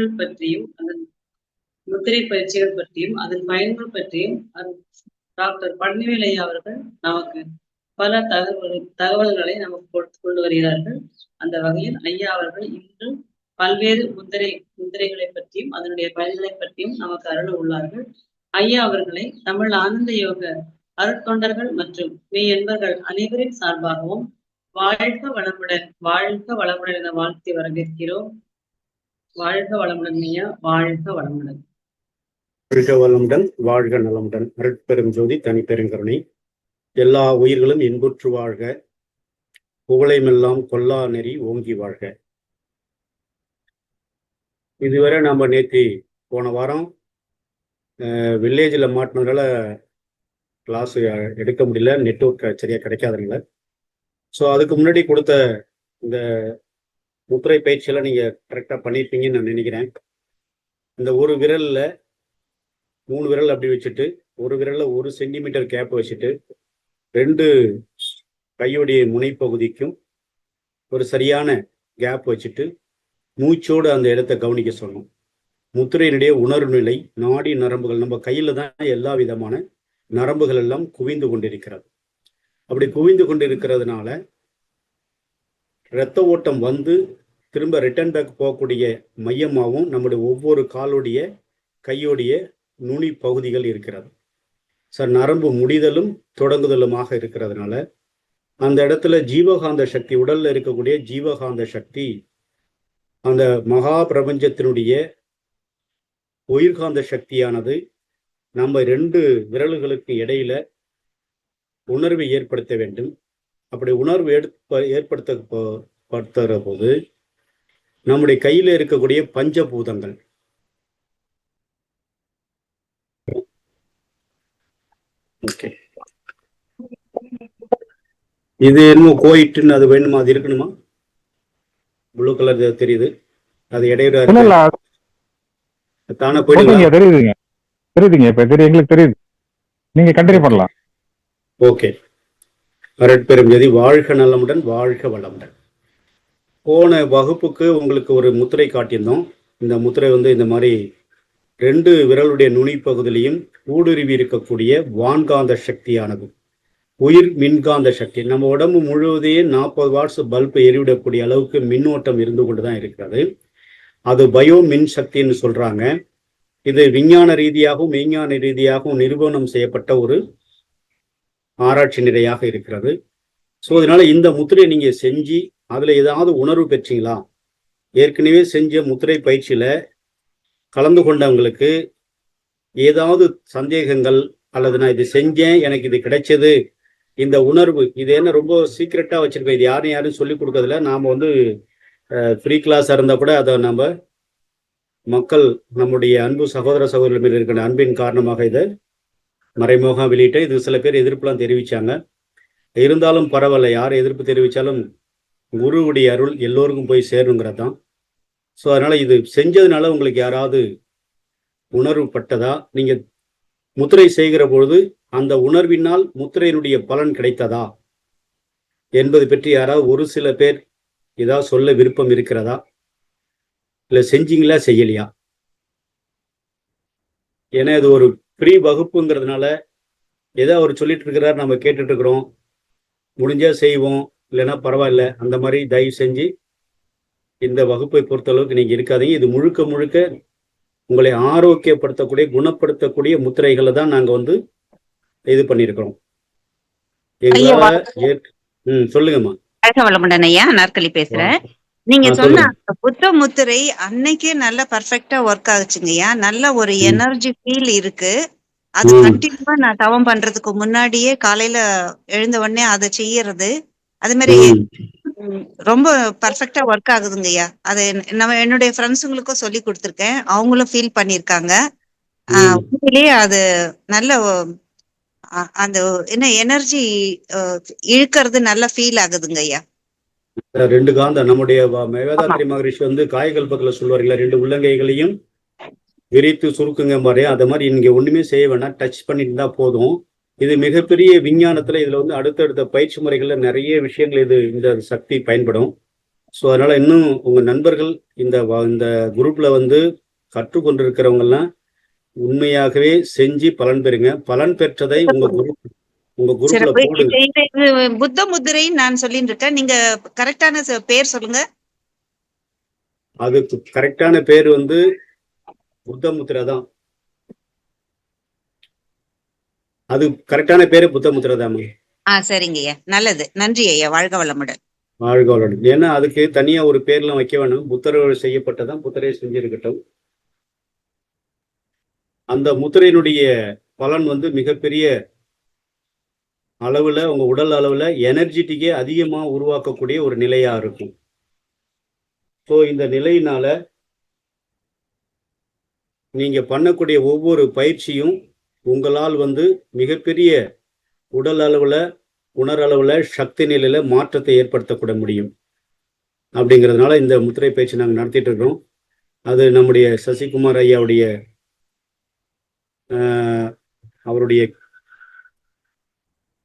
முத்திரைகள் பற்றியும் அதன் முத்திரை பயிற்சிகள் பற்றியும் அதன் பயன்கள் பற்றியும் டாக்டர் பழனிவேல் ஐயா அவர்கள் நமக்கு பல தகவல்களை நமக்கு கொண்டு வருகிறார்கள். அந்த வகையில் ஐயா அவர்கள் இன்று பல்வேறு முத்திரைகளை பற்றியும் அதனுடைய பயன்களை பற்றியும் நமக்கு அருள உள்ளார்கள். ஐயா அவர்களை தமிழ் ஆனந்த யோக அருட்தொண்டர்கள் மற்றும் மெய் என்பர்கள் அனைவரின் சார்பாகவும் வாழ்க வளமுடன் என வாழ்த்தி வரவேற்கிறோம். வாழ்க வளமுடன் ஐயா, வாழ்க வளமுடன். வாழ்க வளமுடன், வாழ்க நலமுடன். அருட்பெரும் ஜோதி தனிப்பெருங்கருணை. எல்லா உயிர்களும் இன்புற்று வாழ்க, புகழைமெல்லாம் கொல்லா நெறி ஓங்கி வாழ்க. இதுவரை நம்ம நேற்று போன வாரம் வில்லேஜில் மாட்டினதால கிளாஸ் எடுக்க முடியல, நெட்வொர்க் சரியாக கிடைக்காதுங்கள. ஸோ அதுக்கு முன்னாடி கொடுத்த இந்த முத்திரை பயிற்சியெல்லாம் நீங்கள் கரெக்டாக பண்ணியிருப்பீங்கன்னு நான் நினைக்கிறேன். இந்த ஒரு விரலில் 3 விரல் அப்படி வச்சுட்டு, ஒரு விரலில் 1 சென்டிமீட்டர் கேப் வச்சுட்டு, 2 கையுடைய முனைப்பகுதிக்கும் ஒரு சரியான கேப் வச்சுட்டு மூச்சோடு அந்த இடத்தை கவனிக்க சொன்னோம். முத்திரையினுடைய உணர்வு நிலை, நாடி நரம்புகள், நம்ம கையில் தான் எல்லா விதமான நரம்புகள் எல்லாம் குவிந்து கொண்டிருக்கிறது. அப்படி குவிந்து கொண்டிருக்கிறதுனால இரத்த ஓட்டம் வந்து திரும்ப ரிட்டர்ன் பேக் போகக்கூடிய மையமாகவும் நம்முடைய ஒவ்வொரு காலுடைய கையோடைய நுனி பகுதிகள் இருக்கிறது. சார், நரம்பு முடிதலும் தொடங்குதலுமாக இருக்கிறதுனால அந்த இடத்துல ஜீவகாந்த சக்தி, உடல்ல இருக்கக்கூடிய ஜீவகாந்த சக்தி அந்த மகா பிரபஞ்சத்தினுடைய உயிர்காந்த சக்தியானது நம்ம 2 விரல்களுக்கு இடையில உணர்வை ஏற்படுத்த வேண்டும். அப்படி உணர்வு ஏற்படுத்துற போது நம்முடைய கையில இருக்கக்கூடிய பஞ்சபூதங்கள், இது என்னமோ கோயிட்டுன்னு அது வேணுமா, அது இருக்கணுமா? ப்ளூ கலர் தெரியுது, அது இடையில தானே போயிடுங்க. தெரியுதுங்க, இப்ப தெரியும், எங்களுக்கு தெரியுது. நீங்க கண்டினியூ பண்ணலாம். ஓகே. அருட்பெரும் ஜோதி, வாழ்க நலமுடன், வாழ்க வளமுடன். போன வகுப்புக்கு உங்களுக்கு ஒரு முத்திரை காட்டியிருந்தோம். இந்த முத்திரை இந்த மாதிரி 2 விரலுடைய நுனி பகுதியிலையும் ஊடுருவி இருக்கக்கூடிய வான்காந்த சக்தியானது உயிர் மின்காந்த சக்தி. நம்ம உடம்பு முழுவதையே 40 வாட்ஸ் பல்பு எரிவிடக்கூடிய அளவுக்கு மின்னோட்டம் இருந்து கொண்டுதான் இருக்கிறது. அது பயோ மின் சக்தின்னு சொல்றாங்க. இது விஞ்ஞான ரீதியாகவும் மெய்ஞான ரீதியாகவும் நிரூபணம் செய்யப்பட்ட ஒரு ஆராய்ச்சி நிலையாக இருக்கிறது. ஸோ அதனால இந்த முத்திரையை நீங்க செஞ்சு அதுல ஏதாவது உணர்வு பெற்றீங்களா? ஏற்கனவே செஞ்ச முத்திரை பயிற்சியில கலந்து கொண்டவங்களுக்கு ஏதாவது சந்தேகங்கள், அல்லது நான் இது செஞ்சேன், எனக்கு இது கிடைச்சது, இந்த உணர்வு, இது என்ன ரொம்ப சீக்ரெட்டா வச்சிருக்கோம், இது யாரும் சொல்லிக் கொடுக்கறதில்ல. நாம ஃப்ரீ கிளாஸா இருந்தா கூட அதை நம்ம மக்கள், நம்முடைய அன்பு சகோதர சகோதரர்கள் மீது இருக்கிற அன்பின் காரணமாக இதை மறைமுகம் வெளியிட்ட. இது சில பேர் எதிர்ப்புலாம் தெரிவிச்சாங்க. இருந்தாலும் பரவாயில்ல, யார் எதிர்ப்பு தெரிவித்தாலும் குருவுடைய அருள் எல்லோருக்கும் போய் சேருங்கிறது தான். ஸோ அதனால இது செஞ்சதுனால உங்களுக்கு யாராவது உணர்வு பட்டதா, நீங்க முத்திரை செய்கிற பொழுது அந்த உணர்வினால் முத்திரையினுடைய பலன் கிடைத்ததா என்பது பற்றி யாராவது ஒரு சில பேர் ஏதாவது சொல்ல விருப்பம் இருக்கிறதா? இல்லை செஞ்சீங்களா, செய்யலையா? ஏன்னா இது ஒரு ஃப்ரீ வகுப்புங்கிறதுனால ஏதோ அவர் சொல்லிட்டு இருக்கிறார், நம்ம கேட்டுட்டு இருக்கிறோம், முடிஞ்சா செய்வோம், இல்லைன்னா பரவாயில்ல, அந்த மாதிரி தயவு செஞ்சு இந்த வகுப்பை பொறுத்தளவுக்கு நீங்க இருக்காதீங்க. இது முழுக்க முழுக்க உங்களை ஆரோக்கியப்படுத்தக்கூடிய, குணப்படுத்தக்கூடிய முத்திரைகளை தான் நாங்க இது பண்ணியிருக்கிறோம். எங்களால சொல்லுங்கம்மா. வளமுடன் ஐயா, நாற்களி பேசுறேன். நீங்க சொன்ன புத்த முத்திரை அன்னைக்கே நல்லா பர்ஃபெக்டா ஒர்க் ஆகுச்சுங்கய்யா. நல்ல ஒரு எனர்ஜி ஃபீல் இருக்கு. அது கண்டிப்பா நான் தவம் பண்றதுக்கு முன்னாடியே காலையில எழுந்த உடனே அதை செய்யறது, அது மாதிரி ரொம்ப பர்ஃபெக்டா ஒர்க் ஆகுதுங்கய்யா. அது நம்ம என்னுடைய ஃப்ரெண்ட்ஸுங்களுக்கும் சொல்லி கொடுத்துருக்கேன், அவங்களும் ஃபீல் பண்ணிருக்காங்க. உண்மையிலேயே அது நல்ல அந்த என்ன எனர்ஜி இழுக்கிறது நல்லா ஃபீல் ஆகுதுங்க ஐயா. 2 காந்தம், நம்முடைய வேதாத்திரி மகரிஷி காயகல்பத்துல சொல்லுவார்களா, 2 உள்ளங்கைகளையும் விரித்து சுருக்குங்க மாதிரி. அந்த மாதிரி இங்க ஒண்ணுமே செய்ய வேணாம், டச் பண்ணிட்டு தான் போதும். இது மிகப்பெரிய விஞ்ஞானத்துல இதுல அடுத்தடுத்த பயிற்சி முறைகள்ல நிறைய விஷயங்கள் இந்த சக்தி பயன்படும். ஸோ அதனால இன்னும் உங்க நண்பர்கள் இந்த குரூப்ல வந்து கற்றுக்கொண்டிருக்கிறவங்கெல்லாம் உண்மையாகவே செஞ்சு பலன் பெறுங்க. பலன் பெற்றதை உங்க குரூப்ல சிறப்பு. போடுங்க. இது புத்த முத்திரை நான் சொல்லிட்டு இருக்கேன். நீங்க கரெக்டான பேர் சொல்லுங்க. அதுக்கு கரெக்டான பேர் வந்து புத்த முத்திரை தான். அது கரெக்டான பேரு புத்த முத்திரை தான். சரிங்க ஐயா, நல்லது, நன்றி ஐயா, வாழ்க வளமுடன். வாழ்க வளமுடன். ஏன்னா அதுக்கு தனியா ஒரு பேர்லாம் வைக்க வேணும். புத்தர்கள் செய்யப்பட்டதான் புத்தரை செஞ்சிருக்கட்டும். அந்த முத்திரையினுடைய பலன் வந்து மிகப்பெரிய அளவுல உங்க உடல் அளவுல எனர்ஜெட்டிக்கே அதிகமா உருவாக்கக்கூடிய ஒரு நிலையா இருக்கும். ஸோ இந்த நிலையினால நீங்க பண்ணக்கூடிய ஒவ்வொரு பயிற்சியும் உங்களால் வந்து மிகப்பெரிய உடல் அளவுல உணர்வளவுல சக்தி நிலையில மாற்றத்தை ஏற்படுத்தக்கூட முடியும். அப்படிங்கிறதுனால இந்த முத்திரை பயிற்சி நாங்கள் நடத்திட்டு இருக்கிறோம். அது நம்முடைய சசிகுமார் ஐயாவுடைய அவருடைய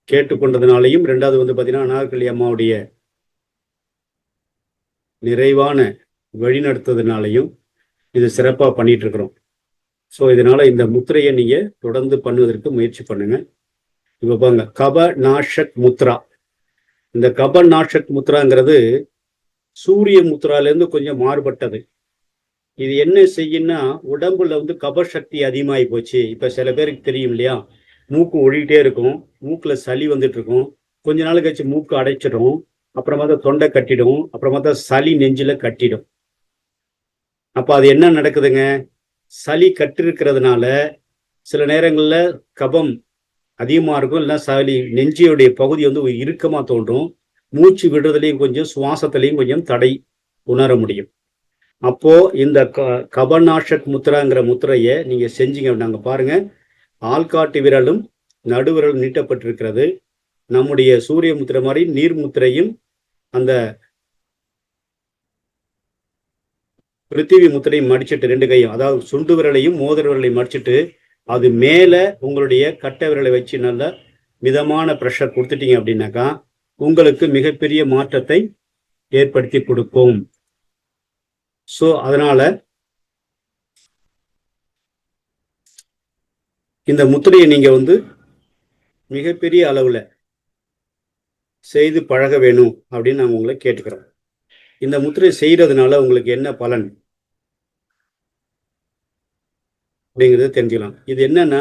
கேட்டுக்கொண்டதுனாலையும், ரெண்டாவது வந்து பார்த்தீங்கன்னா அனார்கலி அம்மாவுடைய நிறைவான வழிநடத்துறதுனாலையும் இது சிறப்பாக பண்ணிட்டு இருக்கிறோம். ஸோ இதனால இந்த முத்திரையை நீங்க தொடர்ந்து பண்ணுவதற்கு முயற்சி பண்ணுங்க. இப்போ பாருங்க, கப நாஷக் முத்ரா. இந்த கப நாஷக் முத்ராங்கிறது சூரிய முத்ராலேருந்து கொஞ்சம் மாறுபட்டது. இது என்ன செய்யும்னா, உடம்புல வந்து கப சக்தி அதிகமாகி போச்சு. இப்ப சில பேருக்கு தெரியும் இல்லையா, மூக்கு ஒழிக்கிட்டே இருக்கும், மூக்குல சளி வந்துட்டு இருக்கும், கொஞ்ச நாள் கழிச்சு மூக்கு அடைச்சிடும், அப்புறமா தான் தொண்டை கட்டிடும், அப்புறமா தான் சளி நெஞ்சில கட்டிடும். அப்ப அது என்ன நடக்குதுங்க, சளி கட்டிருக்கிறதுனால சில நேரங்கள்ல கபம் அதிகமா இருக்கும், இல்லைன்னா சளி நெஞ்சியுடைய பகுதி வந்து இறுக்கமா தோன்றும், மூச்சு விடுறதுலையும் கொஞ்சம் சுவாசத்திலையும் கொஞ்சம் தடை உணர முடியும். அப்போ இந்த கபநாஷக் முத்ராங்கிற முத்திரையை நீங்க செஞ்சீங்க. நாங்க பாருங்க, ஆள்காட்டு விரலும் நடுவிரலும் நீட்டப்பட்டிருக்கிறது. நம்முடைய சூரிய முத்திரை மாதிரி நீர் முத்திரையும் அந்த பிருத்திவி முத்திரையும் மடிச்சுட்டு ரெண்டு கையும், அதாவது சுண்டு விரலையும் மோதிர விரலையும் மடிச்சுட்டு அது மேல உங்களுடைய கட்டை விரலை வச்சு நல்ல மிதமான ப்ரெஷர் கொடுத்துட்டீங்க அப்படின்னாக்கா உங்களுக்கு மிகப்பெரிய மாற்றத்தை ஏற்படுத்தி கொடுக்கும். ஸோ அதனால இந்த முத்திரையை நீங்க வந்து மிகப்பெரிய அளவுல செய்து பழக வேணும் அப்படின்னு நாங்கள் உங்களை கேட்டுக்கிறோம். இந்த முத்திரை செய்யறதுனால உங்களுக்கு என்ன பலன் அப்படிங்கிறத தெரிஞ்சுக்கலாம். இது என்னன்னா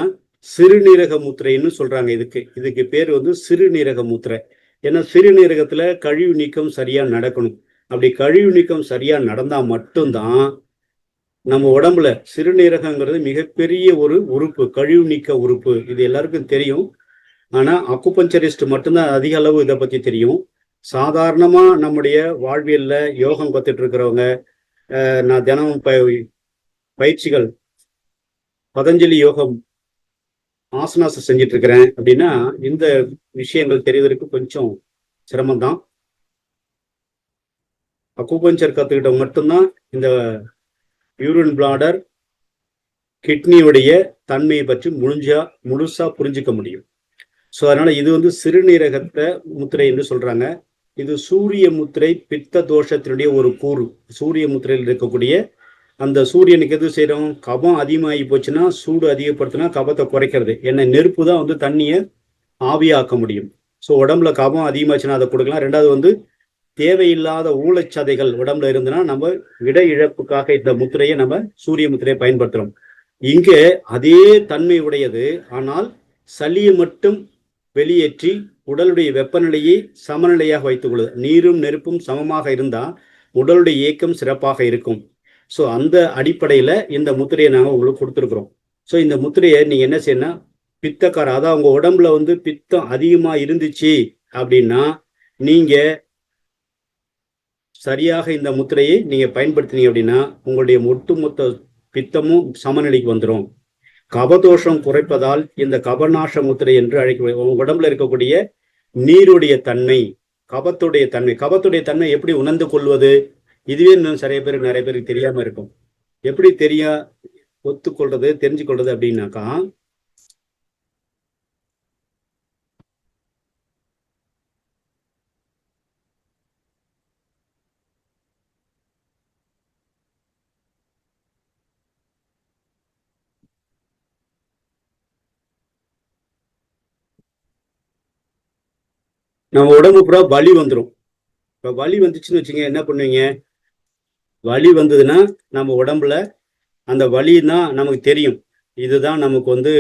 சிறுநீரக முத்திரைன்னு சொல்றாங்க. இதுக்கு பேர் வந்து சிறுநீரக முத்திரை. ஏன்னா சிறுநீரகத்துல கழிவு நீக்கம் சரியா நடக்கணும். அப்படி கழிவு நீக்கம் சரியா நடந்தா மட்டும்தான் நம்ம உடம்புல, சிறுநீரகங்கிறது மிகப்பெரிய ஒரு உறுப்பு, கழிவு நீக்க உறுப்பு. இது எல்லாருக்கும் தெரியும். ஆனா அக்குபஞ்சரிஸ்ட் மட்டும்தான் அதிக அளவு இதை பத்தி தெரியும். சாதாரணமா நம்முடைய வாழ்வியல்ல யோகம் கத்துட்டு இருக்கிறவங்க, நான் தினமும் பயிற்சிகள் பதஞ்சலி யோகம் ஆசனாச செஞ்சிட்டு இருக்கிறேன் அப்படின்னா இந்த விஷயங்கள் தெரிவதற்கு கொஞ்சம் சிரமம்தான். அக்குபஞ்சர் கத்துக்கிட்டவங்க மட்டும்தான் இந்த யூரின் பிளாடர், கிட்னியுடைய தன்மையை பற்றி முழுசா புரிஞ்சுக்க முடியும். ஸோ அதனால இது வந்து சிறுநீரகத்தை முத்திரை என்று சொல்றாங்க. இது சூரிய முத்திரை பித்த தோஷத்தினுடைய ஒரு கூறு. சூரிய முத்திரையில் இருக்கக்கூடிய அந்த சூரியனுக்கு எது செய்யறோம், கபம் அதிகமாகி போச்சுன்னா சூடு அதிகப்படுத்தினா கபத்தை குறைக்கிறது. ஏன்னா நெருப்பு தான் வந்து தண்ணியை ஆவியாக்க முடியும். ஸோ உடம்புல கபம் அதிகமாச்சுன்னா அதை கொடுக்கலாம். ரெண்டாவது வந்து தேவையில்லாத ஊழச்சதைகள் உடம்புல இருந்துன்னா நம்ம விட இழப்புக்காக இந்த முத்திரையை நம்ம சூரிய முத்திரையை பயன்படுத்துறோம். இங்கே அதே தன்மை உடையது, ஆனால் சளியை மட்டும் வெளியேற்றி உடலுடைய வெப்பநிலையை சமநிலையாக வைத்துக் கொள்ளுது. நீரும் நெருப்பும் சமமாக இருந்தால் உடலுடைய இயக்கம் சிறப்பாக இருக்கும். ஸோ அந்த அடிப்படையில் இந்த முத்திரையை நாங்கள் உங்களுக்கு கொடுத்துருக்குறோம். ஸோ இந்த முத்திரையை நீங்கள் என்ன செய்யணும், பித்தக்கார, அதாவது உங்கள் உடம்புல வந்து பித்தம் அதிகமாக இருந்துச்சு அப்படின்னா நீங்கள் சரியாக இந்த முத்திரையை நீங்கள் பயன்படுத்தினீங்க அப்படின்னா உங்களுடைய ஒட்டுமொத்த பித்தமும் சமநிலைக்கு வந்துடும். கபதோஷம் குறைப்பதால் இந்த கபநாச முத்திரை என்று அழைக்கப்படுகிறது. உடம்புல இருக்கக்கூடிய நீருடைய தன்மை, கபத்துடைய தன்மை எப்படி உணர்ந்து கொள்வது, இதுவே இன்னும் நிறைய பேருக்கு தெரியாம இருக்கும். எப்படி ஒத்துக்கொள்றது, தெரிஞ்சு கொள்றது அப்படின்னாக்கா, நம்ம உடம்பு பூரா வலி வந்துடும். இப்போ வலி வந்துச்சுன்னு வச்சுங்க, என்ன பண்ணுவீங்க? வலி வந்ததுன்னா நம்ம உடம்புல அந்த வலின்னா நமக்கு தெரியும், இதுதான் நமக்கு வந்து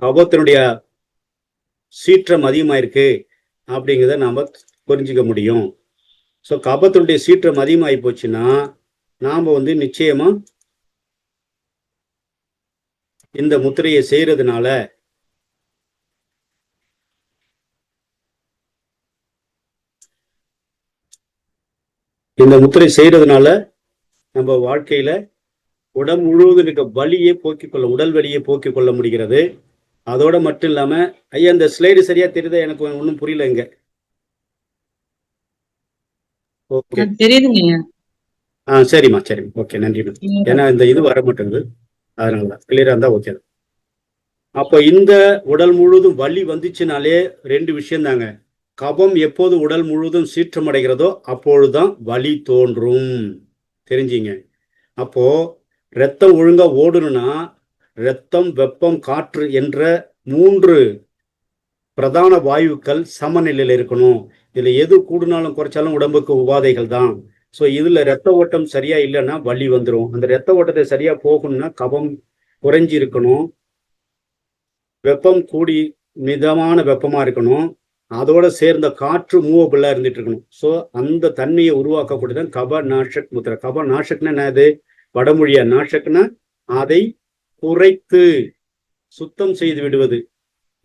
கபத்தினுடைய சீற்றம் அதிகமாயிருக்கு அப்படிங்கிறத நாம புரிஞ்சுக்க முடியும். ஸோ கபத்தினுடைய சீற்றம் அதிகமாகி போச்சுன்னா நாம் வந்து நிச்சயமா இந்த முத்திரையை செய்யறதுனால நம்ம வாழ்க்கையில உடம்பு முழுவதும் இருக்க வலியை உடல் வலியை போக்கிக் கொள்ள முடிகிறது. அதோட மட்டும் இல்லாம, ஐயா இந்த ஸ்லைடு சரியா தெரியுதா? எனக்கு ஒன்றும் புரியல இங்க. ஓகே, தெரியுதுங்க. சரிம்மா சரிம்மா, ஓகே, நன்றி. ஏன்னா இந்த இது வர மாட்டேங்குது, அதனாலதான். கிளியரா இருந்தா ஓகே. அப்போ இந்த உடல் முழுவதும் வலி வந்துச்சுனாலே 2 விஷயம் தாங்க. கபம் எப்போது உடல் முழுவதும் சீற்றமடைகிறதோ அப்பொழுதுதான் வலி தோன்றும், தெரிஞ்சிங்க. அப்போ ரத்தம் ஒழுங்கா ஓடணும்னா ரத்தம், வெப்பம், காற்று என்ற 3 பிரதான வாயுக்கள் சமநிலையில் இருக்கணும். இதுல எது கூடுனாலும் குறைச்சாலும் உடம்புக்கு உபாதைகள் தான். ஸோ இதுல ரத்த ஓட்டம் சரியா இல்லைன்னா வலி வந்துடும். அந்த ரத்த ஓட்டத்தை சரியா போகணும்னா கபம் குறைஞ்சி இருக்கணும், வெப்பம் கூடி மிதமான வெப்பமா இருக்கணும், அதோட சேர்ந்த காற்று மூவபிளா இருந்துட்டு இருக்கணும். ஸோ அந்த தன்மையை உருவாக்கக்கூடியதான் கப நாஷக் முத்திரை. கப நாஷக்னா என்னது? வடமொழியா நாஷக்னா அதை குறைத்து சுத்தம் செய்து விடுவது.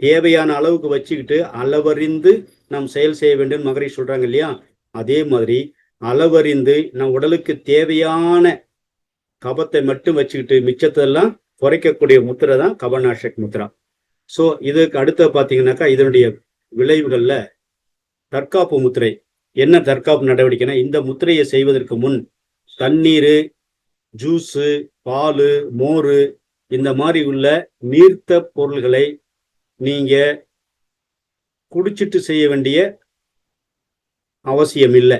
தேவையான அளவுக்கு வச்சுக்கிட்டு அளவறிந்து நாம் செயல் செய்ய வேண்டும் மகரிஷி சொல்றாங்க இல்லையா? அதே மாதிரி அளவறிந்து நம் உடலுக்கு தேவையான கபத்தை மட்டும் வச்சுக்கிட்டு மிச்சத்தெல்லாம் குறைக்கக்கூடிய முத்திரை தான் கபநாஷக் முத்திரா. ஸோ இதுக்கு அடுத்த பார்த்தீங்கன்னாக்கா இதனுடைய விளைவுகள்ல தற்காப்பு முத்திரை. என்ன தற்காப்பு நடவடிக்கைனா, இந்த முத்திரையை செய்வதற்கு முன் தண்ணீர், ஜூஸு, பால், மோர் இந்த மாதிரி உள்ள நீர்த்த பொருள்களை நீங்க குடிச்சிட்டு செய்ய வேண்டிய அவசியம் இல்லை.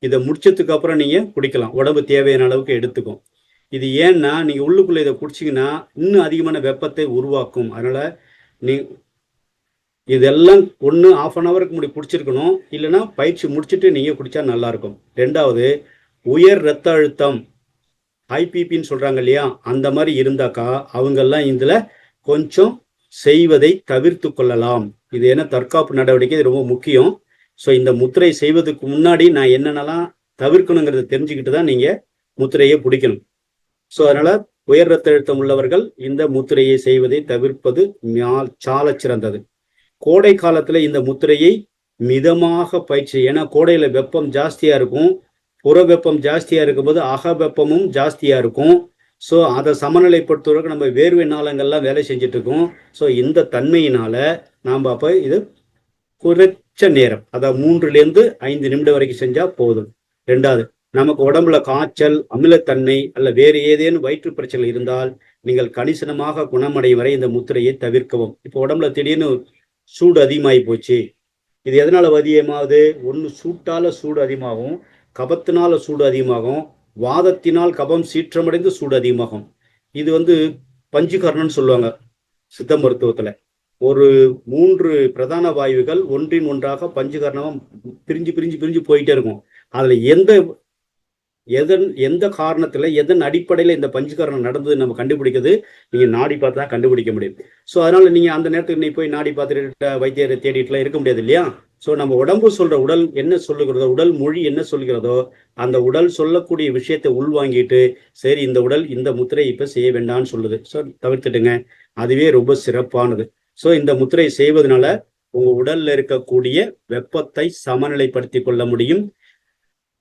இதை முடிச்சதுக்கு அப்புறம் நீங்க குடிக்கலாம், உடம்பு தேவையான அளவுக்கு எடுத்துக்கும். இது ஏன்னா நீங்க உள்ளுக்குள்ள இதை குடிச்சிங்கன்னா இன்னும் அதிகமான வெப்பத்தை உருவாக்கும். அதனால நீ இதெல்லாம் ஒன்று 1/2 ஹவருக்கு முடி குடிச்சிருக்கணும், இல்லைன்னா பயிற்சி முடிச்சுட்டு நீங்க குடிச்சா நல்லா இருக்கும். 2வது, உயர் ரத்த அழுத்தம் ஐபிபின்னு சொல்றாங்க இல்லையா, அந்த மாதிரி இருந்தாக்கா அவங்கெல்லாம் இதுல கொஞ்சம் செய்வதை தவிர்த்து கொள்ளலாம். இது என்ன தற்காப்பு நடவடிக்கை, இது ரொம்ப முக்கியம். ஸோ இந்த முத்திரை செய்வதற்கு முன்னாடி நான் என்னென்னலாம் தவிர்க்கணுங்கிறத தெரிஞ்சுக்கிட்டு தான் நீங்க முத்திரையை பிடிக்கணும். ஸோ அதனால உயர் ரத்த அழுத்தம் உள்ளவர்கள் இந்த முத்திரையை செய்வதை தவிர்ப்பது சால சிறந்தது. கோடை காலத்துல இந்த முத்திரையை மிதமாக பயிற்சி, ஏன்னா கோடையில வெப்பம் ஜாஸ்தியா இருக்கும், புற வெப்பம் ஜாஸ்தியா இருக்கும்போது அக வெப்பமும் ஜாஸ்தியா இருக்கும். ஸோ அதை சமநிலைப்படுத்துவதற்கு நம்ம வேர்வை நாளங்கள்லாம் வேலை செஞ்சுட்டு இருக்கோம். ஸோ இந்த தன்மையினால நாம் அப்போ இது குறைச்ச நேரம், அதாவது 3லேருந்து 5 நிமிடம் வரைக்கும் செஞ்சா போதும். 2வது, நமக்கு உடம்புல காய்ச்சல், அமிலத்தன்மை அல்ல வேறு ஏதேனும் வயிற்று பிரச்சனை இருந்தால் நீங்கள் கணிசனமாக குணமடையும் வரை இந்த முத்திரையை தவிர்க்கவும். இப்போ உடம்புல திடீர்னு சூடு அதிகமாகி போச்சு, இது எதனால அதிகமாகுது? ஒன்று சூட்டால சூடு அதிகமாகும், கபத்தினால சூடு அதிகமாகும், வாதத்தினால் கபம் சீற்றமடைந்து சூடு அதிகமாகும். இது பஞ்சுகரணம்னு சொல்லுவாங்க சித்த மருத்துவத்துல. ஒரு 3 பிரதான வாயுகள் ஒன்றின் ஒன்றாக பஞ்சுகரணம் பிரிஞ்சு பிரிஞ்சு பிரிஞ்சு போயிட்டே இருக்கும். அதுல எந்த காரணத்துல எதன் அடிப்படையில இந்த பஞ்சுகரணம் நடந்தது நம்ம கண்டுபிடிக்கிறது நீங்க நாடி பார்த்து தான் கண்டுபிடிக்க முடியும். ஸோ அதனால நீங்க அந்த நேரத்துக்கு நீ போய் நாடி பார்த்துட்டு வைத்தியரை தேடிட்டுலாம் இருக்க முடியாது இல்லையா? ஸோ நம்ம உடம்பு சொல்ற உடல் என்ன சொல்லுகிறதோ, உடல் மொழி என்ன சொல்லுகிறதோ அந்த உடல் சொல்லக்கூடிய விஷயத்தை உள்வாங்கிட்டு சரி இந்த உடல் இந்த முத்திரை இப்ப செய்ய வேண்டாம்னு சொல்லுது, ஸோ தவிர்த்துட்டுங்க. அதுவே ரொம்ப சிறப்பானது. ஸோ இந்த முத்திரை செய்வதனால உங்க உடல்ல இருக்கக்கூடிய வெப்பத்தை சமநிலைப்படுத்தி கொள்ள முடியும்,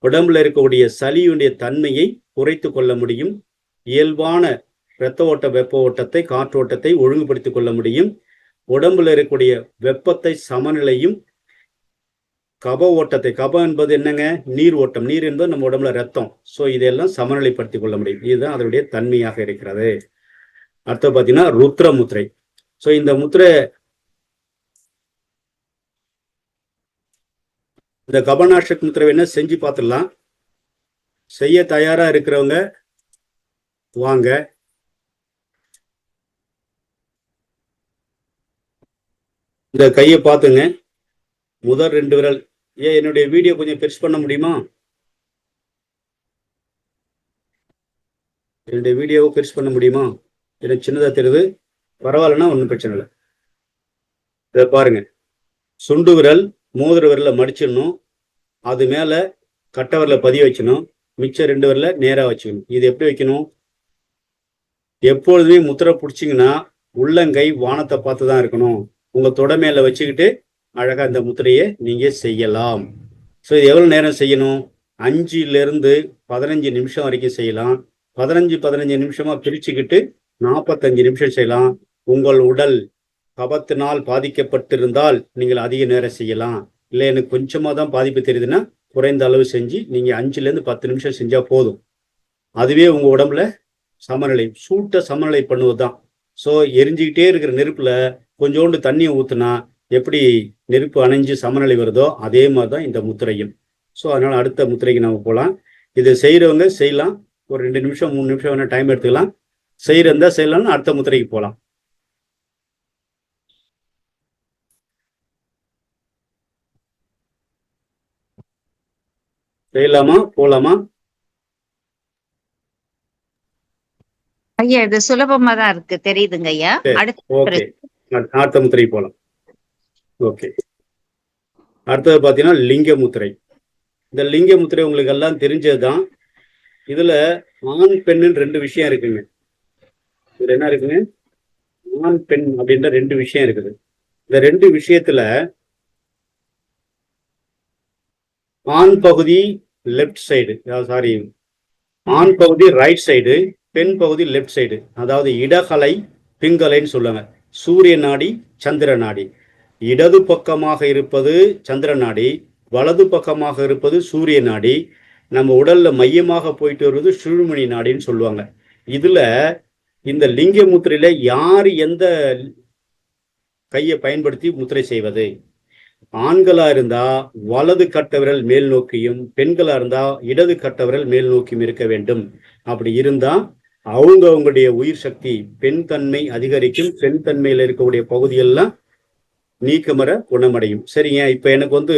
உடம்புல இருக்கக்கூடிய சளியுடைய தன்மையை குறைத்து கொள்ள முடியும், இயல்பான இரத்த ஓட்ட வெப்ப ஓட்டத்தை காற்றோட்டத்தை ஒழுங்குபடுத்திக் கொள்ள முடியும், உடம்புல இருக்கக்கூடிய வெப்பத்தை சமநிலையும் கப ஓட்டத்தை, கபம் என்பது என்னங்க? நீர் ஓட்டம், நீர் என்பது நம்ம உடம்புல ரத்தம். ஸோ இதெல்லாம் சமநிலைப்படுத்திக் கொள்ள முடியும். இதுதான் அதனுடைய தன்மையாக இருக்கிறது. அடுத்து பார்த்தீங்கன்னா ருத்ர முத்திரை. ஸோ இந்த முத்திரை, இந்த கபநாஷக் முத்திரை என்ன செஞ்சு பார்த்துடலாம். செய்ய தயாரா இருக்கிறவங்க வாங்க. இந்த கையை பார்த்துங்க. முதல் 2 விரல். என்னுடைய வீடியோ கொஞ்சம் பெருசு பண்ண முடியுமா? என்னுடைய வீடியோவை பெருசு பண்ண முடியுமா? எனக்கு சின்னதாக தெரியுது. பரவாயில்லன்னா ஒன்றும் பிரச்சனை இல்லை. இதை பாருங்க. சுண்டு விரல் மோதிர விரலை மடிச்சிடணும். அது மேலே கட்டை விரலை பதிய வச்சணும். மிச்சம் 2 விரலை நேராக வச்சுக்கணும். இது எப்படி வைக்கணும்? எப்பொழுதுமே முத்திரை பிடிச்சிங்கன்னா உள்ளங்கை வானத்தை பார்த்து தான் இருக்கணும். உங்கள் தொடை மேலே வச்சுக்கிட்டு அழகாக இந்த முத்திரையை நீங்கள் செய்யலாம். ஸோ இது எவ்வளோ நேரம் செய்யணும்? 5லிருந்து 15 நிமிஷம் வரைக்கும் செய்யலாம். 15 நிமிஷமாக பிரிச்சுக்கிட்டு 45 நிமிஷம் செய்யலாம். உங்கள் உடல் கபத்தினால் பாதிக்கப்பட்டிருந்தால் நீங்கள் அதிக நேரம் செய்யலாம். இல்லை எனக்கு கொஞ்சமாக தான் பாதிப்பு தெரியுதுன்னா குறைந்த அளவு செஞ்சு நீங்கள் 5லேருந்து 10 நிமிஷம் செஞ்சால் போதும். அதுவே உங்கள் உடம்புல சமநிலை, சூட்டை சமநிலை பண்ணுவது தான். ஸோ எரிஞ்சிக்கிட்டே இருக்கிற நெருப்பில் கொஞ்சோண்டு தண்ணியை ஊற்றுனா எப்படி நெருப்பு அணைஞ்சு சமநிலை வருதோ அதே மாதிரி தான் இந்த முத்திரையும். ஸோ அதனால் அடுத்த முத்திரைக்கு நம்ம போகலாம். இது செய்கிறவங்க செய்யலாம். ஒரு 2 நிமிஷம் 3 நிமிஷம் வேணால் டைம் எடுத்துக்கலாம். செய்கிறதா செய்யலாம்னு அடுத்த முத்திரைக்கு போகலாம். செய்யலாமா? போகலாமா? ஐயா இது சுலபமா தான் இருக்கு, தெரியுதுங்க ஐயா. ஓகே, அடுத்த முத்திரைக்கு போகலாம். ஓகே, அடுத்தது பார்த்தீங்கன்னா லிங்க முத்திரை. இந்த லிங்க முத்திரை உங்களுக்கு எல்லாம் தெரிஞ்சது தான். இதுல ஆண் பெண்ணுன்னு 2 விஷயம் இருக்குங்க. இதுல என்ன இருக்குங்க? ஆண் பெண் அப்படின்ற 2 விஷயம் இருக்குது. இந்த 2 விஷயத்துல ஆண் பகுதி லெஃப்ட் சைடு, சாரி, ஆண் பகுதி ரைட் சைடு, பெண் பகுதி லெஃப்ட் சைடு. அதாவது இடகலை பிங்கலைன்னு சொல்லுவாங்க. சூரிய நாடி சந்திர நாடி. இடது பக்கமாக இருப்பது சந்திர நாடி, வலது பக்கமாக இருப்பது சூரிய நாடி. நம்ம உடல்ல மையமாக போயிட்டு வருவது சுழுமணி நாடின்னு சொல்லுவாங்க. இதுல இந்த லிங்க முத்திரையில யார் எந்த கையை பயன்படுத்தி முத்திரை செய்வது? ஆண்களா இருந்தா வலது கட்ட விரல் மேல் நோக்கியும், பெண்களா இருந்தா இடது கட்ட விரல் மேல் நோக்கியும் இருக்க வேண்டும். அப்படி இருந்தா அவங்களுடைய உயிர் சக்தி பெண் தன்மை அதிகரிக்கும். பெண் தன்மையில இருக்கக்கூடிய பகுதியெல்லாம் நீக்கமர குணமடையும். சரிங்க, இப்ப எனக்கு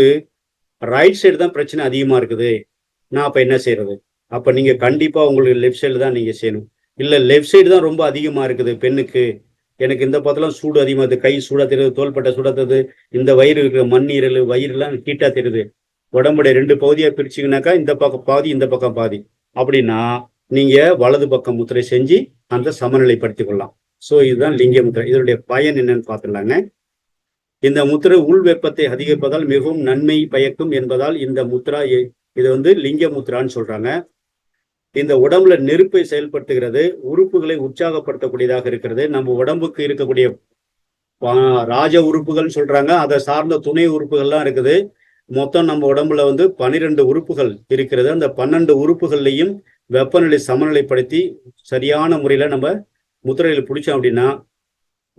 ரைட் சைடு தான் பிரச்சனை அதிகமா இருக்குது. நான் அப்ப என்ன செய்யறது? அப்ப நீங்க கண்டிப்பா உங்களுக்கு லெஃப்ட் சைடு தான் நீங்க செய்யணும். இல்ல லெஃப்ட் சைடு தான் ரொம்ப அதிகமா இருக்குது பெண்ணுக்கு, எனக்கு இந்த பக்கத்துல சூடு அதிகமா இருக்குது, கை சூடா தெரியுது, தோள்பட்டை சூடா தெரியுது, இந்த வயிறு இருக்கிற மண்ணீரல் வயிறுலாம் ஹீட்டா தெரியுது, உடம்புடைய 2 பகுதியா பிரிச்சிங்கனாக்கா இந்த பக்கம் பாதி இந்த பக்கம் பாதி அப்படின்னா நீங்க வலது பக்கம் முத்திரை செஞ்சு அந்த சமநிலைப்படுத்திக் கொள்ளலாம். ஸோ இதுதான் லிங்க முத்திரை. இதனுடைய பயன் என்னன்னு பார்த்துடலாங்க. இந்த முத்திரை உள் வெப்பத்தை அதிகரிப்பதால் மிகவும் நன்மை பயக்கும் என்பதால் இந்த முத்ரா இது லிங்க முத்ரான்னு சொல்றாங்க. இந்த உடம்புல நெருப்பை செயல்படுத்துகிறது, உறுப்புகளை உற்சாகப்படுத்தக்கூடியதாக இருக்கிறது. நம்ம உடம்புக்கு இருக்கக்கூடிய ராஜ உறுப்புகள் சொல்றாங்க, அதை சார்ந்த துணை உறுப்புகள்லாம் இருக்குது. மொத்தம் நம்ம உடம்புல 12 உறுப்புகள் இருக்கிறது. அந்த 12 உறுப்புகள்லையும் வெப்பநிலை சமநிலைப்படுத்தி சரியான முறையில நம்ம முத்திரையில் பிடிச்சோம் அப்படின்னா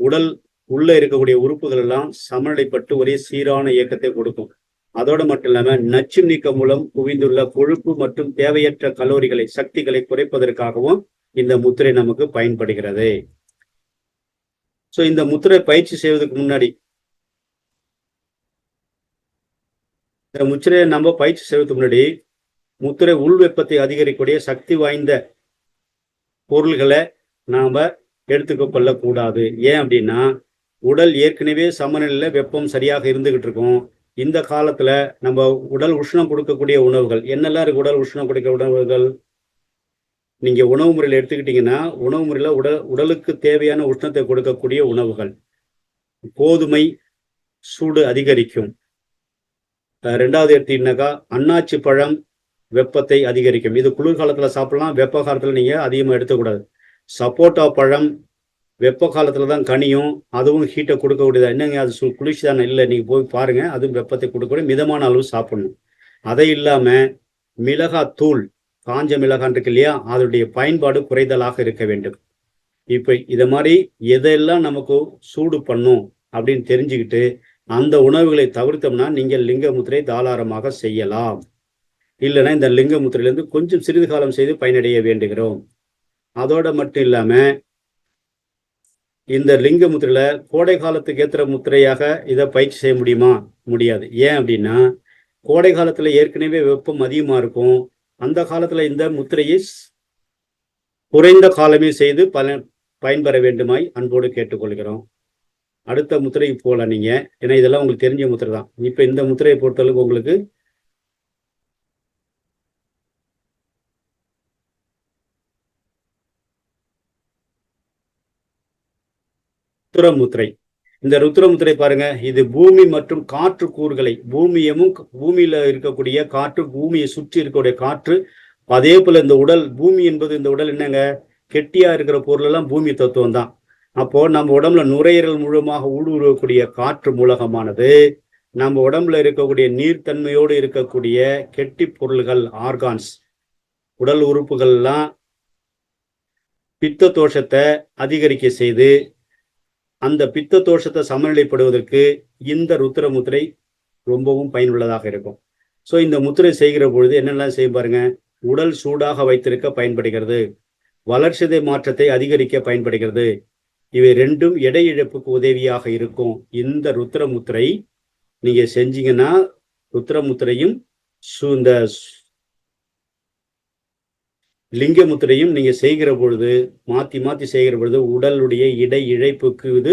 உடல் உள்ள இருக்கக்கூடிய உறுப்புகள் எல்லாம் சமநிலைப்பட்டு ஒரே சீரான இயக்கத்தை கொடுக்கும். அதோடு மட்டும் இல்லாம நச்சு நீக்கம் மூலம் குவிந்துள்ள கொழுப்பு மற்றும் தேவையற்ற கலோரிகளை சக்திகளை குறைப்பதற்காகவும் இந்த முத்திரை நமக்கு பயன்படுகிறது. ஸோ இந்த முத்திரை பயிற்சி செய்வதற்கு முன்னாடி இந்த முத்திரையை நம்ம பயிற்சி செய்வதற்கு முன்னாடி முத்திரை உள் வெப்பத்தை அதிகரிக்கக்கூடிய சக்தி வாய்ந்த பொருள்களை நாம எடுத்துக்க கொள்ளக்கூடாது. ஏன் அப்படின்னா உடல் ஏற்கனவே சமநிலையில வெப்பம் சரியாக இருந்துகிட்டு இருக்கும். இந்த காலத்துல நம்ம உடல் உஷ்ணம் கொடுக்கக்கூடிய உணவுகள் என்னெல்லாம் இருக்கு? உடல் உஷ்ணம் கொடுக்க உணவுகள் நீங்க உணவு முறையில் எடுத்துக்கிட்டீங்கன்னா உணவு முறையில உடலுக்கு தேவையான உஷ்ணத்தை கொடுக்கக்கூடிய உணவுகள். கோதுமை சூடு அதிகரிக்கும். 2வது எடுத்தீங்கன்னாக்கா அன்னாச்சி பழம் வெப்பத்தை அதிகரிக்கும். இது குளிர்காலத்துல சாப்பிடலாம், வெப்ப காலத்துல நீங்க அதிகமா எடுத்துக்கூடாது. சப்போட்டா பழம் வெப்ப காலத்துல தான் கனியும், அதுவும் ஹீட்டை கொடுக்கக்கூடியதா. என்னங்க அது குளிர்ச்சி தானே? இல்லை, நீங்க போய் பாருங்க, அதுவும் வெப்பத்தை கொடுக்கக்கூடிய மிதமான அளவு சாப்பிடணும். அதை இல்லாம மிளகாத்தூள், காஞ்ச மிளகான் இருக்கு இல்லையா, அதனுடைய பயன்பாடு குறைதலாக இருக்க வேண்டும். இப்ப இதை மாதிரி எதெல்லாம் நமக்கு சூடு பண்ணும் அப்படின்னு தெரிஞ்சுக்கிட்டு அந்த உணவுகளை தவிர்த்தோம்னா நீங்கள் லிங்க முத்திரை தாராளமாக செய்யலாம். இல்லைன்னா இந்த லிங்க முத்திரையிலிருந்து கொஞ்சம் சிறிது காலம் செய்து பயனடைய வேண்டுகிறோம். அதோட மட்டும் இல்லாம இந்த லிங்க முத்திரையில கோடை காலத்துக்கு ஏற்ற முத்திரையாக இதை பயிற்சி செய்ய முடியுமா? முடியாது. ஏன் அப்படின்னா கோடை காலத்துல ஏற்கனவே வெப்பம் அதிகமா இருக்கும். அந்த காலத்துல இந்த முத்திரையை குறைந்த காலமே செய்து பயன்பெற வேண்டுமாய் அன்போடு கேட்டுக்கொள்கிறோம். அடுத்த முத்திரைக்கு போகலாம் நீங்க, ஏன்னா இதெல்லாம் உங்களுக்கு தெரிஞ்ச முத்திரை தான். இப்ப இந்த முத்திரையை பொறுத்தளவுக்கு உங்களுக்கு ருத்ரமுத்திரை. இந்த ருத்ரமுத்திரை பாருங்க, இது பூமி மற்றும் காற்று கூறுகளை, பூமியில இருக்கக்கூடிய காற்று, பூமியை சுற்றி இருக்கக்கூடிய காற்று, அதே போல இந்த உடல், பூமி என்பது இந்த உடல் என்னங்க, கெட்டியா இருக்கிற பொருள் எல்லாம் பூமி தத்துவம் தான். அப்போ நம்ம உடம்புல நுரையீரல் முழுமாக ஊடுருவக்கூடிய காற்று மூலகமானது நம்ம உடம்புல இருக்கக்கூடிய நீர்த்தன்மையோடு இருக்கக்கூடிய கெட்டி பொருள்கள், ஆர்கான்ஸ், உடல் உறுப்புகள்லாம் பித்த தோஷத்தை அதிகரிக்க செய்து அந்த பித்த தோஷத்தை சமநிலைப்படுவதற்கு இந்த ருத்ர முத்திரை ரொம்பவும் பயனுள்ளதாக இருக்கும். ஸோ இந்த முத்திரை செய்கிற பொழுது என்னெல்லாம் செய்ய பாருங்க, உடல் சூடாக வைத்திருக்க பயன்படுகிறது, வளர்சிதை மாற்றத்தை அதிகரிக்க பயன்படுகிறது. இவை ரெண்டும் எடை இழப்புக்கு உதவியாக இருக்கும். இந்த ருத்ர முத்திரை நீங்க செஞ்சீங்கன்னா, ருத்ர முத்திரையும் இந்த லிங்க முத்திரையும் நீங்க செய்கிற பொழுது, மாத்தி செய்கிற பொழுது உடலுடைய இடை இழைப்புக்கு, இது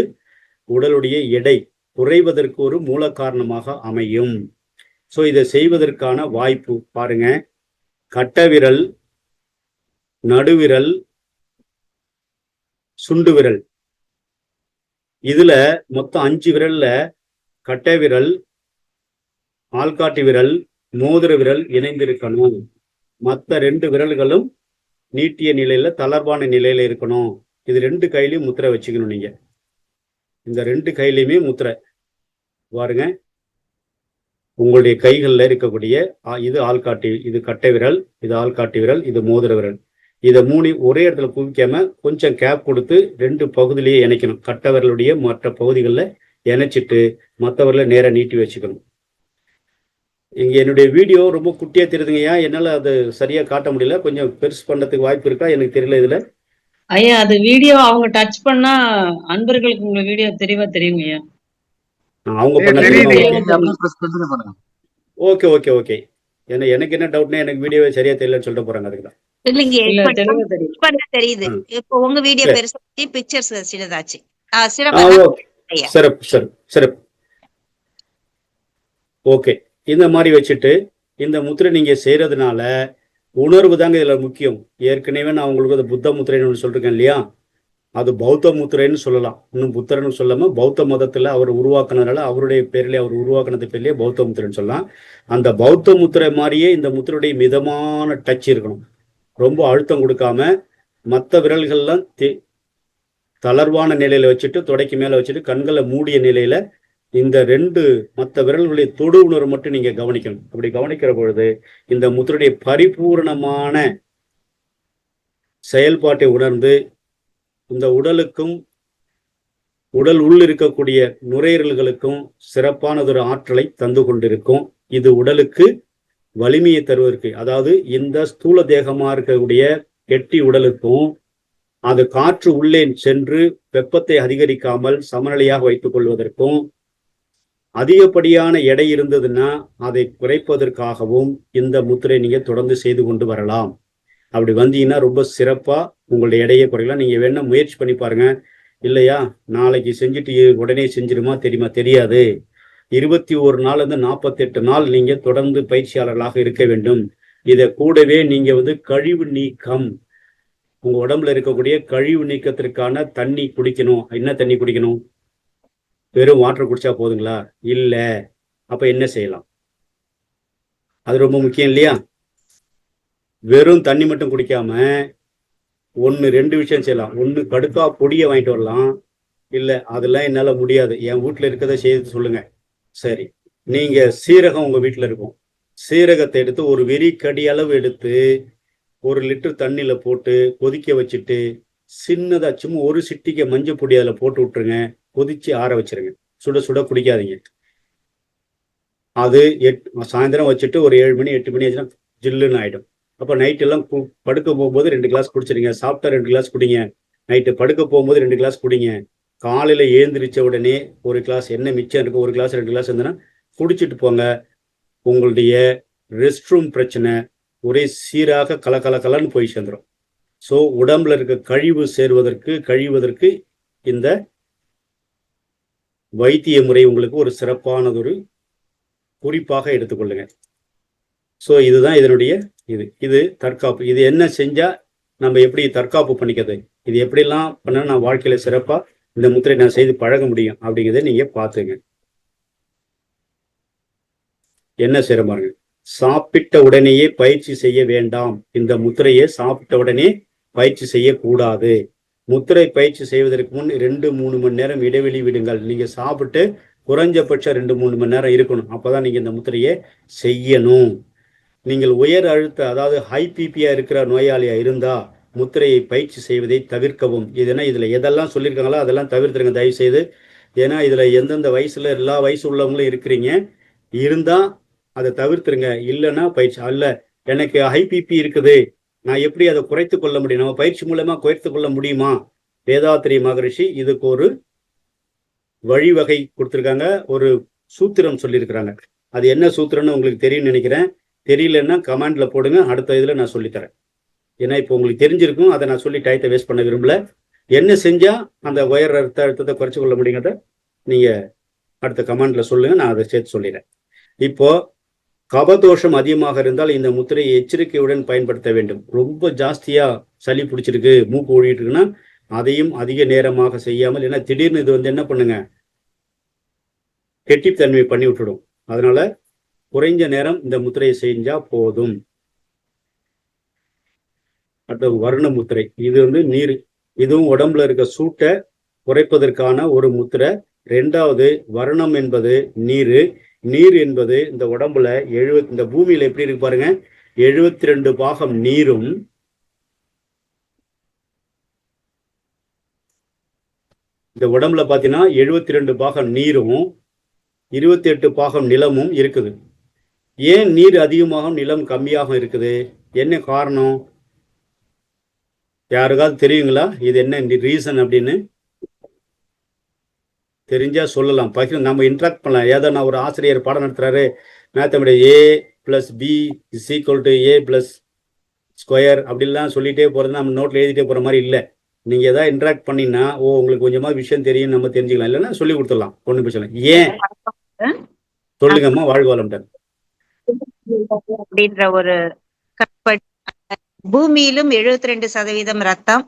உடலுடைய எடை குறைவதற்கு ஒரு மூல காரணமாக அமையும். ஸோ இதை செய்வதற்கான வாய்ப்பு பாருங்க, கட்டவிரல், நடுவிரல், சுண்டு விரல், இதுல மொத்தம் 5 விரல்ல கட்டை விரல், ஆள்காட்டி விரல், மோதிர விரல் இணைந்திருக்கணும். மற்ற 2 விரல்களும் நீட்டிய நிலையில, தளர்வான நிலையில இருக்கணும். இது 2 கையிலையும் முத்திரை வச்சுக்கணும். நீங்க இந்த 2 கையிலையுமே முத்திரை பாருங்க, உங்களுடைய கைகள்ல இருக்கக்கூடிய, இது ஆள்காட்டி, இது கட்டை விரல், இது ஆள்காட்டி விரல், இது மோதிர விரல், இதை 3 ஒரே இடத்துல குவிக்காம கொஞ்சம் கேப் கொடுத்து 2 பகுதியிலேயே இணைக்கணும். கட்டை விரலுடைய மற்ற பகுதிகளில் இணைச்சிட்டு மற்றவர்களை நேராக நீட்டி வச்சுக்கணும். இங்க என்னுடைய வீடியோ ரொம்ப குட்டியா தெரியுதுங்கய்யா, என்னால அது சரியா காட்ட முடியல, கொஞ்சம் பெருசு பண்ணதுக்கு வாய்ப்பு இருக்கா எனக்கு தெரியல. இதுல ஐயா அது வீடியோ அவங்க டச் பண்ணா அன்பர்களுக்கு உங்க வீடியோ தெளிவா தெரியுங்க ஐயா. அவங்க பண்ண ஓகே ஓகே ஓகே. ஏன்னா எனக்கு என்ன டவுட்னா, எனக்கு வீடியோவே சரியா தெரியலன்னு சொல்லிட்டு போறாங்க. அதுக்குதான் தெரியுது. இப்போ உங்க வீடியோ பெருசாச்சு, பிக்சர்ஸ் சின்னதாச்சு. சிறப்பு சிறப்பு சிறப்பு. ஓகே, இந்த மாதிரி வச்சுட்டு இந்த முத்திரை நீங்க செய்யறதுனால உணர்வு தாங்க இதுல முக்கியம். ஏற்கனவே நான் உங்களுக்கு அது புத்த முத்திரைன்னு சொல்லிருக்கேன் இல்லையா, அது பௌத்த முத்திரைன்னு சொல்லலாம். இன்னும் புத்தர்னு சொல்லாம பௌத்த மதத்துல அவர் உருவாக்குனதுனால, அவருடைய பேர்லயே, அவர் உருவாக்குனது பேர்லயே பௌத்த முத்திரைன்னு சொல்லலாம். அந்த பௌத்த முத்திரை மாதிரியே இந்த முத்திரையுடைய மிதமான டச் இருக்கணும். ரொம்ப அழுத்தம் கொடுக்காம மற்ற விரல்கள்லாம் தளர்வான நிலையில வச்சுட்டு, தொடைக்கு மேல வச்சுட்டு, கண்களை மூடிய நிலையில இந்த 2 மற்ற விரல்களுடைய தொடு உணர்வு மட்டும் நீங்க கவனிக்கணும். அப்படி கவனிக்கிற பொழுது இந்த முத்திரையுடைய பரிபூர்ணமான செயல்பாட்டை உணர்ந்து இந்த உடலுக்கும், உடல் உள் இருக்கக்கூடிய நுரையீரல்களுக்கும் சிறப்பானதொரு ஆற்றலை தந்து கொண்டிருக்கும். இது உடலுக்கு வலிமையை தருவதற்கு, அதாவது இந்த ஸ்தூல தேகமா இருக்கக்கூடிய கெட்டி உடலுக்கும் அது காற்று உள்ளே சென்று வெப்பத்தை அதிகரிக்காமல் சமநிலையாக வைத்துக் கொள்வதற்கும், அதிகப்படியான எடை இருந்ததுன்னா அதை குறைப்பதற்காகவும் இந்த முத்திரை நீங்க தொடர்ந்து செய்து கொண்டு வரலாம். அப்படி வந்தீங்கன்னா ரொம்ப சிறப்பா உங்களுடைய எடையை குறைக்கலாம். நீங்க வேணா முயற்சி பண்ணி பாருங்க. இல்லையா, நாளைக்கு செஞ்சுட்டு உடனே செஞ்சிருமா தெரியுமா? தெரியாது. 21 நாள் 48 நாள் நீங்க தொடர்ந்து பயிற்சியாளர்களாக இருக்க வேண்டும். இதை கூடவே நீங்க கழிவு நீக்கம், உங்க உடம்புல இருக்கக்கூடிய கழிவு நீக்கத்திற்கான தண்ணி குடிக்கணும். என்ன தண்ணி குடிக்கணும்? வெறும் வாட்டர் குடிச்சா போதுங்களா? இல்ல, அப்ப என்ன செய்யலாம்? அது ரொம்ப முக்கியம் இல்லையா? வெறும் தண்ணி மட்டும் குடிக்காம 2 விஷயம் செய்யலாம். ஒண்ணு, கடுக்கா பொடியை வாங்கிட்டு வரலாம். இல்ல அதெல்லாம் என்னால முடியாது, என் வீட்டுல இருக்கதை செய்து சொல்லுங்க. சரி, நீங்க சீரகம் உங்க வீட்டுல இருக்கும், சீரகத்தை எடுத்து ஒரு வெறி கடி அளவு எடுத்து 1 லிட்டர் தண்ணியில போட்டு கொதிக்க வச்சுட்டு, சின்னதா சும்மா 1 சிட்டிக்கு மஞ்சள் பொடி அதில் போட்டு விட்டுருங்க. கொதிச்சு ஆற வச்சிருங்க. சுட சுட குடிக்காதீங்க. அது சாயந்தரம் வச்சுட்டு ஒரு 7 மணி 8 மணி ஆச்சுன்னா ஜில்லுன்னு ஆயிடும். அப்போ நைட் எல்லாம் படுக்க போகும்போது 2 கிளாஸ் குடிச்சிருங்க. சாப்பிட்டா 2 கிளாஸ் குடிங்க. நைட்டு படுக்க போகும்போது 2 கிளாஸ் குடிங்க. காலையில எழுந்திரிச்ச உடனே ஒரு கிளாஸ் என்ன மிச்சம் இருக்கு, ஒரு கிளாஸ் 2 கிளாஸ் இருந்ததுன்னா குடிச்சிட்டு போங்க. உங்களுடைய ரெஸ்ட் ரூம் பிரச்சனை ஒரே சீராக கலன்னு போய் சேர்ந்துடும். ஸோ உடம்புல இருக்க கழிவதற்கு இந்த வைத்திய முறை உங்களுக்கு ஒரு சிறப்பானதொரு குறிப்பாக எடுத்துக்கொள்ளுங்க. ஸோ இதுதான் இதனுடைய இது தற்காப்பு. இது என்ன செஞ்சா நம்ம எப்படி தற்காப்பு பண்ணிக்கிறது, இது எப்படிலாம் பண்ண நான் வாழ்க்கையில சிறப்பா இந்த முத்திரை நான் செய்து பழக முடியும் அப்படிங்கிறத நீங்க பார்த்துங்க. என்ன செய்ய பாருங்க, சாப்பிட்ட உடனேயே பயிற்சி செய்ய வேண்டாம். இந்த முத்திரையை சாப்பிட்ட உடனே பயிற்சி செய்யக்கூடாது. முத்திரை பயிற்சி செய்வதற்கு முன் 2-3 மணி நேரம் இடைவெளி விடுங்கள். நீங்க சாப்பிட்டு குறைஞ்சபட்சம் 2-3 மணி நேரம் இருக்கணும். அப்பதான் நீங்க இந்த முத்திரையை செய்யணும். நீங்கள் உயர் அழுத்த அதாவது ஹை பிபியா இருக்கிற நோயாளியா இருந்தா முத்திரையை பயிற்சி செய்வதை தவிர்க்கவும். இதுல எதெல்லாம் சொல்லியிருக்காங்களோ அதெல்லாம் தவிர்த்துருங்க தயவு செய்து. ஏன்னா இதுல எந்தெந்த வயசுல எல்லா வயசு உள்ளவங்களும் இருக்கிறீங்க, இருந்தா அதை தவிர்த்துருங்க. இல்லைன்னா பயிற்சி அல்ல, எனக்கு ஹை பிபி இருக்குது, நான் எப்படி அதை குறைத்து கொள்ள முடியும், நம்ம பயிற்சி மூலமா குறைத்து கொள்ள முடியுமா? வேதாத்திரி மகரிஷி இதுக்கு ஒரு வழிவகை கொடுத்துருக்காங்க, ஒரு சூத்திரம் சொல்லியிருக்கிறாங்க. அது என்ன சூத்திரம்னு உங்களுக்கு தெரியும்னு நினைக்கிறேன். தெரியலன்னா கமெண்ட்ல போடுங்க, அடுத்த இதுல நான் சொல்லித்தரேன். ஏன்னா இப்போ உங்களுக்கு தெரிஞ்சிருக்கும், அதை நான் சொல்லி டயத்தை வேஸ்ட் பண்ண விரும்பல. என்ன செஞ்சா அந்த உயர் ரத்த அழுத்தத்தை குறைச்சு கொள்ள முடியுங்கிறத நீங்க அடுத்த கமெண்ட்ல சொல்லுங்க, நான் அதை சேர்த்து சொல்லிடுறேன். இப்போ கபதோஷம் அதிகமாக இருந்தால் இந்த முத்திரையை எச்சரிக்கையுடன் பயன்படுத்த வேண்டும். ரொம்ப ஜாஸ்தியா சளி பிடிச்சிருக்கு, மூக்கு ஒழிட்டு இருக்குன்னா அதையும் அதிக நேரமாக செய்யாமல், ஏன்னா திடீர்னு இது என்ன பண்ணுங்க, கெட்டித்தன்மை பண்ணி விட்டுடும். அதனால குறைஞ்ச நேரம் இந்த முத்திரையை செஞ்சா போதும். அடுத்த வர்ண முத்திரை, இது நீர், இதுவும் உடம்புல இருக்க சூட்டை குறைப்பதற்கான ஒரு முத்திரை. 2வது வர்ணம் என்பது நீர் என்பது இந்த உடம்புல இந்த பூமியில எப்படி இருக்கு பாருங்க, 72 பாகம் நீரும் 72 பாகம் நீரும் 28 பாகம் நிலமும் இருக்குது. ஏன் நீர் அதிகமாகவும் நிலம் கம்மியாக இருக்குது, என்ன காரணம் யாருக்காவது தெரியுங்களா? இது என்ன ரீசன் அப்படின்னு தெரிஞ்சா சொல்லலாம், நம்ம இன்ட்ராக்ட் பண்ணலாம். ஏதோ நான் ஒரு ஆசிரியர் பாடம் நடத்துறாரு, மேத்தமெட்டிக்ஸ் A+B=A+² அப்படிலாம் சொல்லிட்டே போறது நம்ம நோட்ல எழுதிட்டே போற மாதிரி இல்லை. நீங்க ஏதாவது இன்ட்ராக்ட் பண்ணீங்கன்னா உங்களுக்கு கொஞ்சமா விஷயம் தெரியும், நம்ம தெரிஞ்சுக்கலாம். இல்லைன்னா சொல்லி கொடுத்துடலாம், ஒன்றும் பிரச்சனை. ஏன் சொல்லுங்கம்மா. வாழ்க வளமுடன். அப்படின்ற ஒரு பூமியிலும் 72% ரத்தம்,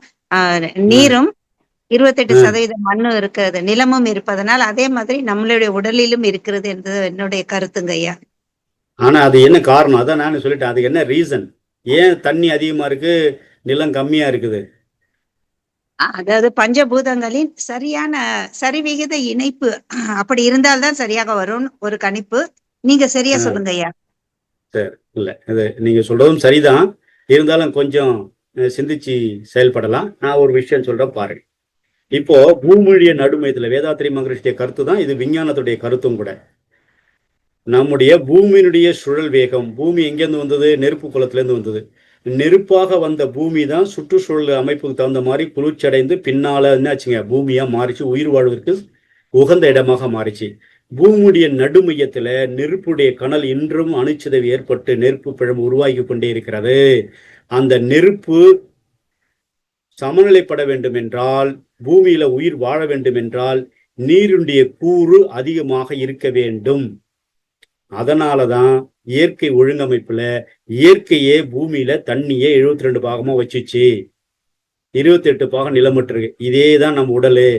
நீரும் 28% மண்ணும் இருக்கிறது, நிலமும் இருப்பதனால் அதே மாதிரி நம்மளுடைய உடலிலும் இருக்கிறது என்பது என்னுடைய கருத்துங்க ஐயா. ஆனா அது என்ன காரணம், அதான் நான் சொல்லிட்டேன். அதுக்கு என்ன ரீசன், ஏன் தண்ணி அதிகமா இருக்கு நிலம் கம்மியா இருக்குது? அதாவது பஞ்சபூதங்களின் சரியான சரிவிகித இணைப்பு அப்படி இருந்தால்தான் சரியாக வரும் ஒரு கணிப்பு. நீங்க சரியா சொல்லுங்க ஐயா. சரி, இல்ல இது நீங்க சொல்றதும் சரிதான், இருந்தாலும் கொஞ்சம் சிந்திச்சு செயல்படலாம். நான் ஒரு விஷயம் சொல்றேன் பாருங்க. இப்போ பூமியுடைய நடுமையத்துல வேதாத்திரி மகரிஷிய கருத்து தான் இது, விஞ்ஞானத்துடைய கருத்தும் கூட. நம்முடைய பூமியினுடைய சுழல் வேகம், பூமி எங்கேருந்து வந்தது, நெருப்பு குளத்துல இருந்து வந்தது. நெருப்பாக வந்த பூமி தான் சுற்றுச்சூழல் அமைப்புக்கு தகுந்த மாதிரி குளிர்ச்சடைந்து பின்னால என்னாச்சுங்க, பூமியா மாறிச்சு, உயிர் வாழ்வதற்கு உகந்த இடமாக மாறிச்சு. பூமியுடைய நடுமையத்துல நெருப்புடைய கனல் இன்றும் அணுச்சிதைவு ஏற்பட்டு நெருப்பு பிழம்பு உருவாகி கொண்டே இருக்கிறது. அந்த நெருப்பு சமநிலைப்பட வேண்டும் என்றால், பூமியில உயிர் வாழ வேண்டும் என்றால் நீருடைய கூறு அதிகமாக இருக்க வேண்டும். அதனாலதான் இயற்கை ஒழுங்கமைப்புல இயற்கையே பூமியில தண்ணியே 72 பாகமா வச்சுச்சு, 28 பாகம் நிலமற்று. இதேதான் நம்ம உடலு.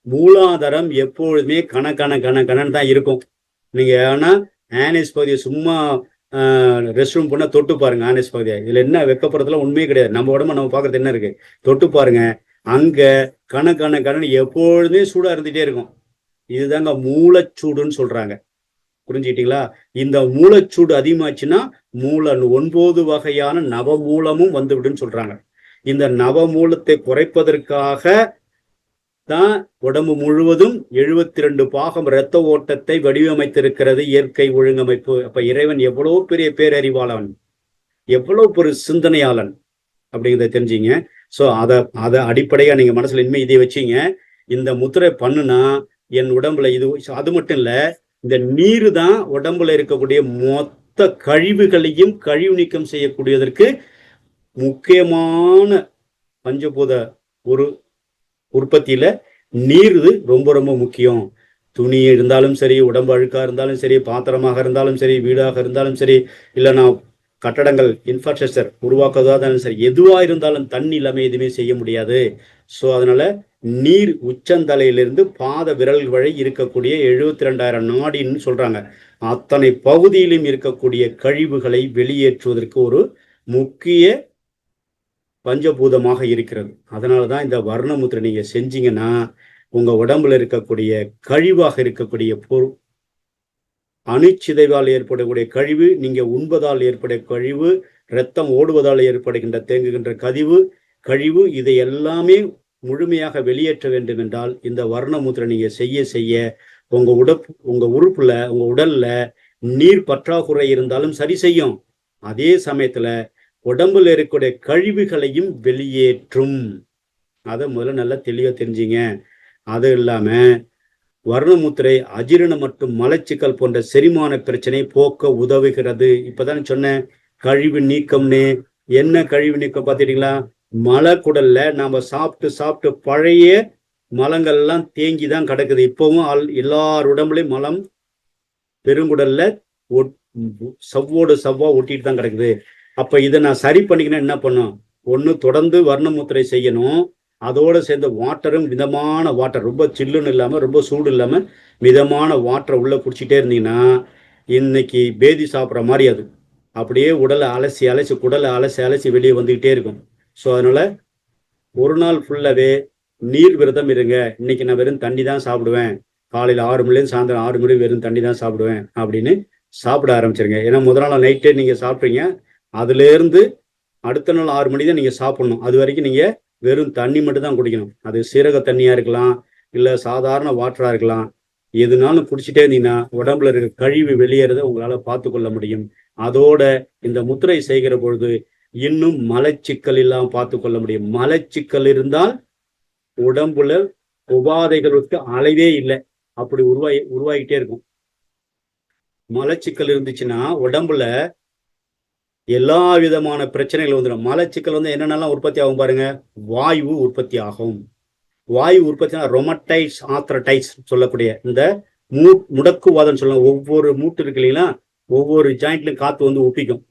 மூலாதாரம் எப்பொழுதுமே கணன்னு தான் இருக்கும். நீங்க ஏன்னா ஆனஸ் பகுதியை சும்மா ரெஸ்ட் ரூம் போனா தொட்டு பாருங்க, ஆனஸ் பகுதியை. இதுல என்ன வெக்கப்படுறதுலாம் உண்மையே கிடையாது. நம்ம உடம்பு நம்ம பாக்குறது என்ன இருக்கு, தொட்டு பாருங்க. அங்க கணன்னு எப்பொழுதுமே சூடா இருந்துட்டே இருக்கும். இதுதாங்க மூலச்சூடுன்னு சொல்றாங்க. புரிஞ்சுக்கிட்டீங்களா? இந்த மூலச்சூடு அதிகமாச்சுன்னா 9 வகையான நவமூலமும் வந்துவிடுன்னு சொல்றாங்க. இந்த நவமூலத்தை குறைப்பதற்காக தான் உடம்பு முழுவதும் 72 பாகம் இரத்த ஓட்டத்தை வடிவமைத்திருக்கிறது இயற்கை ஒழுங்கமைப்பு. அப்ப இறைவன் எவ்வளவு பெரிய பேரறிவாளன், எவ்வளவு பெரிய சிந்தனையாளன் அப்படிங்கிறத தெரிஞ்சுங்க. ஸோ அதை அடிப்படையா நீங்க மனசுல இனிமே இதை வச்சீங்க. இந்த முத்திரை பண்ணுனா என் உடம்புல இது அது மட்டும் இல்ல, இந்த நீர் தான் உடம்புல இருக்கக்கூடிய மொத்த கழிவுகளையும் கழிவு நீக்கம் செய்யக்கூடியதற்கு முக்கியமான பஞ்சபூத ஒரு உற்பத்தியில நீர் ரொம்ப ரொம்ப முக்கியம். துணி இருந்தாலும் சரி, உடம்பு அழுக்கா இருந்தாலும் சரி, பாத்திரமாக இருந்தாலும் சரி, வீடாக இருந்தாலும் சரி, இல்லை நான் கட்டடங்கள் இன்ஃப்ராஸ்ட்ரக்சர் உருவாக்குவதாக இருந்தாலும் சரி, எதுவா இருந்தாலும் தண்ணி இல்லாம எதுவுமே செய்ய முடியாது. ஸோ அதனால நீர் உச்சந்தலையிலிருந்து பாத விரல் வரை இருக்கக்கூடிய 72,000 நாடின்னு சொல்றாங்க. அத்தனை பகுதியிலும் இருக்கக்கூடிய கழிவுகளை வெளியேற்றுவதற்கு ஒரு முக்கிய பஞ்சபூதமாக இருக்கிறது. அதனாலதான் இந்த வர்ணமுத்திரை நீங்க செஞ்சீங்கன்னா உங்க உடம்புல இருக்கக்கூடிய கழிவாக இருக்கக்கூடிய அணுச்சிதைவால் ஏற்படக்கூடிய கழிவு, நீங்க உண்பதால் ஏற்படைய கழிவு, இரத்தம் ஓடுவதால் ஏற்படுகின்ற தேங்குகின்ற கழிவு இதை எல்லாமே முழுமையாக வெளியேற்ற வேண்டும் என்றால் இந்த வர்ணமுத்திரை நீங்க செய்ய செய்ய உங்க உறுப்புல உங்க உடல்ல நீர் பற்றாக்குறை இருந்தாலும் சரி செய்யும். அதே சமயத்துல உடம்புல இருக்கக்கூடிய கழிவுகளையும் வெளியேற்றும். அதை முதல்ல நல்லா தெளிவா தெரிஞ்சுங்க. அது இல்லாம வர்ணமுத்திரை அஜீரணம் மற்றும் மலச்சிக்கல் போன்ற செரிமான பிரச்சனை போக்க உதவுகிறது. இப்பதான் சொன்னேன் கழிவு நீக்கம்னு. என்ன கழிவு நீக்கம் பார்த்துட்டீங்களா? மலக்குடல்ல நாம சாப்பிட்டு பழைய மலங்கள் எல்லாம் தேங்கி தான் கிடக்குது. இப்பவும் எல்லார் உடம்புலையும் மலம் பெருங்குடல்ல சவ்வா ஒட்டிட்டு தான் கிடக்குது. அப்ப இதை நான் சரி பண்ணிக்கணும். என்ன பண்ணும்? ஒண்ணு தொடர்ந்து வர்ணமுத்திரை செய்யணும். அதோட சேர்ந்து வாட்டரும் மிதமான வாட்டர், ரொம்ப சில்லுன்னு இல்லாம ரொம்ப சூடு இல்லாம மிதமான வாட்டரை உள்ள குடிச்சிட்டே இருந்தீங்கன்னா இன்னைக்கு பேதி சாப்பிட்ற மாதிரி அது அப்படியே உடலை அலசி குடலை அலசி வெளியே வந்துகிட்டே இருக்கும். ஸோ அதனால ஒரு நாள் ஃபுல்லாவே நீர் விரதம் இருங்க. இன்னைக்கு நான் வெறும் தண்ணி தான் சாப்பிடுவேன், காலையில் 6 மணிலேருந்து சாயந்தரம் 6 மணி வெறும் தண்ணி தான் சாப்பிடுவேன் அப்படின்னு சாப்பிட ஆரம்பிச்சிருங்க. ஏன்னா முதல் நாள் நைட்டே நீங்க சாப்பிட்றீங்க, அதுல இருந்து அடுத்த நாள் 6 மணி தான் நீங்க சாப்பிடணும். அது வரைக்கும் நீங்க வெறும் தண்ணி மட்டும் தான் குடிக்கணும். அது சீரக தண்ணியா இருக்கலாம், இல்ல சாதாரண வாட்டரா இருக்கலாம். எதுனாலும் குடிச்சிட்டே இருந்தீங்கன்னா உடம்புல இருக்க கழிவு வெளியேறதை உங்களால பார்த்து கொள்ள முடியும். அதோட இந்த முத்திரை செய்கிற பொழுது இன்னும் மலச்சிக்கல் இல்லாம பார்த்து கொள்ள முடியும். மலச்சிக்கல் இருந்தால் உடம்புல உபாதைகளுக்கு அளவே இல்லை, அப்படி உருவாகிட்டே இருக்கும். மலச்சிக்கல் இருந்துச்சுன்னா உடம்புல எல்லா விதமான பிரச்சனைகள் வந்துடும். மலச்சிக்கல் என்னென்னலாம் உற்பத்தி ஆகும் பாருங்க. வாயு உற்பத்தி ஆகும். வாயு உற்பத்தினா ரொமடைட்ஸ் ஆத்ரடைட்ஸ் சொல்லக்கூடிய இந்த முடக்குவாதம் சொல்லலாம். ஒவ்வொரு மூட்டு இருக்கு இல்லைங்களா, ஒவ்வொரு ஜாயிண்ட்லையும் காத்து ஒப்பிக்கும்.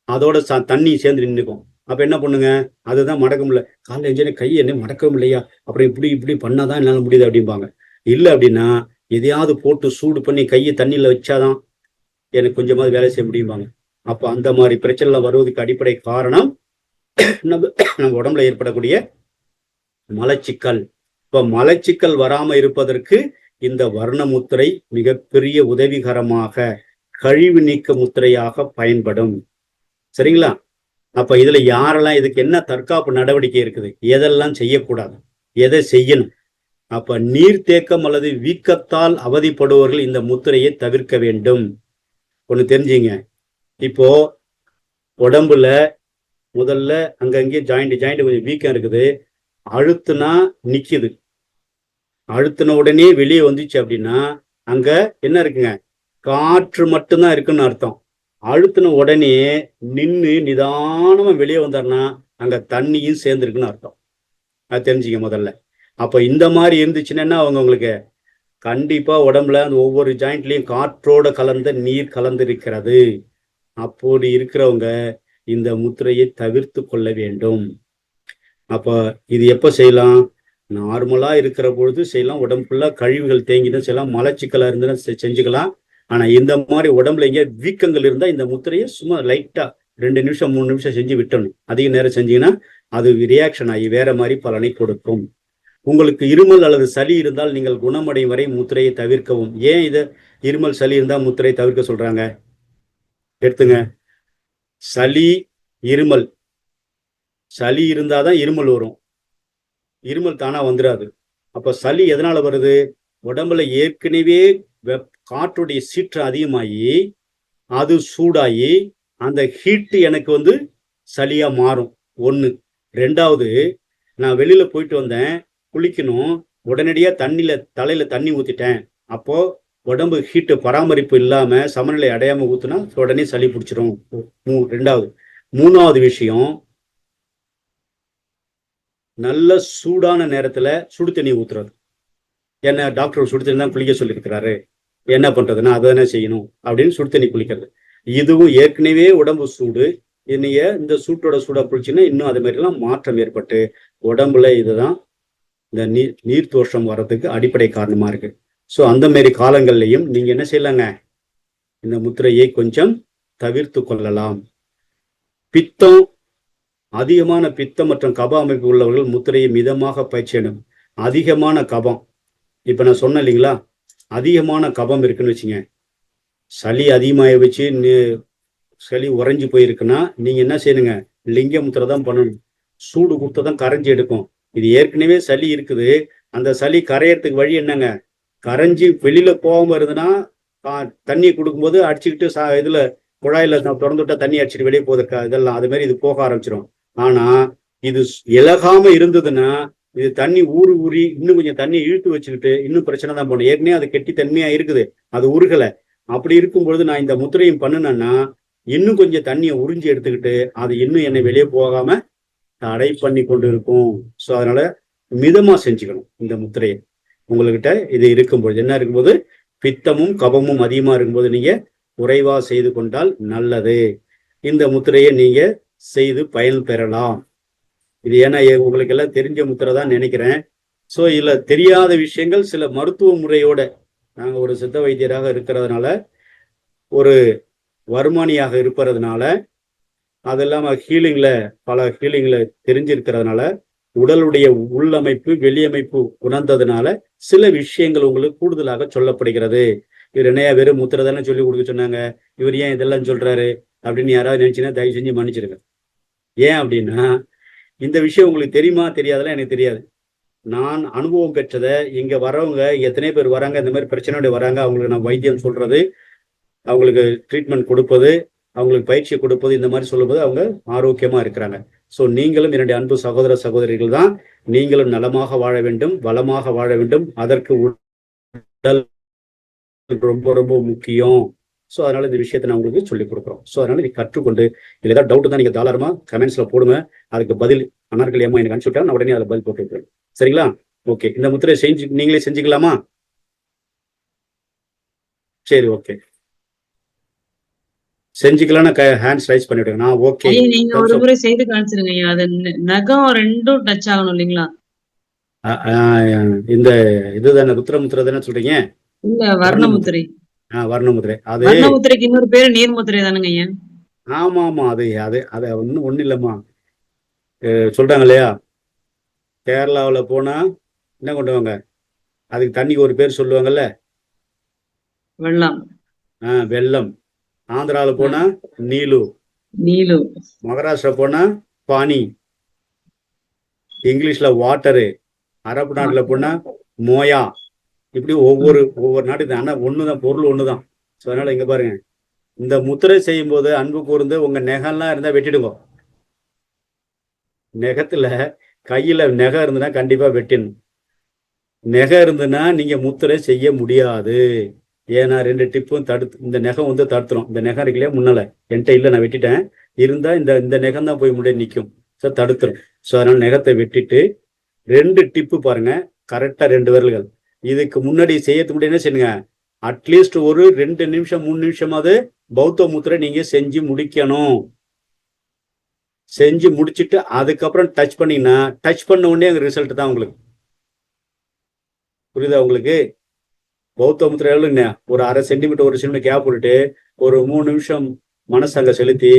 அதோட தண்ணி சேர்ந்து நின்றுக்கும். அப்ப என்ன பண்ணுங்க? அதுதான் மடக்க முடியல, காலைல எஞ்சனே கையை என்ன மடக்கவும் இல்லையா, அப்புறம் இப்படி பண்ணாதான் என்னால முடியுது அப்படிம்பாங்க. இல்லை அப்படின்னா எதையாவது போட்டு சூடு பண்ணி கையை தண்ணியில வச்சாதான் எனக்கு கொஞ்சமாவது வேலை செய்ய முடியும்பாங்க. அப்ப அந்த மாதிரி பிரச்சனை வருவதற்கு அடிப்படை காரணம் நம்ம உடம்புல ஏற்படக்கூடிய மலச்சிக்கல். இப்ப மலச்சிக்கல் வராம இருப்பதற்கு இந்த வர்ணமுத்திரை மிகப்பெரிய உதவிகரமாக கழிவு நீக்க முத்திரையாக பயன்படும். சரிங்களா? அப்ப இதுல யாரெல்லாம் இதுக்கு என்ன தற்காப்பு நடவடிக்கை இருக்குது, எதெல்லாம் செய்யக்கூடாது, எதை செய்யணும்? அப்ப நீர்த்தேக்கம் அல்லது வீக்கத்தால் அவதிப்படுபவர்கள் இந்த முத்திரையை தவிர்க்க வேண்டும். ஒண்ணு தெரிஞ்சுங்க. இப்போ உடம்புல முதல்ல அங்கங்கே ஜாயிண்ட் கொஞ்சம் வீக்கம் இருக்குது, அழுத்துனா நிக்குது, அழுத்தின உடனே வெளியே வந்துச்சு அப்படின்னா அங்க என்ன இருக்குங்க? காற்று மட்டும்தான் இருக்குன்னு அர்த்தம். அழுத்தின உடனே நின்று நிதானமா வெளியே வந்தாருன்னா அங்க தண்ணியும் சேர்ந்துருக்குன்னு அர்த்தம். அது தெரிஞ்சுங்க முதல்ல. அப்ப இந்த மாதிரி இருந்துச்சுன்னா உங்களுக்கு கண்டிப்பா உடம்புல அந்த ஒவ்வொரு ஜாயிண்ட்லயும் காற்றோட கலந்த நீர் கலந்திருக்கிறது. அப்படி இருக்கிறவங்க இந்த முத்திரையை தவிர்த்து கொள்ள வேண்டும். அப்ப இது எப்ப செய்யலாம்? நார்மலா இருக்கிற பொழுது செய்யலாம், உடம்பு ஃபுல்லா கழிவுகள் தேங்கிதான் செய்யலாம், மலச்சிக்கலா இருந்தா செஞ்சுக்கலாம். ஆனா இந்த மாதிரி உடம்புல எங்க வீக்கங்கள் இருந்தா இந்த முத்திரையை சும்மா லைட்டா 2 நிமிஷம் 3 நிமிஷம் செஞ்சு விட்டணும். அதிக நேரம் செஞ்சீங்கன்னா அது ரியாக்ஷன் ஆகி வேற மாதிரி பலனை கொடுக்கும். உங்களுக்கு இருமல் அல்லது சளி இருந்தால் நீங்கள் குணமடையும் வரை முத்திரையை தவிர்க்கவும். ஏன் இதை இருமல் சளி இருந்தா முத்திரையை தவிர்க்க சொல்றாங்க? எடுத்துங்க. சளி இருமல், சளி இருந்தாதான் இருமல் வரும், இருமல் தானா வந்துடாது. அப்ப சளி எதனால வருது? உடம்புல ஏற்கனவே காற்றுடைய சீற்றம் அதிகமாகி அது சூடாகி அந்த ஹீட்டு எனக்கு சளியா மாறும். ஒண்ணு. ரெண்டாவது, நான் வெளியில போயிட்டு வந்தேன், குளிக்கணும், உடனடியா தலையில தண்ணி ஊத்திட்டேன், அப்போ உடம்பு ஹீட்டு பராமரிப்பு இல்லாம சமநிலை அடையாம ஊத்துனா உடனே சளி பிடிச்சிரும். ரெண்டாவது. மூணாவது விஷயம், நல்ல சூடான நேரத்துல சுடு தண்ணி ஊத்துறது. என்ன டாக்டர் சுடு தண்ணி தான் குளிக்க சொல்லியிருக்கிறாரு, என்ன பண்றதுன்னா அதை என்ன செய்யணும் அப்படின்னு சுடு தண்ணி குளிக்கிறது. இதுவும் ஏற்கனவே உடம்பு சூடு, என்னைய இந்த சூட்டோட சூடா குளிச்சுன்னா இன்னும் அது மாதிரிலாம் மாற்றம் ஏற்பட்டு உடம்புல இதுதான் இந்த நீர் தோஷம் வர்றதுக்கு அடிப்படை காரணமா இருக்கு. ஸோ அந்த மாதிரி காலங்கள்லையும் நீங்க என்ன செய்யலாங்க, இந்த முத்திரையை கொஞ்சம் தவிர்த்து கொள்ளலாம். பித்தம், அதிகமான பித்தம் மற்றும் கப அமைப்பு உள்ளவர்கள் முத்திரையை மிதமாக பயிற்சியணும். அதிகமான கபம், இப்ப நான் சொன்னேன் இல்லைங்களா, அதிகமான கபம் இருக்குன்னு வச்சுங்க, சளி அதிகமாக வச்சு சளி உறைஞ்சி போயிருக்குன்னா நீங்க என்ன செய்யணுங்க, லிங்க முத்திரை தான் பண்ணணும். சூடு கொடுத்ததான் கரைஞ்சி எடுக்கும். இது ஏற்கனவே சளி இருக்குது, அந்த சளி கரையறதுக்கு வழி என்னங்க, கரைஞ்சி வெளியில போகாம இருந்ததுன்னா தண்ணி கொடுக்கும்போது அடிச்சுக்கிட்டு இதுல குழாயில திறந்து விட்டா தண்ணி அடிச்சுட்டு வெளியே போதற்கா இதெல்லாம் அது மாதிரி இது போக ஆரம்பிச்சிடும். ஆனா இது இலகாம இருந்ததுன்னா இது தண்ணி ஊறி இன்னும் கொஞ்சம் தண்ணி இழுத்து வச்சுக்கிட்டு இன்னும் பிரச்சனை தான் போகணும். ஏற்கனவே அது கெட்டி தன்மையா இருக்குது, அது உருகலை. அப்படி இருக்கும்பொழுது நான் இந்த முத்திரையும் பண்ணுனேன்னா இன்னும் கொஞ்சம் தண்ணியை உறிஞ்சி எடுத்துக்கிட்டு அது இன்னும் என்னை வெளியே போகாம தடை பண்ணி கொண்டு இருக்கும். ஸோ அதனால மிதமா செஞ்சுக்கணும் இந்த முத்திரையை. உங்ககிட்ட இது இருக்கும்பொழுது என்ன இருக்கும்போது, பித்தமும் கபமும் அதிகமா இருக்கும்போது நீங்க குறைவா செய்து கொண்டால் நல்லது. இந்த முத்திரையை நீங்க செய்து பயன் பெறலாம். இது ஏன்னா உங்களுக்கு எல்லாம் தெரிஞ்ச முத்திரை தான் நினைக்கிறேன். ஸோ இதுல தெரியாத விஷயங்கள் சில மருத்துவ முறையோட, நாங்க ஒரு சித்த வைத்தியராக இருக்கிறதுனால, ஒரு வருமானியாக இருப்பதுனால, அது இல்லாம பல ஹீலிங்ல தெரிஞ்சிருக்கிறதுனால, உடலுடைய உள்ளமைப்பு வெளியமைப்பு உணர்ந்ததுனால சில விஷயங்கள் உங்களுக்கு கூடுதலாக சொல்லப்படுகிறது. இவர் என்னையா வெறும் முத்திரை தானே சொல்லி கொடுக்க சொன்னாங்க, இவர் ஏன் இதெல்லாம் சொல்றாரு அப்படின்னு யாராவது நினைச்சுன்னா தயவு செஞ்சு மன்னிச்சிருங்க. ஏன் அப்படின்னா, இந்த விஷயம் உங்களுக்கு தெரியுமா தெரியாதெல்லாம் எனக்கு தெரியாது. நான் அனுபவம் பெற்றதை, இங்க வரவங்க எத்தனை பேர் வராங்க, இந்த மாதிரி பிரச்சனையோட வராங்க, அவங்களுக்கு நான் வைத்தியம் சொல்றது, அவங்களுக்கு ட்ரீட்மெண்ட் கொடுப்பது, அவங்களுக்கு பயிற்சியை கொடுப்பது, இந்த மாதிரி சொல்லும்போது அவங்க ஆரோக்கியமா இருக்கிறாங்க. ஸோ நீங்களும் என்னுடைய அன்பு சகோதர சகோதரிகள் தான். நீங்களும் நலமாக வாழ வேண்டும், வளமாக வாழ வேண்டும். அதற்கு உடல் ரொம்ப ரொம்ப முக்கியம். ஸோ அதனால இந்த விஷயத்தை நான் உங்களுக்கு சொல்லிக் கொடுக்குறோம். ஸோ அதனால நீங்க கற்றுக்கொண்டு, இதுல ஏதாவது டவுட் தான் நீங்க தாராளமா கமெண்ட்ஸ்ல போடுங்க. அதுக்கு பதில் அனார்கள் ஏமா எனக்கு அனுப்பிச்சுட்டா நான் உடனே அதில் பதில் போட்டு வைக்கிறேன். சரிங்களா? ஓகே, இந்த முத்திரை நீங்களே செஞ்சுக்கலாமா? சரி, ஓகே, செஞ்சுக்கலாம். ஹேண்ட்ஸ் ரைஸ் பண்ணிவிடுங்க. நான் ஓகே. நீங்க ஒரு முறை செய்து காமிச்சிருங்க ஐயா. அது நகம் ரெண்டும் டச் ஆகணும் இல்லைங்களா? இந்த இதுதானே ருத்ரமுத்திரை தானே சொல்றீங்க? இல்ல, வர்ணமுத்திரை. வர்ணமுத்திரை. அது வர்ணமுத்திரைக்கு இன்னொரு பேரு நீர்முத்திரை தானுங்க ஐயா? ஆமா ஆமா, அது அது அது ஒண்ணு இல்லம்மா. சொல்றாங்க இல்லையா, கேரளாவுல போனா என்ன கொண்டு வாங்க, அதுக்கு தண்ணிக்கு ஒரு பேர் சொல்லுவாங்கல்ல, வெள்ளம். வெள்ளம். ஆந்திராவில் போனா நீலு, மகாராஷ்டிரா போனா பானி, இங்கிலீஷ்ல வாட்டரு, அரபு நாட்டுல போனா மோயா. இப்படி ஒவ்வொரு நாட்டுக்கு ஆனா ஒண்ணுதான், பொருள் ஒண்ணுதான். ஸோ அதனால இங்க பாருங்க, இந்த முத்திரை செய்யும் போது அன்பு கூர்ந்து உங்க நெகம்லாம் இருந்தா வெட்டிடுங்க. நெகத்துல கையில நெகம் இருந்ததுன்னா கண்டிப்பா வெட்டிடணும். நெகம் இருந்ததுன்னா நீங்க முத்திரை செய்ய முடியாது. ஏன்னா 2 டிப்பும் இந்த நெகம் வந்து தடுத்துரும். இந்த நெகம் இருக்குல்லையா முன்னால, என்கிட்ட இல்லை, நான் வெட்டிட்டேன். இருந்தா இந்த நெகம் தான் போய் முடிய நிற்கும். ஸோ தடுத்துரும். ஸோ அதனால நெகத்தை வெட்டிட்டு 2 டிப்பு பாருங்க, கரெக்டா 2 விரல்கள். இதுக்கு முன்னாடி செய்யறதுக்கு முன்னாடி என்ன செய்யுங்க, அட்லீஸ்ட் ஒரு 2 நிமிஷம் 3 நிமிஷமாவது பௌத்த முத்திரை நீங்க செஞ்சு முடிக்கணும். செஞ்சு முடிச்சுட்டு அதுக்கப்புறம் டச் பண்ணீங்கன்னா, டச் பண்ண உடனே அங்க ரிசல்ட் தான் உங்களுக்கு. புரியுதா உங்களுக்கு? பௌத்த முத்திரை எவ்வளவுங்க, ஒரு 1/2 சென்டிமீட்டர் 1 சென்டிமீட்டர் கேப் விட்டுட்டு ஒரு 3 நிமிஷம் மனசு அங்க செலுத்தி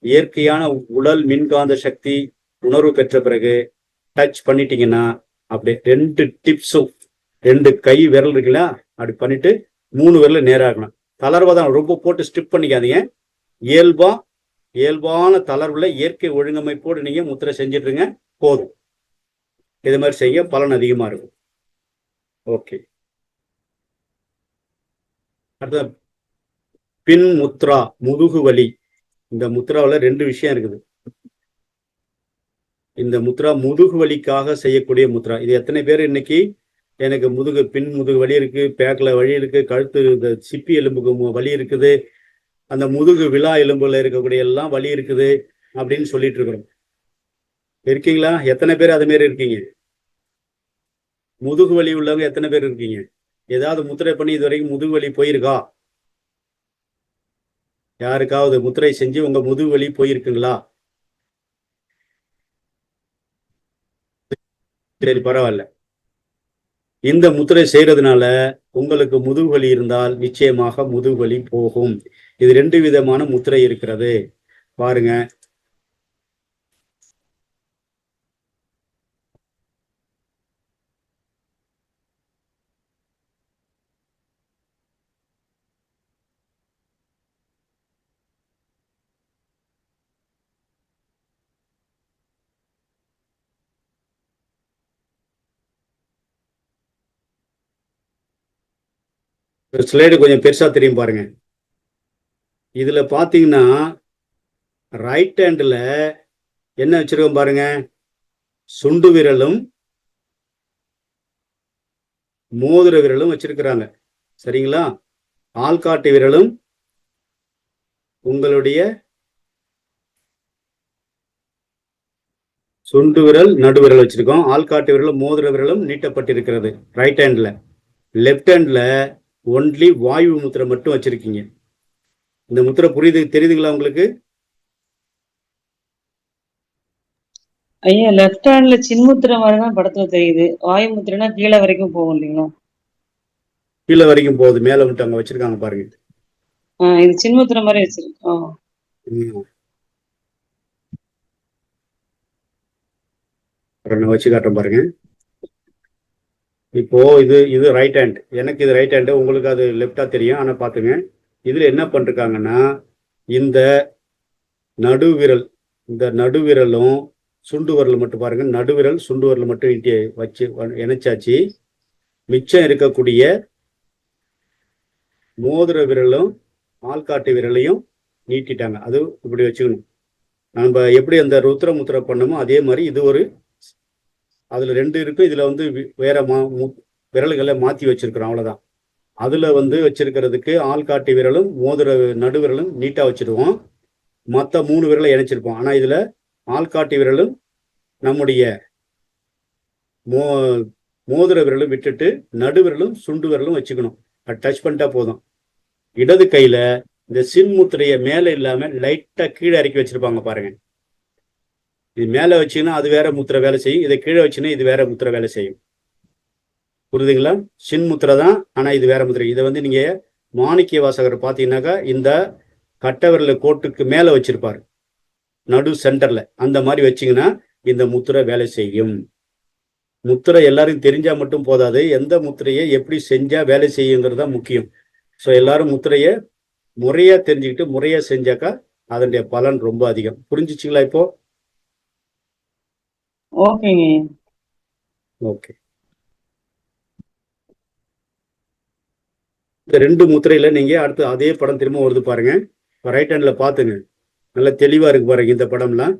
இயற்கையான உடல் மின்காந்த சக்தி உணர்வு பெற்ற பிறகு டச் பண்ணிட்டீங்கன்னா, அப்படியே 2 டிப்ஸும் 2 கை விரல் இருக்குல்ல, அப்படி பண்ணிட்டு 3 விரல் நேராகணும். தளர்வாதான், ரொம்ப போட்டு ஸ்டிப் பண்ணிக்காதீங்க. இயல்பான தளர்வுல இயற்கை ஒழுங்கமைப்போடு நீங்க முத்திரை செஞ்சிட்டுருங்க, போதும். இது மாதிரி செய்ய பலன் அதிகமா இருக்கும். ஓகே, அடுத்த பின் முத்ரா, முதுகு வலி. இந்த முத்ராவில் 2 விஷயம் இருக்குது. இந்த முத்ரா முதுகு வலிக்காக செய்யக்கூடிய முத்ரா. இது எத்தனை பேர் இன்னைக்கு எனக்கு பின் முதுகு வலி இருக்கு, பேக்கில் வலி இருக்கு, கழுத்து இந்த சிப்பி எலும்புக்கு வலி இருக்குது, அந்த முதுகு விலா எலும்புல இருக்கக்கூடிய எல்லாம் வலி இருக்குது அப்படின்னு சொல்லிட்டு இருக்கிறோம். இருக்கீங்களா? எத்தனை பேர் அது மாரி இருக்கீங்க? முதுகு வலி உள்ளவங்க எத்தனை பேர் இருக்கீங்க? ஏதாவது முத்திரை பண்ணி இது வரைக்கும் முதுகு வலி போயிருக்கா? யாருக்காவது முத்திரை செஞ்சு உங்க முதுகு வலி போயிருக்குங்களா? சரி, பரவாயில்ல. இந்த முத்திரை செய்யறதுனால உங்களுக்கு முதுகு வலி இருந்தால் நிச்சயமாக முதுகு வலி போகும். இது 2 விதமான முத்திரை இருக்கிறது பாருங்க. ஸ்லைடு கொஞ்சம் பெருசா தெரியும் பாருங்க. இதுல பாத்தீங்கன்னா ரைட் ஹேண்ட்ல என்ன வச்சிருக்கோம் பாருங்க, சுண்டு விரலும் மோதிர விரலும் வச்சிருக்கிறாங்க. சரிங்களா? ஆள்காட்டி விரலும் உங்களுடைய சுண்டு விரல் நடுவிரல் வச்சிருக்கோம். ஆள்காட்டி விரலும் மோதிர விரலும் நீட்டப்பட்டிருக்கிறது ரைட் ஹேண்ட்ல. லெப்ட் ஹேண்ட்ல ஒன்லி வாயு முத்திரை மட்டும் வச்சிருக்கீங்க. இந்த முத்திரை தெரியுதுங்களா உங்களுக்கு? ஐயா, லெஃப்ட் ஹேண்ட்ல சின்முத்திரை மாதிரி தான் படத்துல தெரியுது. வாயு முத்திரைனா கீழே வரைக்கும் போகும் இல்லைங்களா? கீழே வரைக்கும் போகுது, மேல விட்டு அங்க வச்சிருக்காங்க பாருங்க. இது சின்முத்திரை மாதிரி வச்சிருக்கோம். வச்சு காட்டுறேன் பாருங்க. இப்போ இது ரைட் ஹேண்ட், எனக்கு இது ரைட் ஹேண்டு, உங்களுக்கு அது லெப்டா தெரியும். ஆனா பாத்துங்க, இதுல என்ன பண்ணிருக்காங்கன்னா இந்த நடுவிரலும் சுண்டு விரல் மட்டும் பாருங்க, நடுவிரல் சுண்டு விரல் மட்டும் வச்சு இணைச்சாச்சு. மிச்சம் இருக்கக்கூடிய மோதிர விரலும் ஆள்காட்டி விரலையும் நீட்டிட்டாங்க. அது இப்படி வச்சுக்கணும். நம்ம எப்படி அந்த ருத்ர முத்திரை பண்ணமோ அதே மாதிரி இது அதுல 2 இருக்கு. இதுல வேற விரல்களை மாத்தி வச்சிருக்கிறோம், அவ்வளவுதான். அதுல வச்சிருக்கிறதுக்கு ஆள்காட்டி விரலும் நடுவிரலும் நீட்டா வச்சிருவோம். மற்ற 3 விரலை இணைச்சிருப்போம். ஆனா இதுல ஆள்காட்டி விரலும் நம்முடைய மோதிர விரலும் விட்டுட்டு நடுவிரலும் சுண்டு விரலும் வச்சுக்கணும். அது டச் பண்ணிட்டா போதும். இடது கையில இந்த சின்முத்திரைய மேல இல்லாம லைட்டா கீழே இறக்கி வச்சிருப்பாங்க பாருங்க. இது மேல வச்சுன்னா அது வேற முத்திரை வேலை செய்யும், இதை கீழே வச்சுன்னா இது வேற முத்திரை வேலை செய்யும். புரியுதுங்களா? சின்முத்திரை தான், ஆனா இது வேற முத்திரை. இதை நீங்க மாணிக்க வாசகர் பாத்தீங்கன்னாக்கா இந்த கட்டவிரல கோட்டுக்கு மேல வச்சிருப்பாரு, நடு சென்டர்ல. அந்த மாதிரி வச்சிங்கன்னா இந்த முத்திரை வேலை செய்யும். முத்திரை எல்லாரும் தெரிஞ்சா மட்டும் போதாது, எந்த முத்திரையை எப்படி செஞ்சா வேலை செய்யுங்கிறது தான் முக்கியம். ஸோ எல்லாரும் முத்திரையை முறையா தெரிஞ்சுக்கிட்டு முறையா செஞ்சாக்கா அதனுடைய பலன் ரொம்ப அதிகம். புரிஞ்சிச்சுங்களா இப்போ? ஓகேங்க. ஓகே. இந்த 2 முத்திரையில நீங்க அடுத்து அதே படம் திரும்ப வருது பாருங்க. ரைட் ஹேண்ட்ல பாத்துங்க, நல்லா தெளிவா இருக்கு பாருங்க இந்த படம்லாம்.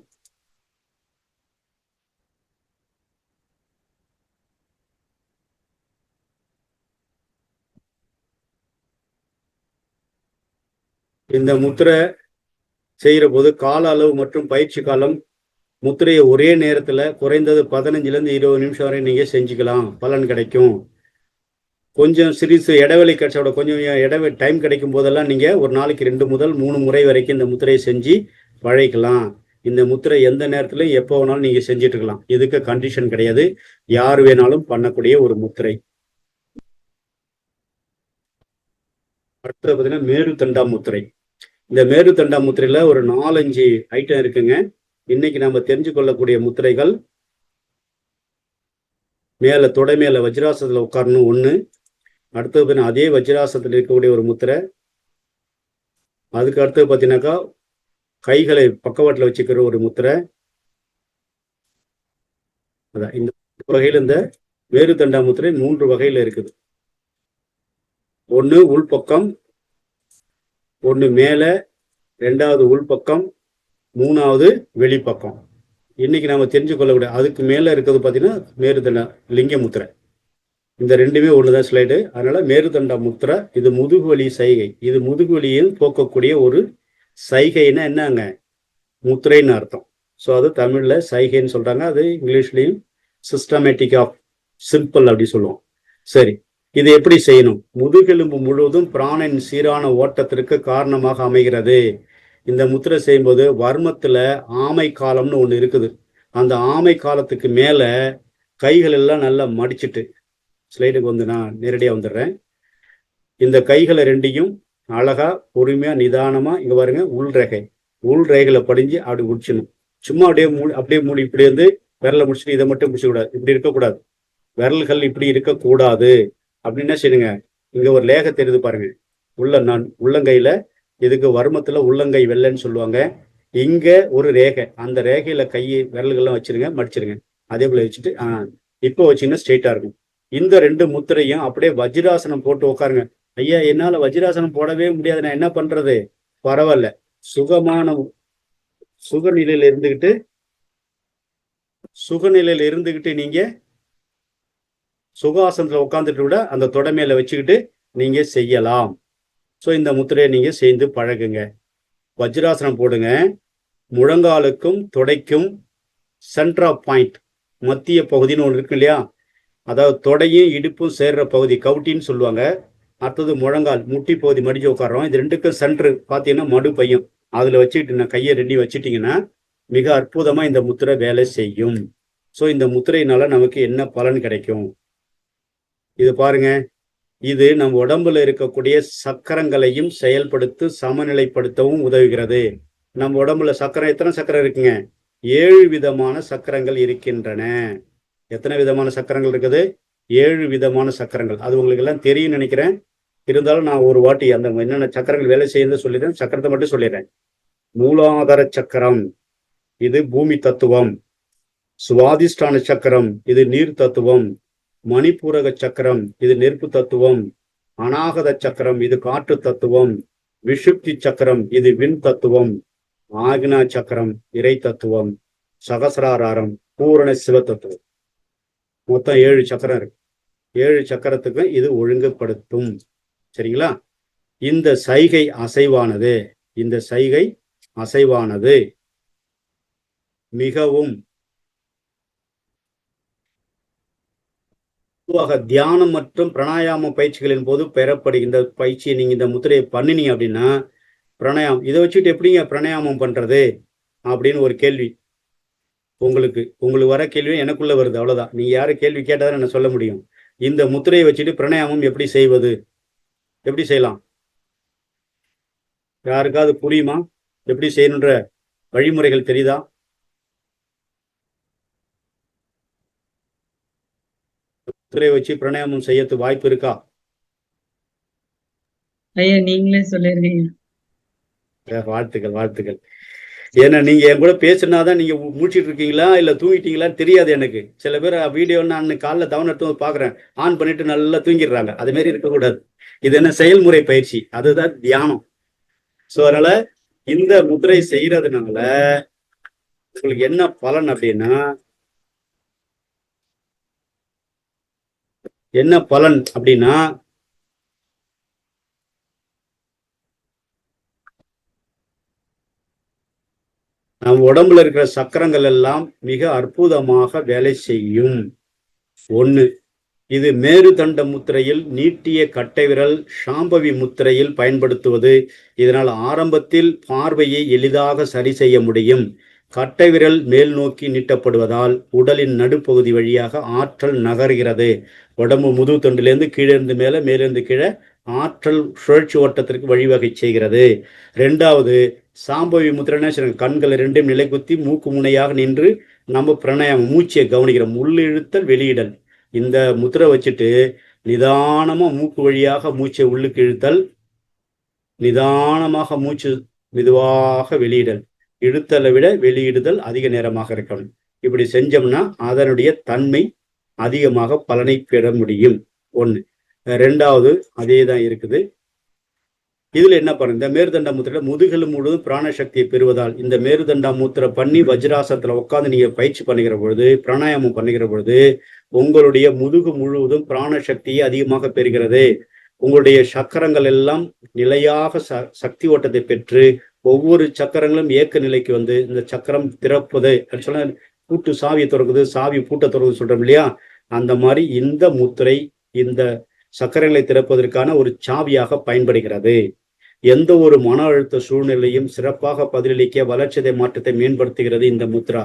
இந்த முத்திரை செய்யற போது கால அளவு மற்றும் பயிற்சி காலம், முத்திரையை ஒரே நேரத்துல குறைந்தது 15 to 20 நிமிஷம் வரை நீங்க செஞ்சுக்கலாம், பலன் கிடைக்கும். கொஞ்சம் சிறிது இடைவெளி கிடைச்சோட கொஞ்சம் டைம் கிடைக்கும் போதெல்லாம் நீங்க ஒரு நாளைக்கு 2 முதல் 3 முறை வரைக்கும் இந்த முத்திரையை செஞ்சு பழகிக்கலாம். இந்த முத்திரை எந்த நேரத்திலும் எப்போ வேணாலும் நீங்க செஞ்சுட்டு இருக்கலாம். இதுக்கு கண்டிஷன் கிடையாது, யார் வேணாலும் பண்ணக்கூடிய ஒரு முத்திரை. அடுத்தது பார்த்தீங்கன்னா மேருதண்டா முத்திரை. இந்த மேருதண்டா முத்திரையில ஒரு 4-5 ஐட்டம் இருக்குங்க. இன்னைக்கு நம்ம தெரிஞ்சு கொள்ளக்கூடிய முத்திரைகள், மேல தொடை மேல வஜ்ராசனத்துல உட்காரணும் 1. அடுத்தது அதே வஜ்ராசனத்தில் இருக்கக்கூடிய ஒரு முத்திரை. அதுக்கு அடுத்தது பார்த்தீங்கன்னாக்கா கைகளை பக்கவாட்டில் வச்சுக்கிற ஒரு முத்திரை. அதான் இந்த வகையில் இந்த மேருதண்டா முத்திரை 3 வகையில இருக்குது. 1 உள்பக்கம், 1 மேல, 2வது உள்பக்கம், 3வது வெளிப்பக்கம். இன்னைக்கு நாம தெரிஞ்சு கொள்ளக்கூடிய அதுக்கு மேல இருக்கிறது பார்த்தீங்கன்னா மேருதண்டா லிங்க முத்திரை. இந்த ரெண்டுமே ஒண்ணுதான் ஸ்லைடு. அதனால மேருதண்ட முத்திரை இது முதுகுவலி சைகை. இது முதுகுவலியில் போக்கக்கூடிய ஒரு சைகைன்னா என்னங்க, முத்திரைன்னு அர்த்தம். ஸோ அது தமிழ்ல சைகைன்னு சொல்றாங்க, அது இங்கிலீஷ்லயும் சிஸ்டமேட்டிக் ஆஃப் சிம்பிள் அப்படி சொல்லுவோம். சரி, இது எப்படி செய்யணும்? முதுகெலும்பு முழுவதும் பிராணன் சீரான ஓட்டத்திற்கு காரணமாக அமைகிறது. இந்த முத்திரை செய்யும்போது வர்மத்துல ஆமை காலம்னு ஒண்ணு இருக்குது. அந்த ஆமை காலத்துக்கு மேல கைகள் எல்லாம் நல்லா மடிச்சிட்டு, ஸ்லைடுக்கு வந்து நான் நேரடியா வந்துடுறேன். இந்த கைகளை ரெண்டையும் அழகா பொறுமையா நிதானமா இங்க பாருங்க, உள் ரேகைகளை படிஞ்சு அப்படி முடிச்சிடணும். சும்மா அப்படியே மூடி இப்படி வந்து விரலை முடிச்சுட்டு இதை மட்டும் முடிச்ச கூடாது, இப்படி இருக்கக்கூடாது. விரல்கள் இப்படி இருக்கக்கூடாது. அப்படின்னு என்ன செய்யுங்க, இங்க ஒரு லேகை தெரியுது பாருங்க, உள்ளங்கையில, இதுக்கு வர்மத்துல உள்ளங்கை வெள்ளைன்னு சொல்லுவாங்க. இங்க ஒரு ரேகை, அந்த ரேகையில விரல்கள்லாம் வச்சிருங்க, மடிச்சிருங்க. அதே போல வச்சுட்டு இப்போ வச்சீங்கன்னா ஸ்ட்ரெயிட்டா இருக்கும். இந்த ரெண்டு முத்திரையும் அப்படியே வஜ்ராசனம் போட்டு உட்காருங்க. ஐயா என்னால வஜ்ராசனம் போடவே முடியாது, நான் என்ன பண்றது? பரவாயில்ல, சுகநிலையில இருந்துகிட்டு நீங்க சுகாசனத்துல உட்காந்துட்டு கூட அந்த தொடமையில வச்சுக்கிட்டு நீங்க செய்யலாம். ஸோ இந்த முத்திரையை நீங்க செய்து பழகுங்க. வஜ்ராசனம் போடுங்க. முழங்காலுக்கும் தொடைக்கும் சென்டர் ஆஃப் பாயிண்ட், மத்திய பகுதின்னு ஒன்று இருக்கு இல்லையா, அதாவது தொடையும் இடுப்பும் சேர்ற பகுதி கவுட்டின்னு சொல்லுவாங்க. அடுத்தது முழங்கால், முட்டி பகுதி மடிச்சு உட்காரோம். இது ரெண்டுக்கும் சென்டர் பார்த்தீங்கன்னா மடு பையும், அதுல வச்சுக்கிட்டு நான் கையை ரெண்டி வச்சுட்டீங்கன்னா மிக அற்புதமா இந்த முத்திரை வேலை செய்யும். ஸோ இந்த முத்திரையினால நமக்கு என்ன பலன் கிடைக்கும்? இது பாருங்க, இது நம்ம உடம்புல இருக்கக்கூடிய சக்கரங்களையும் செயல்படுத்தி சமநிலைப்படுத்தவும் உதவுகிறது. நம்ம உடம்புல சக்கரம், எத்தனை சக்கரம் இருக்குங்க? 7 விதமான சக்கரங்கள் இருக்கின்றன. எத்தனை விதமான சக்கரங்கள் இருக்குது? 7 விதமான சக்கரங்கள். அது உங்களுக்கு எல்லாம் தெரியும் நினைக்கிறேன். இருந்தாலும் நான் ஒரு வாட்டி அந்த என்னென்ன சக்கரங்கள் வேலை செய்யுது சொல்லிடுறேன். சக்கரத்தை மட்டும் சொல்லிடுறேன். மூலாதார சக்கரம், இது பூமி தத்துவம். சுவாதிஷ்டான சக்கரம், இது நீர் தத்துவம். மணிப்பூரக சக்கரம், இது நெருப்பு தத்துவம். அநாகத சக்கரம், இது காற்று தத்துவம். விஷுப்தி சக்கரம், இது விண் தத்துவம். ஆக்னா சக்கரம், இறை தத்துவம். சகசிராரம், பூரண சிவ தத்துவம். மொத்தம் 7 சக்கரம் இருக்கு. 7 சக்கரத்துக்கு இது ஒழுங்குபடுத்தும். சரிங்களா? இந்த சைகை அசைவானது மிகவும் பொதுவாக தியானம் மற்றும் பிராணாயாம பயிற்சிகளின் போது பெறப்படுகின்ற பயிற்சியை நீங்க இந்த முத்திரையை பண்ணினீங்க அப்படின்னா, பிராணாயாமம் இதை வச்சுட்டு எப்படிங்க பிராணாயாமம் பண்றது அப்படின்னு ஒரு கேள்வி உங்களுக்கு வர கேள்வி எனக்குள்ள வருது. அவ்வளவுதான். நீங்க யாரு கேள்வி கேட்டாதான் என்ன சொல்ல முடியும். இந்த முத்திரையை வச்சுட்டு பிராணாயாமம் எப்படி செய்வது, எப்படி செய்யலாம்? யாருக்காவது புரியுமா? எப்படி செய்யணுன்ற வழிமுறைகள் தெரியுதா? முத்திரையை வச்சு பிராணாயாமம் செய்யறதுக்கு வாய்ப்பு இருக்கா? ஐயா நீங்களே சொல்லிருக்கீங்க. வாழ்த்துக்கள். ஏன்னா நீங்க என் கூட பேசுனாதான் நீங்க முடிச்சிட்டு இருக்கீங்களா இல்ல தூங்கிட்டீங்களான்னு தெரியாது எனக்கு. சில பேர் வீடியோ நான் காலைல தவணை எடுத்து பாக்குறேன், ஆன் பண்ணிட்டு நல்லா தூங்கிடுறாங்க. அது மாதிரி இருக்கக்கூடாது. இது என்ன செயல்முறை பயிற்சி, அதுதான் தியானம். சோ அதனால இந்த முத்திரை செய்யறதுனால உங்களுக்கு என்ன பலன் அப்படின்னா, நம்ம உடம்புல இருக்கிற சக்கரங்கள் எல்லாம் மிக அற்புதமாக வேலை செய்யும். 1, இது மேருதண்ட முத்திரையில் நீட்டிய கட்டை விரல் சாம்பவி முத்திரையில் பயன்படுத்துவது. இதனால் ஆரம்பத்தில் பார்வையை எளிதாக சரி செய்ய முடியும். கட்டை விரல் மேல் நோக்கி நீட்டப்படுவதால் உடலின் நடுப்பகுதி வழியாக ஆற்றல் நகர்கிறது. உடம்பு முதுகு தண்டிலிருந்து கீழிருந்து மேல, மேலிருந்து கீழே ஆற்றல் சுழற்சி ஓட்டத்திற்கு வழிவகை செய்கிறது. 2வது, சாம்பவி முத்திரைனா கண்களை ரெண்டையும் நிலை குத்தி மூக்கு முனையாக நின்று நம்ம பிராணாயாமம் மூச்சியை கவனிக்கிறோம். உள்ளிழுத்தல் வெளியிடல். இந்த முத்திரை வச்சுட்டு நிதானமா மூக்கு வழியாக மூச்சை உள்ளுக்கு இழுத்தல், நிதானமாக மூச்சு மெதுவாக வெளியிடல். இழுத்தலை விட வெளியிடுதல் அதிக நேரமாக இருக்கணும். இப்படி செஞ்சோம்னா அதனுடைய தன்மை அதிகமாக பலனை பெற முடியும். 1. 2வது அதே தான் இருக்குது. இதுல என்ன பண்ணுங்க, இந்த மேருதண்ட முத்திரை முதுகெலும் முழுவதும் பிராணசக்தியை பெறுவதால் இந்த மேருதண்டா முத்திரை பண்ணி வஜ்ராசனத்துல உட்காந்து நீங்க பயிற்சி பண்ணுகிற பொழுது, பிராணாயாமம் பண்ணுகிற பொழுது உங்களுடைய முதுகு முழுவதும் பிராணசக்தியை அதிகமாக பெறுகிறது. உங்களுடைய சக்கரங்கள் எல்லாம் நிலையாக சக்தி ஓட்டத்தை பெற்று ஒவ்வொரு சக்கரங்களும் ஏக்க நிலைக்கு வந்து இந்த சக்கரம் திறப்பது சொல்ல பூட்டு சாவியை திறக்குது, சாவி பூட்ட திறக்குது சொல்றோம் இல்லையா, அந்த மாதிரி இந்த முத்திரை இந்த சக்கரங்களை திறப்பதற்கான ஒரு சாவியாக பயன்படுகிறது. எந்த ஒரு மன அழுத்த சூழ்நிலையும் சிறப்பாக பதிலளிக்க வளர்ச்சிதை மாற்றத்தை மேம்படுத்துகிறது இந்த முத்ரா.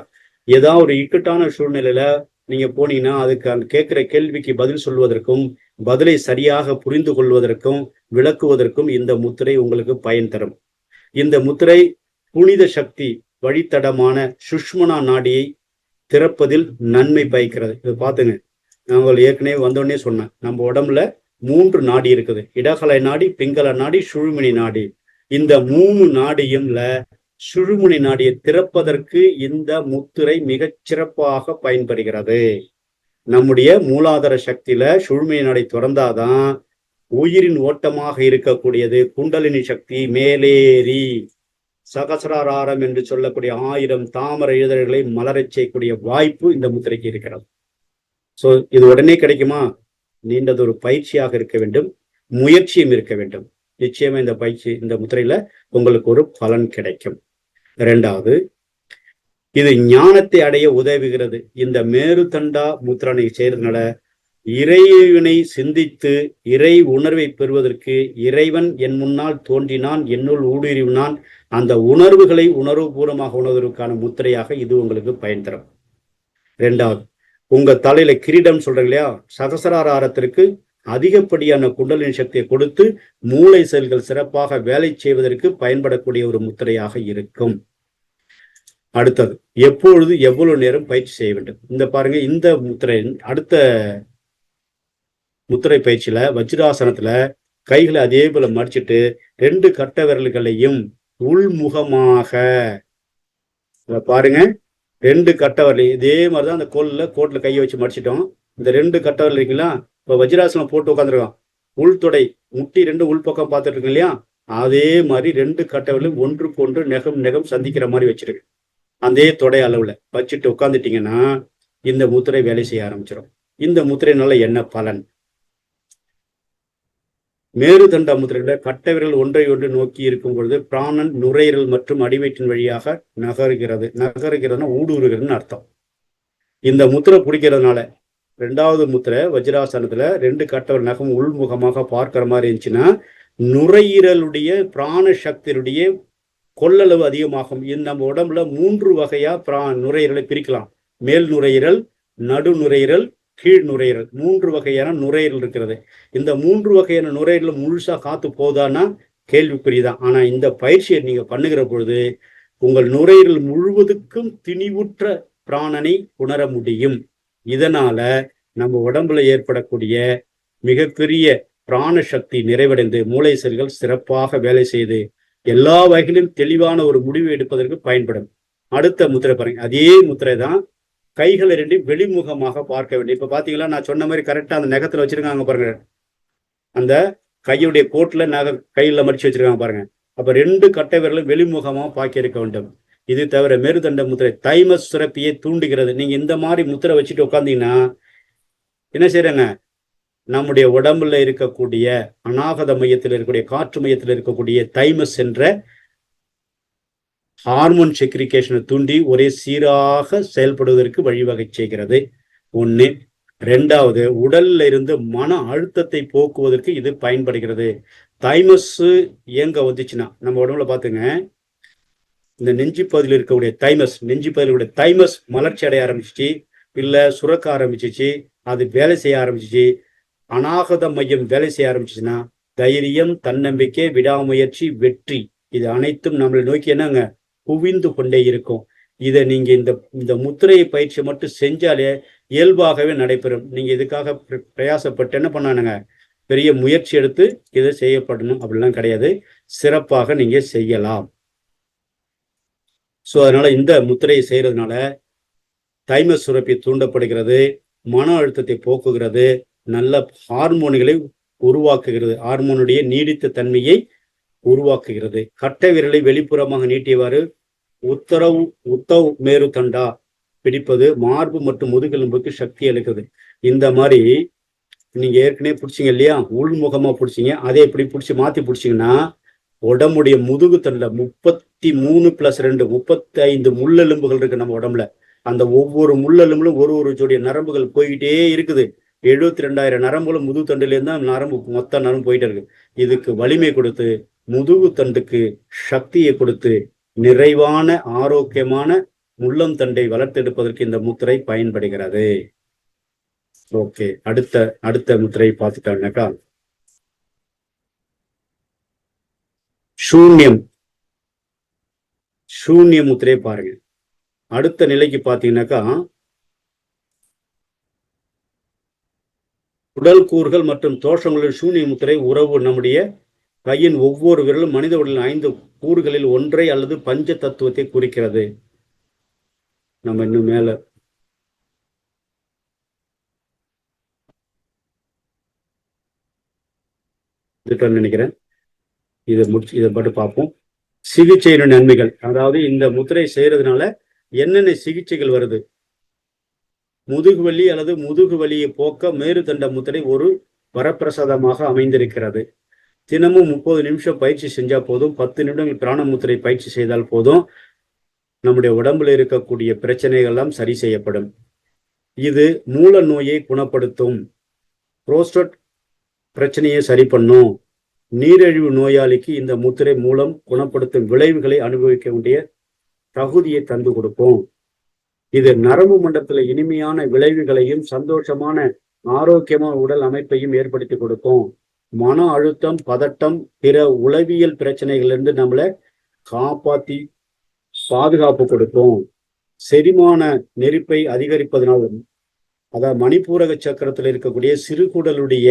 ஏதாவது ஒரு இக்கட்டான சூழ்நிலையில நீங்க போனீங்கன்னா அதுக்கு கேட்கிற கேள்விக்கு பதில் சொல்வதற்கும் பதிலை சரியாக புரிந்து கொள்வதற்கும் விளக்குவதற்கும் இந்த முத்திரை உங்களுக்கு பயன் தரும். இந்த முத்திரை புனித சக்தி வழித்தடமான சுஷ்மனா நாடியை திறப்பதில் நன்மை பயக்கிறது. இது பாத்துங்க, நான் ஏற்கனவே வந்தோடனே சொன்னேன், நம்ம உடம்புல 3 நாடி இருக்குது. இடகலை நாடி, பிங்கள நாடி, சுழுமுனை நாடி. இந்த 3 நாடியும்ல சுழுமுனை நாடியை திறப்பதற்கு இந்த முத்திரை மிகச் சிறப்பாக பயன்படுகிறது. நம்முடைய மூலாதார சக்தியில சுழுமுனை நாடி திறந்தாதான் உயிரின் ஓட்டமாக இருக்கக்கூடியது குண்டலினி சக்தி மேலேறி சகசராரம் என்று சொல்லக்கூடிய 1000 தாமரை இதழ்களை மலரச் செய்யக்கூடிய வாய்ப்பு இந்த முத்திரைக்கு இருக்கிறது. சோ இது உடனே கிடைக்குமா? நீண்டதொரு பயிற்சியாக இருக்க வேண்டும், முயற்சியும் இருக்க வேண்டும். நிச்சயமா இந்த பயிற்சி இந்த முத்திரையில உங்களுக்கு ஒரு பலன் கிடைக்கும். 2வது, இது ஞானத்தை அடைய உதவுகிறது. இந்த மேருதண்டா முத்திரனை செய்யறதுனால இறைவனை சிந்தித்து இறை உணர்வை பெறுவதற்கு இறைவன் என் முன்னால் தோன்றினான், என்னுள் ஊடுருவினான், அந்த உணர்வுகளை உணர்வுபூர்வமாக உணர்வதற்கான முத்திரையாக இது உங்களுக்கு பயன் தரும். 2வது, உங்க தலையில கிரீடம் சொல்றீங்க இல்லையா, சகசராரத்திற்கு அதிகப்படியான குண்டலினி சக்தியை கொடுத்து மூளை செல்கள் சிறப்பாக வேலை செய்வதற்கு பயன்படக்கூடிய ஒரு முத்திரையாக இருக்கும். அடுத்தது, எப்பொழுது எவ்வளவு நேரம் பயிற்சி செய்ய வேண்டும். இந்த பாருங்க, இந்த முத்திரை அடுத்த முத்திரை பயிற்சியில வஜ்ராசனத்துல கைகளை அதே போல மடிச்சிட்டு 2 கட்ட விரல்களையும் உள்முகமாக பாருங்க, 2 கட்ட விரல் இதே மாதிரிதான் அந்த கோட்ல கையை வச்சு மடிச்சிட்டோம். இந்த 2 கட்ட விரல் இருக்குங்களா, இப்ப வஜ்ராசனம் போட்டு உட்காந்துருக்கோம், உள்தொடை முட்டி 2 உள்பக்கம் பார்த்துட்டு இருக்கு இல்லையா, அதே மாதிரி 2 கட்ட விரலும் ஒன்றுக்கு ஒன்று நெகம் சந்திக்கிற மாதிரி வச்சிருக்கு. அதே தொடை அளவுல வச்சுட்டு உட்காந்துட்டீங்கன்னா இந்த முத்திரை வேலை செய்ய ஆரம்பிச்சிடும். இந்த முத்திரைனால என்ன பலன்? மேருதண்ட முத்திரையில கட்ட விரல் ஒன்றை ஒன்று நோக்கி இருக்கும் பொழுது பிராணன் நுரையீரல் மற்றும் அடிவயிற்றின் வழியாக நகருகிறதுனா ஊடுருகிறதுன்னு அர்த்தம். இந்த முத்திரை பிடிக்கிறதுனால 2வது முத்திரை வஜ்ராசனத்துல 2 கட்டவர் நகம் உள்முகமாக பார்க்கிற மாதிரி இருந்துச்சுன்னா நுரையீரலுடைய பிராண சக்தியுடைய கொள்ளளவு அதிகமாகும். இது நம்ம உடம்புல 3 வகையா நுரையீரலை பிரிக்கலாம். மேல் நுரையீரல், நடு நுரையீரல், கீழ் நுரையீரல், 3 வகையான நுரையீரல் இருக்கிறது. இந்த 3 வகையான நுரையீரல் முழுசா காத்து போதான்னா கேள்விக்குறிதான். ஆனா இந்த பயிற்சியை நீங்க பண்ணுகிற பொழுது உங்கள் நுரையீரல் முழுவதுக்கும் திணிவுற்ற பிராணனை உணர முடியும். இதனால நம்ம உடம்புல ஏற்படக்கூடிய மிகப்பெரிய பிராண சக்தி நிறைவடைந்து மூளை செல்கள் சிறப்பாக வேலை செய்து எல்லா வகையிலும் தெளிவான ஒரு முடிவு எடுப்பதற்கு பயன்படும். அடுத்த முத்திரை பாருங்க, அதே முத்திரை தான் கைகளை 2 வெளிமுகமாக பார்க்க வேண்டும். இப்ப பாத்தீங்களா, நான் சொன்ன மாதிரி கரெக்டா அந்த நகத்துல வச்சிருக்காங்க பாருங்க, அந்த கையுடைய கோட்டுல கையில மடிச்சு வச்சிருக்காங்க பாருங்க. அப்ப 2 கட்டை விரலும் வெளிமுகமாக பார்க்க இருக்க வேண்டும். இது தவிர மேருதண்ட முத்திரை தைமஸ் சுரப்பியை தூண்டுகிறது. நீங்க இந்த மாதிரி முத்திரை வச்சுட்டு உட்காந்தீங்கன்னா என்ன செய்யறங்க, நம்முடைய உடம்புல இருக்கக்கூடிய அநாகத மையத்தில் இருக்கக்கூடிய காற்று மையத்தில் இருக்கக்கூடிய தைமஸ் என்ற ஹார்மோன் செக்ரிகேஷனை தூண்டி ஒரே சீராக செயல்படுவதற்கு வழிவகை செய்கிறது. 1. 2வது, உடல்ல இருந்து மன அழுத்தத்தை போக்குவதற்கு இது பயன்படுகிறது. தைமஸ் இயங்க வந்துச்சுன்னா நம்ம உடம்புல பாத்துங்க, இந்த நெஞ்சு பகுதியில் இருக்கக்கூடிய நெஞ்சு பகுதியிலுடைய தைமஸ் மலர்ச்சி அடைய ஆரம்பிச்சிச்சு, இல்ல சுரக்க ஆரம்பிச்சிச்சு, அது வேலை செய்ய ஆரம்பிச்சிச்சு, அநாகத மையம் வேலை செய்ய ஆரம்பிச்சுன்னா தைரியம், தன்னம்பிக்கை, விடாமுயற்சி, வெற்றி இது அனைத்தும் நம்மளை நோக்கி என்னங்க குவிந்து கொண்டே இருக்கும். இதை நீங்க இந்த முத்திரையை பயிற்சி மட்டும் செஞ்சாலே இயல்பாகவே நடைபெறும். நீங்க இதுக்காக பிரயாசப்பட்டு என்ன பண்ணானுங்க, பெரிய முயற்சி எடுத்து இதை செய்யப்படணும் அப்படிலாம் கிடையாது, சிறப்பாக நீங்க செய்யலாம். சோ அதனால இந்த முத்திரையை செய்யறதுனால தைமஸ் சுரப்பி தூண்டப்படுகிறது, மன அழுத்தத்தை போக்குகிறது, நல்ல ஹார்மோன்களை உருவாக்குகிறது, ஹார்மோனுடைய நீடித்த தன்மையை உருவாக்குகிறது. கட்டை விரலை வெளிப்புறமாக நீட்டியவாறு உத்தவ் மேரு தண்டா பிடிப்பது மார்பு மற்றும் முதுகெலும்புக்கு சக்தி அளிக்கிறது. இந்த மாதிரி நீங்க ஏற்கனவே பிடிச்சிங்க இல்லையா, உள்முகமா பிடிச்சிங்க, அதை எப்படி பிடிச்சி மாத்தி பிடிச்சிங்கன்னா உடம்புடைய முதுகு தண்டுல 33+2 35 முள்ளெலும்புகள் இருக்கு நம்ம உடம்புல. அந்த ஒவ்வொரு முள்ளெலும்புலும் ஒரு ஜோடிய நரம்புகள் போய்கிட்டே இருக்குது. 72,000 நரம்புகளும் முதுகு தண்டுல இருந்தா நரம்பு மொத்த நரம்பு போயிட்டே இருக்கு. இதுக்கு வலிமை கொடுத்து முதுகு தண்டுக்கு சக்தியை கொடுத்து நிறைவான ஆரோக்கியமான முள்ளம் தண்டை வளர்த்தெடுப்பதற்கு இந்த முத்திரை பயன்படுகிறது. ஓகே, அடுத்த முத்திரை பார்த்துட்டாங்கனாக்கா சூன்ய முத்திரையை பாருங்க. அடுத்த நிலைக்கு பார்த்தீங்கன்னாக்கா உடல் கூறுகள் மற்றும் தோஷங்களின் சூன்ய முத்திரை உறவு. நம்முடைய கையின் ஒவ்வொரு விரலும் மனித உடலின் 5 கூறுகளில் ஒன்றை அல்லது பஞ்ச தத்துவத்தை குறிக்கிறது. நம்ம இன்னும் மேல நினைக்கிறேன். இதை மட்டும் பார்ப்போம். சிகிச்சையின் நன்மைகள், அதாவது இந்த முத்திரை செய்யறதுனால என்னென்ன சிகிச்சைகள் வருது. முதுகு வலி அல்லது முதுகு வலியை போக்க மேருதண்ட முத்திரை ஒரு வரப்பிரசாதமாக அமைந்திருக்கிறது. தினமும் 30 நிமிஷம் பயிற்சி செஞ்சா போதும். 10 நிமிடங்கள் பிராண முத்திரை பயிற்சி செய்தால் போதும். நம்முடைய உடம்புல இருக்கக்கூடிய பிரச்சனைகள் எல்லாம் சரி செய்யப்படும். இது மூல நோயை குணப்படுத்தும், புரோஸ்டேட் பிரச்சனையை சரி பண்ணும். நீரிழிவு நோயாளிக்கு இந்த முத்திரை மூலம் குணப்படுத்தும் விளைவுகளை அனுபவிக்க வேண்டிய தகுதியை தந்து கொடுக்கும். இது நரம்பு மண்டலத்துல இனிமையான விளைவுகளையும் சந்தோஷமான ஆரோக்கியமான உடல் அமைப்பையும் ஏற்படுத்தி கொடுக்கும். மன அழுத்தம், பதட்டம், பிற உளவியல் பிரச்சனைகளிலிருந்து நம்மளை காப்பாத்தி பாதுகாப்பு கொடுக்கும். செரிமான நெருப்பை அதிகரிப்பதனால், அதாவது மணிப்பூரக சக்கரத்தில் இருக்கக்கூடிய சிறுகுடலுடைய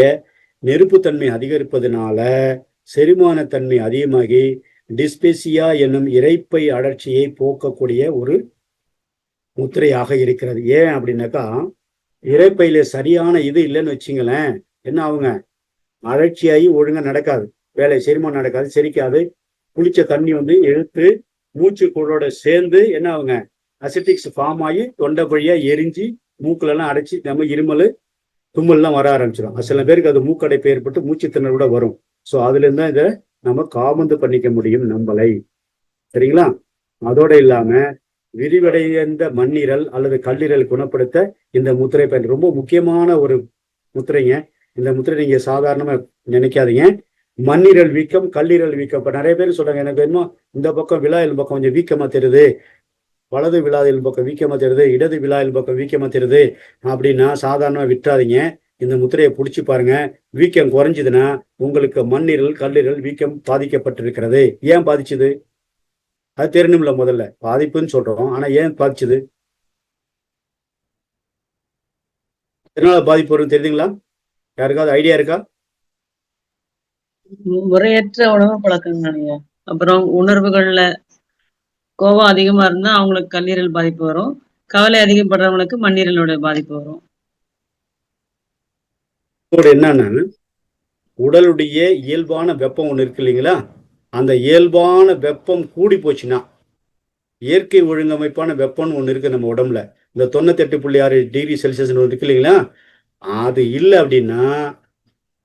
நெருப்புத்தன்மை அதிகரிப்பதனால செரிமான தன்மை அதிகமாகி டிஸ்பெசியா என்னும் இரைப்பை அழற்சியை போக்கக்கூடிய ஒரு முத்திரையாக இருக்கிறது. ஏன் அப்படின்னாக்கா, இரைப்பையில சரியான இது இல்லைன்னு வச்சுங்களேன், என்ன ஆகுங்க, அழற்சியாகி ஒழுங்கா நடக்காது, வேலை செரிமானம் நடக்காது, செரிக்காது. குளிச்ச தண்ணி இழுத்து மூச்சு குழோட சேர்ந்து என்ன ஆகுங்க, அசிட்டிக்ஸ் ஃபார்ம் ஆகி தொண்டை வழியா எரிஞ்சு மூக்குலெல்லாம் அடைச்சி நம்ம இருமல் தும்மல்லாம் வர ஆரம்பிச்சிடும். சில பேருக்கு அது மூக்கடைப்பு ஏற்பட்டு மூச்சு திணறல் கூட வரும். ஸோ அதுல இருந்தா இதை நம்ம காபந்து பண்ணிக்க முடியும் நம்மளை. சரிங்களா? அதோட இல்லாம விரிவடைந்த மண்ணீரல் அல்லது கல்லீரல் குணப்படுத்த இந்த முத்திரை பயன் ரொம்ப முக்கியமான ஒரு முத்திரைங்க. இந்த முத்திரை நீங்க சாதாரணமா நினைக்காதீங்க. மண்ணீரல் வீக்கம், கல்லீரல் வீக்கம். இப்ப நிறைய பேர் சொல்றாங்க, எனக்கு வேணுமோ இந்த பக்கம் விழாயில் பக்கம் கொஞ்சம் வீக்கமா தெரியுது, வலது விழாயில் பக்கம் வீக்கமா தெரியுது, இடது விழாயில் பக்கம் வீக்கமா தெரியுது அப்படின்னா சாதாரணமா விட்டுறாதீங்க. இந்த முத்திரையை பிடிச்சி பாருங்க. வீக்கம் குறைஞ்சதுன்னா உங்களுக்கு மண்ணீரல், கல்லீரல் வீக்கம் பாதிக்கப்பட்டிருக்கிறது. ஏன் பாதிச்சுது அது தெரியணும்ல. முதல்ல பாதிப்புன்னு சொல்றோம், ஆனா ஏன் பாதிச்சுது, எதனால பாதிப்பு வரும் தெரியுதுங்களா? யாருக்காவது ஐடியா இருக்கா? முறையற்ற உணவு பழக்கங்கள், அப்புறம் உணர்வுகள்ல கோபம் அதிகமா இருந்தா அவங்களுக்கு கல்லீரல் பாதிப்பு வரும். கவலை அதிகப்படுறவங்களுக்கு மண்ணீரலோட பாதிப்பு வரும். என்னன்னா, உடலுடைய இயல்பான வெப்பம் ஒண்ணு இருக்கு இல்லைங்களா, அந்த இயல்பான வெப்பம் கூடி போச்சுன்னா, இயற்கை ஒழுங்கமைப்பான வெப்பம்னு ஒண்ணு இருக்கு நம்ம உடம்புல, இந்த 98.6 டிகிரி செல்சியஸ் இருக்கு இல்லைங்களா, அது இல்லை அப்படின்னா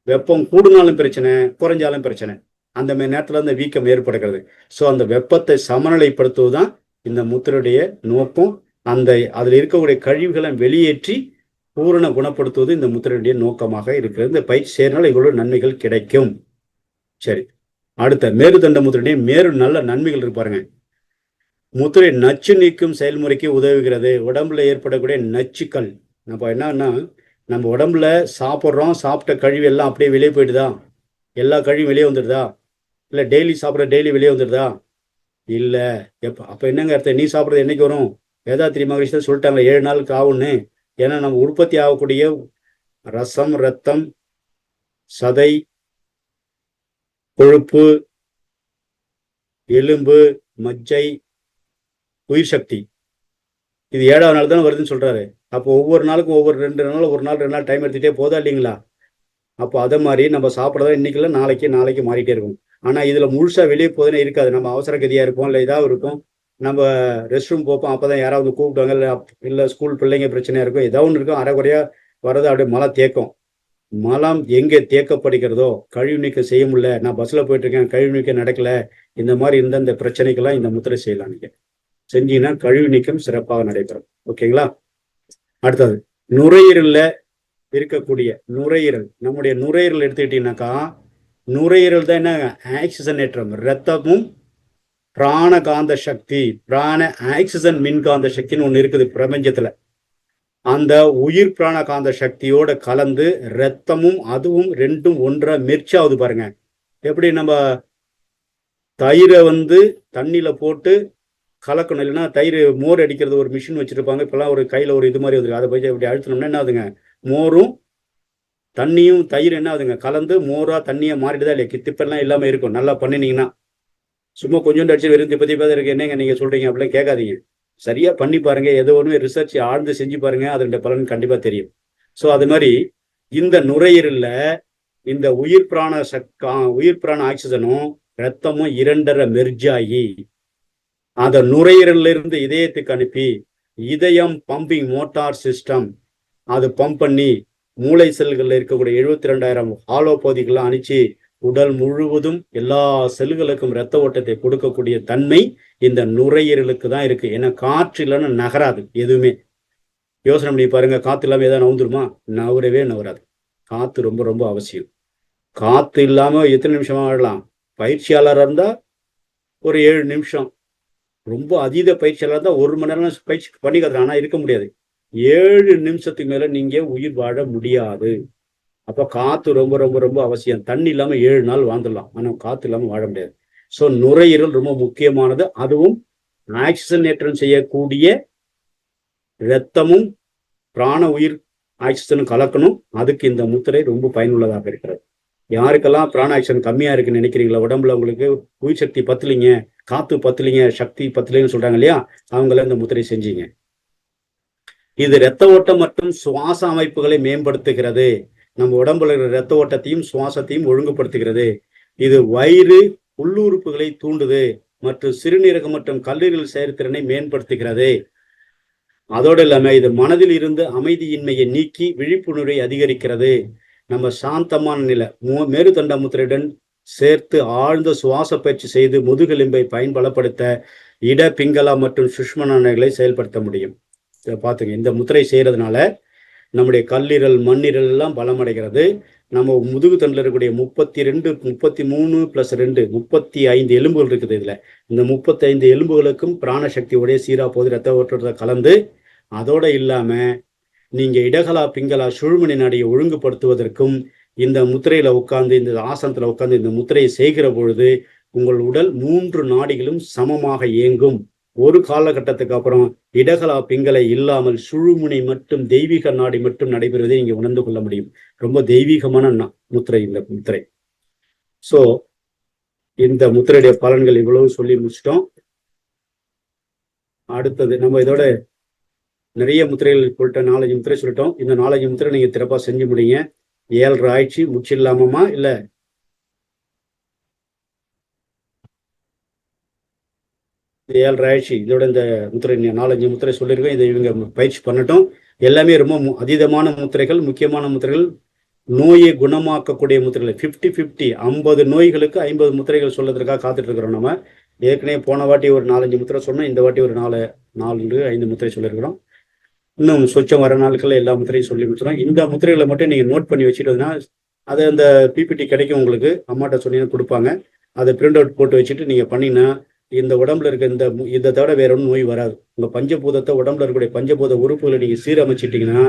வெப்பம் கூடுனாலும் பிரச்சனை, குறைஞ்சாலும் பிரச்சனை. அந்த மாதிரி நேரத்துல அந்த வீக்கம் ஏற்படுகிறது. ஸோ அந்த வெப்பத்தை சமநிலைப்படுத்துவதுதான் இந்த முத்திரையுடைய நோக்கம். அதுல இருக்கக்கூடிய கழிவுகளை வெளியேற்றி பூரண குணப்படுத்துவது இந்த முத்திரையுடைய நோக்கமாக இருக்கிறது. இந்த பயிற்சி செய்யறதுனால இவ்வளவு நன்மைகள் கிடைக்கும். சரி, அடுத்த மேருதண்ட முத்திரையுடைய மேரு நல்ல நன்மைகள் இருக்கு பாருங்க. முத்திரை நச்சு நீக்கும் செயல்முறைக்கு உதவுகிறது. உடம்புல ஏற்படக்கூடிய நச்சுக்கள், நம்ம என்னன்னா நம்ம உடம்புல சாப்பிட்றோம், சாப்பிட்ட கழிவு எல்லாம் அப்படியே வெளியே போயிடுதா, எல்லா கழிவும் வெளியே வந்துடுதா, இல்லை டெய்லி சாப்பிட்ற டெய்லி வெளியே வந்துடுதா, இல்லை அப்போ என்னங்க அர்த்தம், நீ சாப்பிட்றது என்னைக்கு வரும், வேதாத்திரி மகரிஷி தான் சொல்லிட்டாங்க 7 நாளுக்கு ஆகும்னு. ஏன்னா நம்ம உற்பத்தி ஆகக்கூடிய ரசம், ரத்தம், சதை, கொழுப்பு, எலும்பு, மஜ்ஜை, உயிர் சக்தி, இது 7ஆவது நாள் தானே வருதுன்னு சொல்றாரு. அப்போ ஒவ்வொரு நாளுக்கும் ஒவ்வொரு 2 நாள், ஒரு நாள் 2 நாள் டைம் எடுத்துகிட்டே போதா இல்லைங்களா? அப்போ அதை மாதிரி நம்ம சாப்பிட்றதா இன்னைக்கு இல்லை நாளைக்கு மாறிட்டே இருக்கும். ஆனா இதுல முழுசா வெளியே போதுன்னு இருக்காது. நம்ம அவசர கதியா இருப்போம், இல்லை இதாக இருக்கும், நம்ம ரெஸ்ட் ரூம் போப்போம், அப்பதான் யாராவது கூப்பிடுவாங்க, இல்லை ஸ்கூல் பிள்ளைங்க பிரச்சனையா இருக்கும், ஏதாவது ஒன்று இருக்கும், அரைக்குறையா வரது அப்படியே மலை தேக்கம். மலம் எங்கே தேக்கப்படுகிறதோ கழிவு நீக்கம் செய்ய முடியல, நான் பஸ்ல போயிட்டு இருக்கேன் கழிவு நீக்கம் நடக்கல, இந்த மாதிரி இருந்த இந்த பிரச்சனைக்கெல்லாம் இந்த முத்திரை செய்யலாம். நீங்க செஞ்சீங்கன்னா கழிவு நீக்கம் சிறப்பாக நடைபெறும். ஓகேங்களா? அடுத்தது நுரையீரல்ல இருக்கக்கூடிய நுரையீரல். நம்முடைய நுரையீரல் எடுத்துக்கிட்டீங்கன்னாக்கா, நுரையீரல் தான் என்ன, ஆக்சிஜனேற்றம், ரத்தமும் பிராணகாந்த சக்தி, பிராண ஆக்சிஜன் மின்காந்த சக்தின்னு ஒண்ணு இருக்குது பிரபஞ்சத்துல. அந்த உயிர் பிராணகாந்த சக்தியோட கலந்து ரத்தமும் அதுவும் ரெண்டும் ஒன்றா மெர்ச்சாவது பாருங்க. எப்படி நம்ம தயிரை தண்ணியில போட்டு கலக்கணும், இல்லைன்னா தயிர் மோர் அடிக்கிறது ஒரு மிஷின் வச்சிருப்பாங்க, இப்பெல்லாம் ஒரு கையில ஒரு இது மாதிரி வந்துருக்கு, அதை போய் இப்படி அழுத்தினோம்னா என்ன ஆகுதுங்க, மோரும் தண்ணியும் தயிர் என்ன ஆகுதுங்க கலந்து மோரா தண்ணியா மாறிடுதா இல்லையா? கித்திப்பெல்லாம் இல்லாம இருக்கும். நல்லா பண்ணினீங்கன்னா, சும்மா கொஞ்சோண்டு அடிச்சு வெறும் திப்பதிப்பா இருக்கு, என்னங்க நீங்க சொல்றீங்க அப்படிலாம் கேட்காதீங்க. சரியா பண்ணி பாருங்க, ஏதோ ஒன்று ரிசர்ச் ஆழ்ந்து செஞ்சு பாருங்க, அதோட பலன் கண்டிப்பா தெரியும். ஸோ அது மாதிரி இந்த நுரையீரல்ல இந்த உயிர் பிராண ஆக்சிஜனும் ரத்தமும் இரண்டரை மெர்ஜாகி அந்த நுரையீரல்ல இருந்து இதயத்துக்கு அனுப்பி இதயம் பம்பிங் மோட்டார் சிஸ்டம் அது பம்ப் பண்ணி மூளை செல்கள்ல இருக்கக்கூடிய 72,000 ஹாலோ பகுதிகள்லாம் அனுப்பிச்சு உடல் முழுவதும் எல்லா செல்களுக்கும் இரத்த ஓட்டத்தை கொடுக்கக்கூடிய தன்மை இந்த நுரையீரலுக்கு தான் இருக்கு. ஏன்னா காற்று இல்லைன்னா நகராது எதுவுமே. யோசனை பண்ணி பாருங்க, காத்து இல்லாம ஏதாவது நவுந்துருமா? நவரவே நவராது. காத்து ரொம்ப ரொம்ப அவசியம். காத்து இல்லாம எத்தனை நிமிஷமா ஆடலாம்? பயிற்சியாளராக இருந்தா ஒரு 7 நிமிஷம், ரொம்ப அதீத பயிற்சியாளராக இருந்தா 1 மணி நேரம் பயிற்சி பண்ணி கத்துக்கலாம். ஆனா இருக்க முடியாது. 7 நிமிஷத்துக்கு மேல நீங்க உயிர் வாழ முடியாது. அப்ப காத்து ரொம்ப ரொம்ப ரொம்ப அவசியம். தண்ணி இல்லாம 7 நாள் வாழ்ந்துடலாம், ஆனா காத்து இல்லாம வாழ முடியாது. ஸோ நுரையீரல் ரொம்ப முக்கியமானது. அதுவும் ஆக்சிஜனேற்றம் செய்யக்கூடிய இரத்தமும் பிராண உயிர் ஆக்சிஜனும் கலக்கணும். அதுக்கு இந்த முத்திரை ரொம்ப பயனுள்ளதாக இருக்கிறது. யாருக்கெல்லாம் பிராண ஆக்சிஜன் கம்மியா இருக்குன்னு நினைக்கிறீங்களா, உடம்புல உங்களுக்கு உயிர் சக்தி பத்தலிங்க, காத்து பத்தலிங்க, சக்தி பத்தலைன்னு சொல்றாங்க இல்லையா, அவங்கள இந்த முத்திரை செஞ்சீங்க. இது இரத்த ஓட்டம் மற்றும் சுவாச அமைப்புகளை மேம்படுத்துகிறது. நம்ம உடம்புல இருக்கிற இரத்த ஓட்டத்தையும் சுவாசத்தையும் ஒழுங்குபடுத்துகிறது. இது வயிறு உள்ளுறுப்புகளை தூண்டுது மற்றும் சிறுநீரகம் மற்றும் கல்லீரல் செயற்திறனை மேம்படுத்துகிறது. அதோடு இல்லாம இது மனதில் இருந்து அமைதியின்மையை நீக்கி விழிப்புணர்வை அதிகரிக்கிறது. நம்ம சாந்தமான நிலை மேருதண்ட முத்திரையுடன் சேர்த்து ஆழ்ந்த சுவாச பயிற்சி செய்து முதுகெலும்பை பயன்பலப்படுத்த இட பிங்களா மற்றும் சுஷ்மனானைகளை செயல்படுத்த முடியும். இதை பார்த்துங்க, இந்த முத்திரை செய்யறதுனால நம்முடைய கல்லீரல் மண்ணீரல் எல்லாம் பலமடைகிறது. நம்ம முதுகு தண்டில் இருக்கக்கூடிய 32 33 + 2 35 எலும்புகள் இருக்குது. இதுல இந்த 35 எலும்புகளுக்கும் பிராணசக்தியோடைய சீரா போது ரத்த ஓட்டத்தை கலந்து, அதோட இல்லாம நீங்க இடகலா பிங்களா சுழுமணி நாடியை ஒழுங்குபடுத்துவதற்கும் இந்த முத்திரையில உட்கார்ந்து இந்த ஆசனத்துல உட்கார்ந்து இந்த முத்திரையை செய்கிற பொழுது உங்கள் உடல் 3 நாடிகளும் சமமாக இயங்கும். ஒரு காலகட்டத்துக்கு அப்புறம் இடகலா பிங்களை இல்லாமல் சுழுமுனை மட்டும் தெய்வீக நாடி மட்டும் நடைபெறுவதை நீங்க உணர்ந்து கொள்ள முடியும். ரொம்ப தெய்வீகமான முத்திரை இந்த முத்திரை. சோ இந்த முத்திரையுடைய பலன்கள் இவ்வளவு சொல்லி முடிச்சிட்டோம். அடுத்தது நம்ம இதோட நிறைய முத்திரைகள் சொல்லிட்ட 4-5 முத்திரை சொல்லிட்டோம். இந்த 4-5 முத்திரை நீங்க திறப்பா செஞ்சு முடியுங்க. 7.5 ஆயிடுச்சு, முடிச்சிடலாமா? இல்ல 7.5 ஆயிடுச்சு. இதோட இந்த முத்திரை 4-5 முத்திரை சொல்லியிருக்கோம். இதை இவங்க பயிற்சி பண்ணட்டும். எல்லாமே ரொம்ப அதீதமான முத்திரைகள், முக்கியமான முத்திரைகள், நோயை குணமாக்கக்கூடிய முத்திரைகள். 50-50 50 நோய்களுக்கு 50 முத்திரைகள் சொல்றதுக்காக காத்துட்டு இருக்கிறோம். நம்ம ஏற்கனவே போன வாட்டி ஒரு 4-5 முத்திரை சொன்னோம். இந்த வாட்டி ஒரு 4-5 முத்திரை சொல்லியிருக்கிறோம். இன்னும் சொச்சம் வர நாட்கள் எல்லா முத்திரையும் சொல்லி கொடுத்துறோம். இந்த முத்திரைகளை மட்டும் நீங்க நோட் பண்ணி வச்சுட்டதுன்னா அது அந்த பிபிடி கிடைக்கும் உங்களுக்கு. அம்மாட்ட சொன்னீங்கன்னா கொடுப்பாங்க. அதை பிரிண்ட் அவுட் போட்டு வச்சுட்டு நீங்க பண்ணீங்கன்னா இந்த உடம்புல இருக்க இதை தவிர வேற ஒன்றும் நோய் வராது. உங்க பஞ்சபூதத்தை உடம்புல இருக்கக்கூடிய பஞ்சபூத உறுப்புகளை நீங்க சீரமைச்சிட்டீங்கன்னா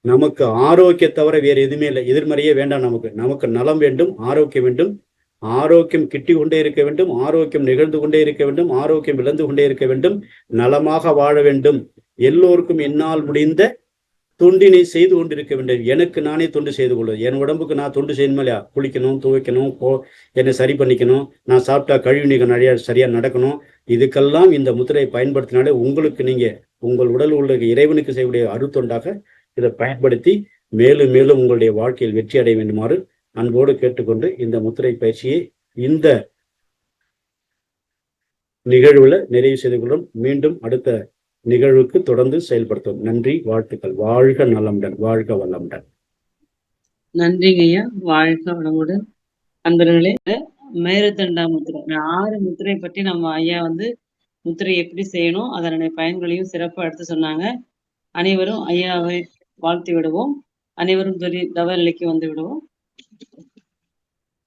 நமக்கு ஆரோக்கியம் தவிர வேற எதுவுமே இல்லை. எதிர்மறையே வேண்டாம். நமக்கு நலம் வேண்டும், ஆரோக்கியம் வேண்டும். ஆரோக்கியம் கிட்டி கொண்டே இருக்க வேண்டும், ஆரோக்கியம் நிகழ்ந்து கொண்டே இருக்க வேண்டும், ஆரோக்கியம் இழந்து கொண்டே இருக்க வேண்டும், நலமாக வாழ வேண்டும். எல்லோருக்கும் என்னால் முடிந்த தொண்டினை செய்து கொண்டிருக்க வேண்டும். எனக்கு நானே தொண்டு செய்து கொள்வது. என் உடம்புக்கு நான் தொண்டு செய்யணுமா இல்லையா? குளிக்கணும், துவைக்கணும், என்னை சரி பண்ணிக்கணும், நான் சாப்பிட்டா கழிவு நீங்க நிறைய சரியா நடக்கணும். இதுக்கெல்லாம் இந்த முத்திரையை பயன்படுத்தினாலே உங்களுக்கு நீங்க உங்கள் உடல் உள்ள இறைவனுக்கு செய்யக்கூடிய அருத்தொண்டாக இதை பயன்படுத்தி மேலும் மேலும் உங்களுடைய வாழ்க்கையில் வெற்றி அடைய வேண்டுமாறு அன்போடு கேட்டுக்கொண்டு இந்த முத்திரை பயிற்சியை இந்த நிகழ்வுல நிறைவு செய்து கொள்ளும். மீண்டும் அடுத்த நிகழ்வுக்கு தொடர்ந்து செயல்படுத்தும். நன்றி, வாழ்த்துக்கள். வாழ்க நலமுடன், வாழ்க வளமுடன். நன்றிங்க ஐயா. வாழ்க வளமுடன். அன்பர்களே, மேருதண்டா முத்திரை 6 முத்திரை பற்றி நம்ம ஐயா முத்திரை எப்படி செய்யணும், அதனுடைய பயன்களையும் சிறப்பா எடுத்து சொன்னாங்க. அனைவரும் ஐயாவை வாழ்த்தி விடுவோம். அனைவரும் தவ நிலைக்கு வந்து விடுவோம்.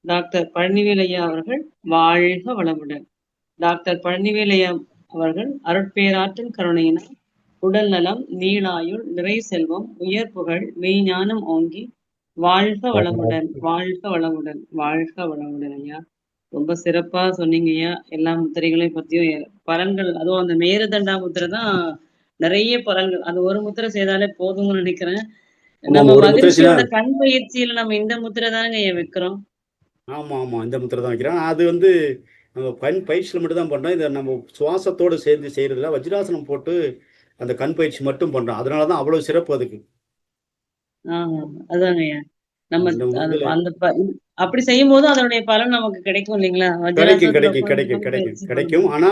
டாக்டர் பழனிவேல் ஐயா அவர்கள் வாழ்க வளமுடன். டாக்டர் பழனிவேல் ஐயா அவர்கள் அருட்பேராற்றல் கருணையினால் உடல் நலம், நீளாயுள், நிறை செல்வம், உயர் புகழ், மெய்ஞானம் ஓங்கி வாழ்க வளமுடன், வாழ்க வளமுடன், வாழ்க வளமுடன் ஐயா. ரொம்ப சிறப்பா சொன்னீங்க ஐயா. எல்லா முத்திரைகளையும் பத்தியும் பலன்கள், அதுவும் அந்த மேருதண்டா முத்திரை தான் நிறைய பலன்கள். அது ஒரு முத்திரை செய்தாலே போதும்னு நினைக்கிறேன். நம்ம மகிழ்ச்சியோட கண் பயிற்சியில நம்ம இந்த முத்திரை தானங்க ஐயா வைக்கிறோம். ஆமா ஆமா, இந்த முத்திரை தான் வைக்கிறோம். அது நம்ம கண் பயிற்சியில் மட்டும் தான் பண்றோம். இதை நம்ம சுவாசத்தோடு சேர்ந்து செய்யறதுல வஜ்ராசனம் போட்டு அந்த கண் பயிற்சி மட்டும் பண்றோம். அதனாலதான் அவ்வளவு சிறப்பு அதுக்கு. அதாங்க ஐயா. நம்ம அந்த அப்படி செய்யும் போது அதனுடைய பலன் நமக்கு கிடைக்கும் இல்லைங்களா? கிடைக்கும். ஆனா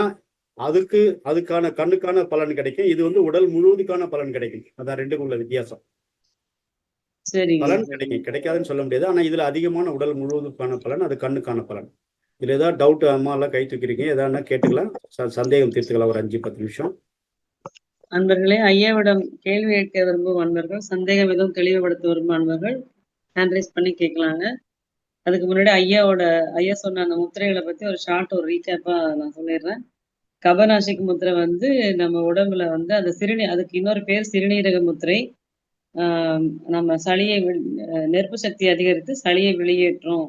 அதுக்கான கண்ணுக்கான பலன் கிடைக்கும். இது உடல் முழுவதுக்கான பலன் கிடைக்கும். அதான் ரெண்டுக்கும் உள்ள வித்தியாசம். சரி, பலன் கிடைக்காதுன்னு சொல்ல முடியாது. ஆனா இதுல அதிகமான உடல் முழுவதுக்கான பலன், அது கண்ணுக்கான பலன். இதுல ஏதாவது டவுட் அம்மா எல்லாம் கை தூக்கிறீங்க, ஏதாவது கேட்டுக்கலாம், சந்தேகம் தீர்த்துக்கலாம். ஒரு 5-10 நிமிஷம். அன்பர்களே, ஐயாவிடம் கேள்வி கேட்க விரும்பும் அன்பர்கள், சந்தேகம் எதுவும் தெளிவுபடுத்த விரும்பும் அன்பர்கள் ஹேண்ட் ரைஸ் பண்ணி கேட்கலாங்க. அதுக்கு முன்னாடி ஐயா சொன்ன அந்த முத்திரைகளை பத்தி ஒரு ஷார்ட் ஒரு ரீகேப்பா நான் சொல்லிடுறேன். கபநாசிக் முத்திரை நம்ம உடம்புல அந்த அதுக்கு இன்னொரு பேர் சிறுநீரக முத்திரை. நம்ம சளியை நெருப்பு சக்தி அதிகரித்து சளியை வெளியேற்றும்.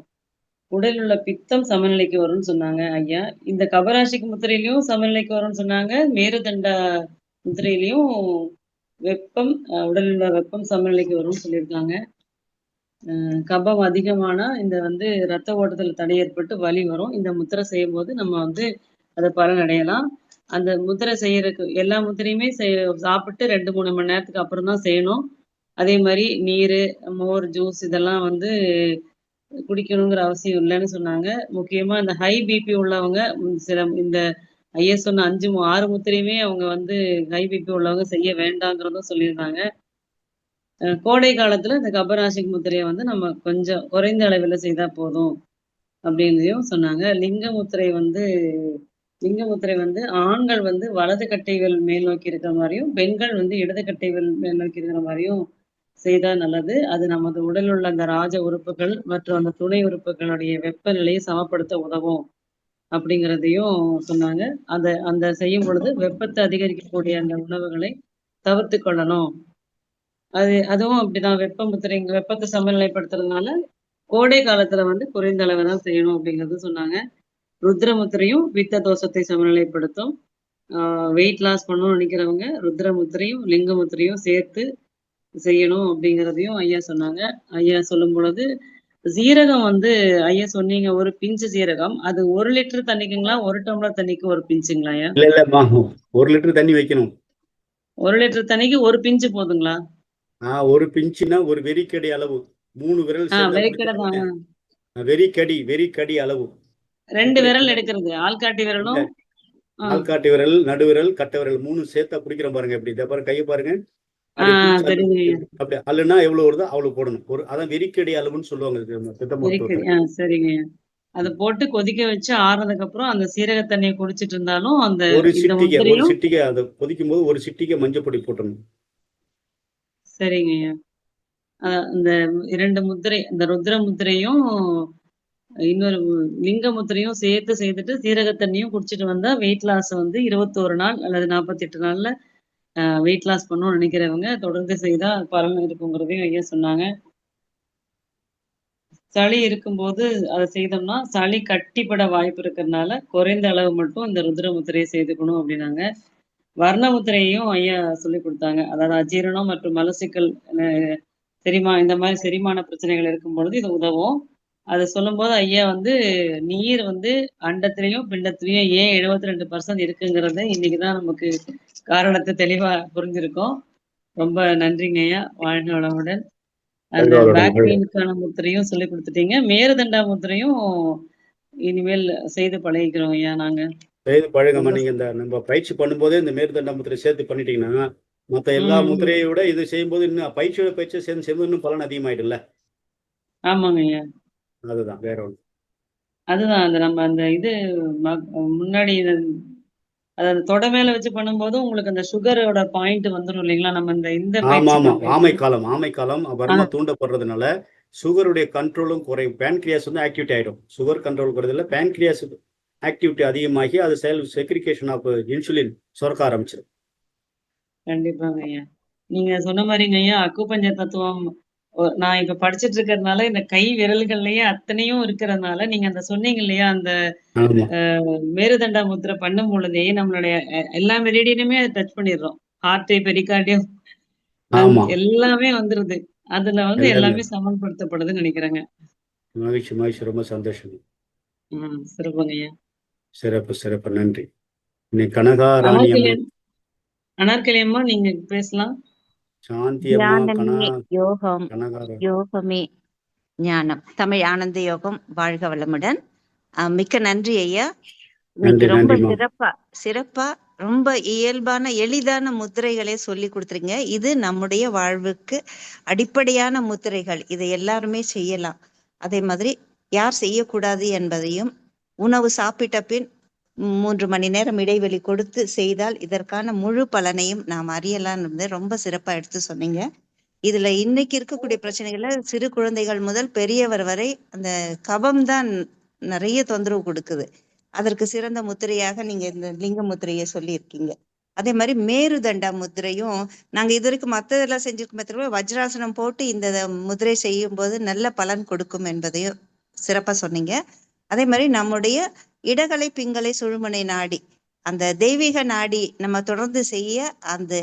உடலில் உள்ள பித்தம் சமநிலைக்கு வரும்னு சொன்னாங்க ஐயா. இந்த கபராசிக்கு முத்திரையிலையும் சமநிலைக்கு வரும்னு சொன்னாங்க. மேருதண்டா முத்திரையிலையும் வெப்பம், உடலில் உள்ள வெப்பம் சமநிலைக்கு வரும்னு சொல்லியிருக்காங்க. கபம் அதிகமானா இந்த ரத்த ஓட்டத்துல தடை ஏற்பட்டு வலி வரும். இந்த முத்திரை செய்யும் போது நம்ம அதை பலன் அடையலாம். அந்த முத்திரை செய்யறதுக்கு எல்லா முத்திரையுமே சாப்பிட்டு 2-3 மணி நேரத்துக்கு அப்புறம் தான் செய்யணும். அதே மாதிரி நீர், மோர், ஜூஸ் இதெல்லாம் குடிக்கணுங்கிற அவசியம் இல்லைன்னு சொன்னாங்க. முக்கியமா இந்த ஹை பிபி உள்ளவங்க, இந்த ஐயா சொன்ன 5-6 முத்திரையுமே அவங்க ஹை பிபி உள்ளவங்க செய்ய வேண்டாங்கிறதும் சொல்லியிருந்தாங்க. கோடை காலத்துல இந்த கபநாசிக் முத்திரையை நம்ம கொஞ்சம் குறைந்த அளவுல செய்தா போதும் அப்படின்றதையும் சொன்னாங்க. லிங்க முத்திரை ஆண்கள் வலது கட்டைகள் மேல் நோக்கி இருக்கிற மாதிரியும், பெண்கள் இடது கட்டைகள் மேல் நோக்கி இருக்கிற மாதிரியும் செய்தா நல்லது. அது நமது உடலில் உள்ள அந்த ராஜ உறுப்புகள் மற்றும் அந்த துணை உறுப்புகளுடைய வெப்பநிலையை சமப்படுத்த உதவும் அப்படிங்கிறதையும் சொன்னாங்க. அந்த செய்யும் பொழுது வெப்பத்தை அதிகரிக்கக்கூடிய அந்த உணவுகளை தவிர்த்து கொள்ளணும். அதுவும் அப்படிதான். வெப்பத்தை சமநிலைப்படுத்துறதுனால கோடை காலத்துல குறைந்த அளவு தான் செய்யணும் அப்படிங்கிறது சொன்னாங்க. ருத்ரமுத்திரையும் பித்த தோஷத்தை சமநிலைப்படுத்தும். வெயிட் லாஸ் பண்ணணும்னு நினைக்கிறவங்க ருத்ரமுத்திரையும் லிங்க முத்திரையும் சேர்த்து செய்யணும் அப்படிங்கிறதையும் ஐயா சொன்னாங்க. ஐயா சொல்லும் பொழுது சீரகம் ஐயா சொன்னீங்க, ஒரு பிஞ்சு சீரகம். அது 1 லிட்டர் தண்ணிக்குங்களா, 1 டம்ளர் தண்ணிக்கு 1 பிஞ்சுங்களா ஐயா? இல்ல 1 லிட்டர் தண்ணி வைக்கணும். 1 லிட்டர் தண்ணிக்கு 1 பிஞ்சு போதுங்களா? 1 பிஞ்சுனா ஒரு வெறிக்கடி அளவு. 3 விரல் வெறிக்கடி அளவு. 2 விரல் எடுக்கிறது. ஆள்காட்டி விரலும், ஆள்காட்டி விரல், நடுவிரல், கட்டை விரல் 3 சேர்த்தா குடிக்கிறோம் பாருங்க. எப்படி இதை பாருங்க, கையை பாருங்க. அப்படி அல்லனா எவ்வளவு வருதோ அவ்வளவு போடணும். அதான் வெறிக்கடி அளவுன்னு சொல்லுவாங்க. சரிங்க. அதை போட்டு கொதிக்க வச்சு ஆறுனதுக்கு அப்புறம் அந்த சீரக தண்ணியை குடிச்சிட்டு இருந்தாலும் ஒரு சிட்டிகை அதை கொதிக்கும் போது 1 சிட்டிகை மஞ்சப்பொடி போட்டணும். சரிங்க. இந்த 2 முத்திரை, இந்த ருத்ர முத்திரையும் இன்னொரு லிங்க முத்திரையும் சேர்த்து செய்துட்டு சீரக தண்ணியும் குடிச்சிட்டு வந்தா வெயிட் லாஸ் 21 நாள் அல்லது 48 நாள்ல வெயிட் லாஸ் பண்ணணும்னு நினைக்கிறவங்க தொடர்ந்து செய்தா பலன் இருக்குங்கிறதையும் ஐயா சொன்னாங்க. சளி இருக்கும்போது அதை செய்தோம்னா சளி கட்டிப்பட வாய்ப்பு இருக்கிறதுனால குறைந்த அளவு மட்டும் இந்த ருத்ர முத்திரையை செய்துக்கணும் அப்படின்னாங்க. வர்ண முத்திரையையும் ஐயா சொல்லி கொடுத்தாங்க. அதாவது அஜீரணம் மற்றும் மலச்சிக்கல், இந்த மாதிரி செரிமான பிரச்சனைகள் இருக்கும் பொழுது இது உதவும். அதை சொல்லும் போது ஐயா நீர் அண்டத்திலையும் பிண்டத்திலையும் ஏன் 72% இருக்குங்கிறத இன்னைக்குதான் நமக்கு காரணத்தை தெளிவா புரிஞ்சிருக்கோம். ரொம்ப நன்றிங்க ஐயா. வாழ்க வளமுடன். அந்த பேக் பெயினுக்கான முத்திரையும் சொல்லி கொடுத்துட்டீங்க. மேருதண்டா முத்திரையும் இனிமேல் செய்து பழகிக்கிறோம் ஐயா நாங்க. செய்து பழகம்மா. ரொம்ப நீங்க இந்த நம்ம பயிற்சி பண்ணும்போதே இந்த மேருதண்ட முத்திரை சேர்த்து பண்ணிட்டீங்கன்னா மற்ற எல்லா ம், ம். முத்திரையை விட இது செய்யும்போது இன்னும் பயிற்சியோட பயிற்சியை சேர்ந்து சேர்ந்து இன்னும் பலன் அதிகமாயிடும்ல. ஆமாங்க ஐயா. அதுதான் வேற ஒன்று. அதுதான் அந்த நம்ம அந்த இது முன்னாடி அதாவது தொட மேல வச்சு பண்ணும்போது உங்களுக்கு அந்த சுகரோட பாயிண்ட் வந்துரும் இல்லைங்களா? நம்ம இந்த ஆமா பயிற்சி ஆமா பண்றப்ப. ஆமைக்காலம் ஆ, வர்ம தூண்டப்படுறதுனால சுகருடைய கண்ட்ரோலும் குறையும். பேன்கிரியாஸ் வந்து ஆக்டிவிட்டி ஆயிடும். சுகர் கண்ட்ரோல் குறையதில்ல, பேன்கிரியாஸ் ஆக்டிவிட்டி அதிகமாகி அது செக்ரிகேஷன் ஆஃப் இன்சுலின் சுரக்க ஆரம்பிச்சிடும். கண்டிப்பாங்க ஐயா. நீங்க சொன்ன மாரிங்க ஐயா, அக்குபஞ்சர் தத்துவம் நான் இப்ப படிச்சுட்டு இருக்கிறதுனால, இந்த கை விரல்கள்லயே அத்தனையும் இருக்கிறதுனால, நீங்க அந்த சொன்னீங்க இல்லையா? அந்த ஆமா மேருதண்டா முத்திரை பண்ணும் பொழுதே நம்மளுடைய எல்லா மெரிடியனுமே அத டச் பண்ணிடுறோம். ஹார்ட், பெரிகார்டியம், ஆமா லங்ஸ் எல்லாமே வந்துருது. அதுல வந்து எல்லாமே எல்லாமே சமன்படுத்தப்படுதுன்னு நெனைக்கிறேங்க. மகிழ்ச்சி மகிழ்ச்சி, ரொம்ப சந்தோஷம். சிறப்புங்க ஐயா. சிறப்பு சிறப்பு, நன்றி. இன்னைக்கு கனகா ராணி அனார்கலி அம்மா, அனார்கலி அம்மா நீங்க பேசலாம். சாந்தி அம்மா, தியானமே யோகம், கனகா யோகமே ஞானம். தமிழ் ஆனந்த யோகம். வாழ்க வளமுடன். மிக்க நன்றி ஐயா. இன்னைக்கு நன்றி ரொம்ப நன்றிம்மா. சிறப்பா ரொம்ப இயல்பான எளிதான முத்திரைகளே சொல்லி கொடுத்துருங்க. இது நம்முடைய வாழ்வுக்கு அடிப்படையான முத்திரைகள். இதை எல்லாருமே செய்யலாம். அதே மாதிரி யார் செய்யக்கூடாது என்பதையும், உணவு சாப்பிட்ட பின் 3 மணி நேரம் இடைவெளி கொடுத்து செய்தால் இதற்கான முழு பலனையும் நாம் அறியலாம்னு ரொம்ப சிறப்பா எடுத்து சொன்னீங்க. இதுல இன்னைக்கு இருக்கக்கூடிய பிரச்சனைகள்ல சிறு குழந்தைகள் முதல் பெரியவர் வரை அந்த கபம் தான் நிறைய தொந்தரவு கொடுக்குது. அதற்கு சிறந்த முத்திரையாக நீங்க இந்த லிங்க முத்திரையை சொல்லியிருக்கீங்க. அதே மாதிரி மேருதண்டா முத்திரையும் நாங்க இது வரைக்கும் மற்றதெல்லாம் செஞ்சிருக்கோமே தவிர வஜ்ராசனம் போட்டு இந்த முத்திரை செய்யும் போது நல்ல பலன் கொடுக்கும் என்பதையும் சிறப்பா சொன்னீங்க. அதே மாதிரி நம்முடைய இடகலை பிங்கலை சுழுமனை நாடி அந்த தெய்வீக நாடி நம்ம தொடர்ந்து செய்ய அந்த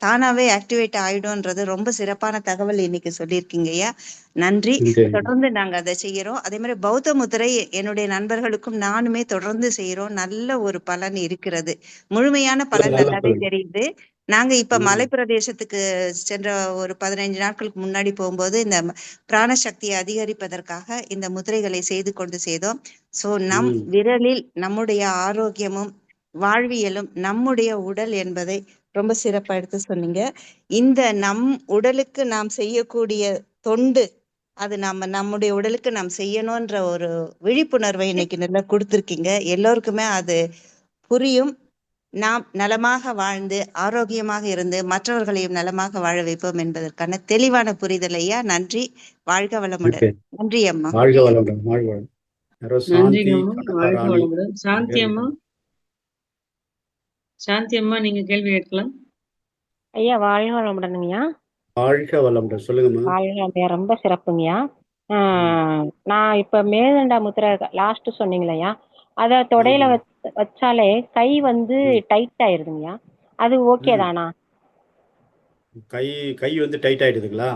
தானாவே ஆக்டிவேட் ஆயிடும்ன்றது ரொம்ப சிறப்பான தகவல் இன்னைக்கு சொல்லியிருக்கீங்க ஐயா. நன்றி. தொடர்ந்து நாங்க அதை செய்யறோம். அதே மாதிரி பௌத்த முத்திரை என்னுடைய நண்பர்களுக்கும் நானுமே தொடர்ந்து செய்யறோம். நல்ல ஒரு பலன் இருக்கிறது. முழுமையான பலன் நல்லாவே தெரியுது. நாங்க இப்ப மலை பிரதேசத்துக்கு சென்ற ஒரு 15 நாட்களுக்கு முன்னாடி போகும்போது இந்த பிராணசக்தியை அதிகரிப்பதற்காக இந்த முத்திரைகளை செய்து கொண்டு செய்தோம். சோ நம் விரலில் நம்முடைய ஆரோக்கியமும் வாழ்வியலும் நம்முடைய உடல் என்பதை ரொம்ப சிறப்பா எடுத்து சொன்னீங்க. இந்த நம் உடலுக்கு நாம் செய்யக்கூடிய தொண்டு, அது நம்முடைய உடலுக்கு நாம் செய்யணும்ன்ற ஒரு விழிப்புணர்வை இன்னைக்கு நல்லா கொடுத்துருக்கீங்க. எல்லோருக்குமே அது புரியும். நாம் நலமாக வாழ்ந்து ஆரோக்கியமாக இருந்து மற்றவர்களையும் நலமாக வாழ வைப்போம் என்பதற்கான தெளிவான புரிதல் ஐயா. நன்றி. வாழ்க வளமுடன். நன்றி அம்மா. வாழ்க வளமுடன், வாழ்க வளமுடன். நன்றிங்க சாந்தி, அம்மா. கனகா வாழ்க ராணி, வளமுடன். சாந்தி அம்மா நீங்க கேள்வி கேட்கலாம். ஐயா வாழ்க வளமுடனுங்கய்யா. வாழ்க வளமுடன், சொல்லுங்கம்மா. வாழ்க, ரொம்ப சிறப்புங்கய்யா. நான் இப்ப மேதண்டா முத்திரை லாஸ்ட் சொன்னீங்களையா, அத தொடையில வச்சாலே கை வந்து டைட் ஆயிருதுங்கய்யா. அது ஓகே தானா? கை கை வந்து டைட் ஆயிடுதுங்களா?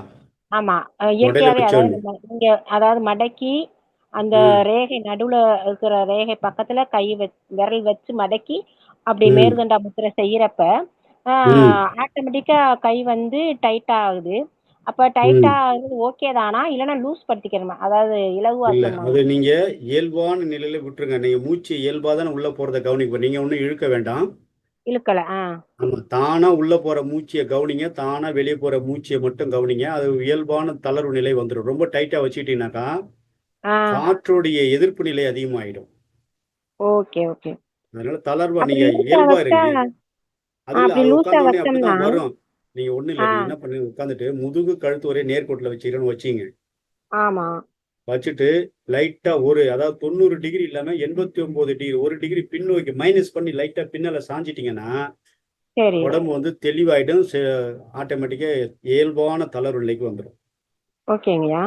ஆமா, இயற்கையாவே அதாவது மடக்கி அந்த ரேகை நடுவுல இருக்கிற ரேகை பக்கத்துல விரல் வச்சு மடக்கி அப்படி மேற்கண்டா முத்திரை செய்யறப்ப ஆட்டோமேட்டிக்கா கை வந்து டைட் ஆகுது. அப்ப டைட்டா ஓகே தானா, இல்லைன்னா லூஸ் படுத்திக்கணுமா? அதாவது இலகுவாசம் அது நீங்க இயல்பான நிலையில விட்டுருங்க. நீங்க மூச்சு இயல்பா தானே உள்ள போறத கவனிக்க, நீங்க ஒன்றும் இழுக்க வேண்டாம். இழுக்கல. ஆமா, தானா உள்ள போற மூச்சியை கவனிங்க, தானா வெளியே போற மூச்சியை மட்டும் கவனிங்க. அது இயல்பான தளர்வு நிலை வந்துடும். ரொம்ப டைட்டா வச்சுக்கிட்டீங்கன்னாக்கா காற்றுடைய எதிர்ப்பு நிலை அதிகமாயிடும். Okay okay. அதனால தளர்வா நீங்க இயல்பா இருங்க. அதுல அது உட்கார்ந்தோடனே அப்படிதான் வரும். நீங்க ஒண்ணு இல்லை, நீங்க என்ன பண்ணுங்க, உட்காந்துட்டு முதுகு கழுத்து ஒரே நேர்கோட்டில் வச்சுக்கிறோன்னு வச்சிங்க. ஆமா, வச்சுட்டு லைட்டா அதாவது 90 டிகிரி இல்லாம 89 டிகிரி, 1 டிகிரி பின்னோக்கி மைனஸ் பண்ணி லைட்டா பின்னால சாஞ்சிட்டீங்கன்னா உடம்பு வந்து தெளிவாயிடும். ஆட்டோமேட்டிக்கா இயல்பான தளர்வு நிலைக்கு வந்துடும். ஓகேங்கய்யா.